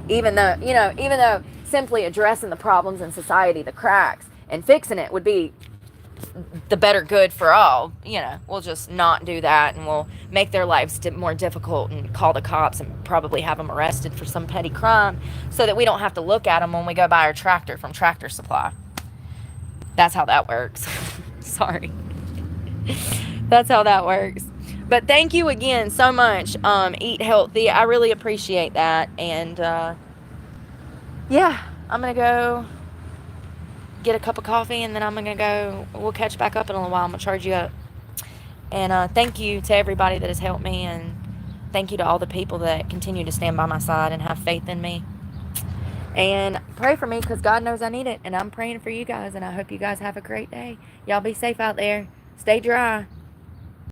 Even though simply addressing the problems in society, the cracks, and fixing it would be the better good for all, you know, we'll just not do that, and we'll make their lives more difficult and call the cops and probably have them arrested for some petty crime so that we don't have to look at them when we go buy our tractor from Tractor Supply. That's how that works. Sorry. That's how that works. But thank you again so much. Eat healthy. I really appreciate that. And yeah, I'm going to go get a cup of coffee, and then I'm going to go, we'll catch back up in a little while. I'm going to charge you up. And thank you to everybody that has helped me, and thank you to all the people that continue to stand by my side and have faith in me. And pray for me, because God knows I need it, and I'm praying for you guys, and I hope you guys have a great day. Y'all be safe out there. Stay dry.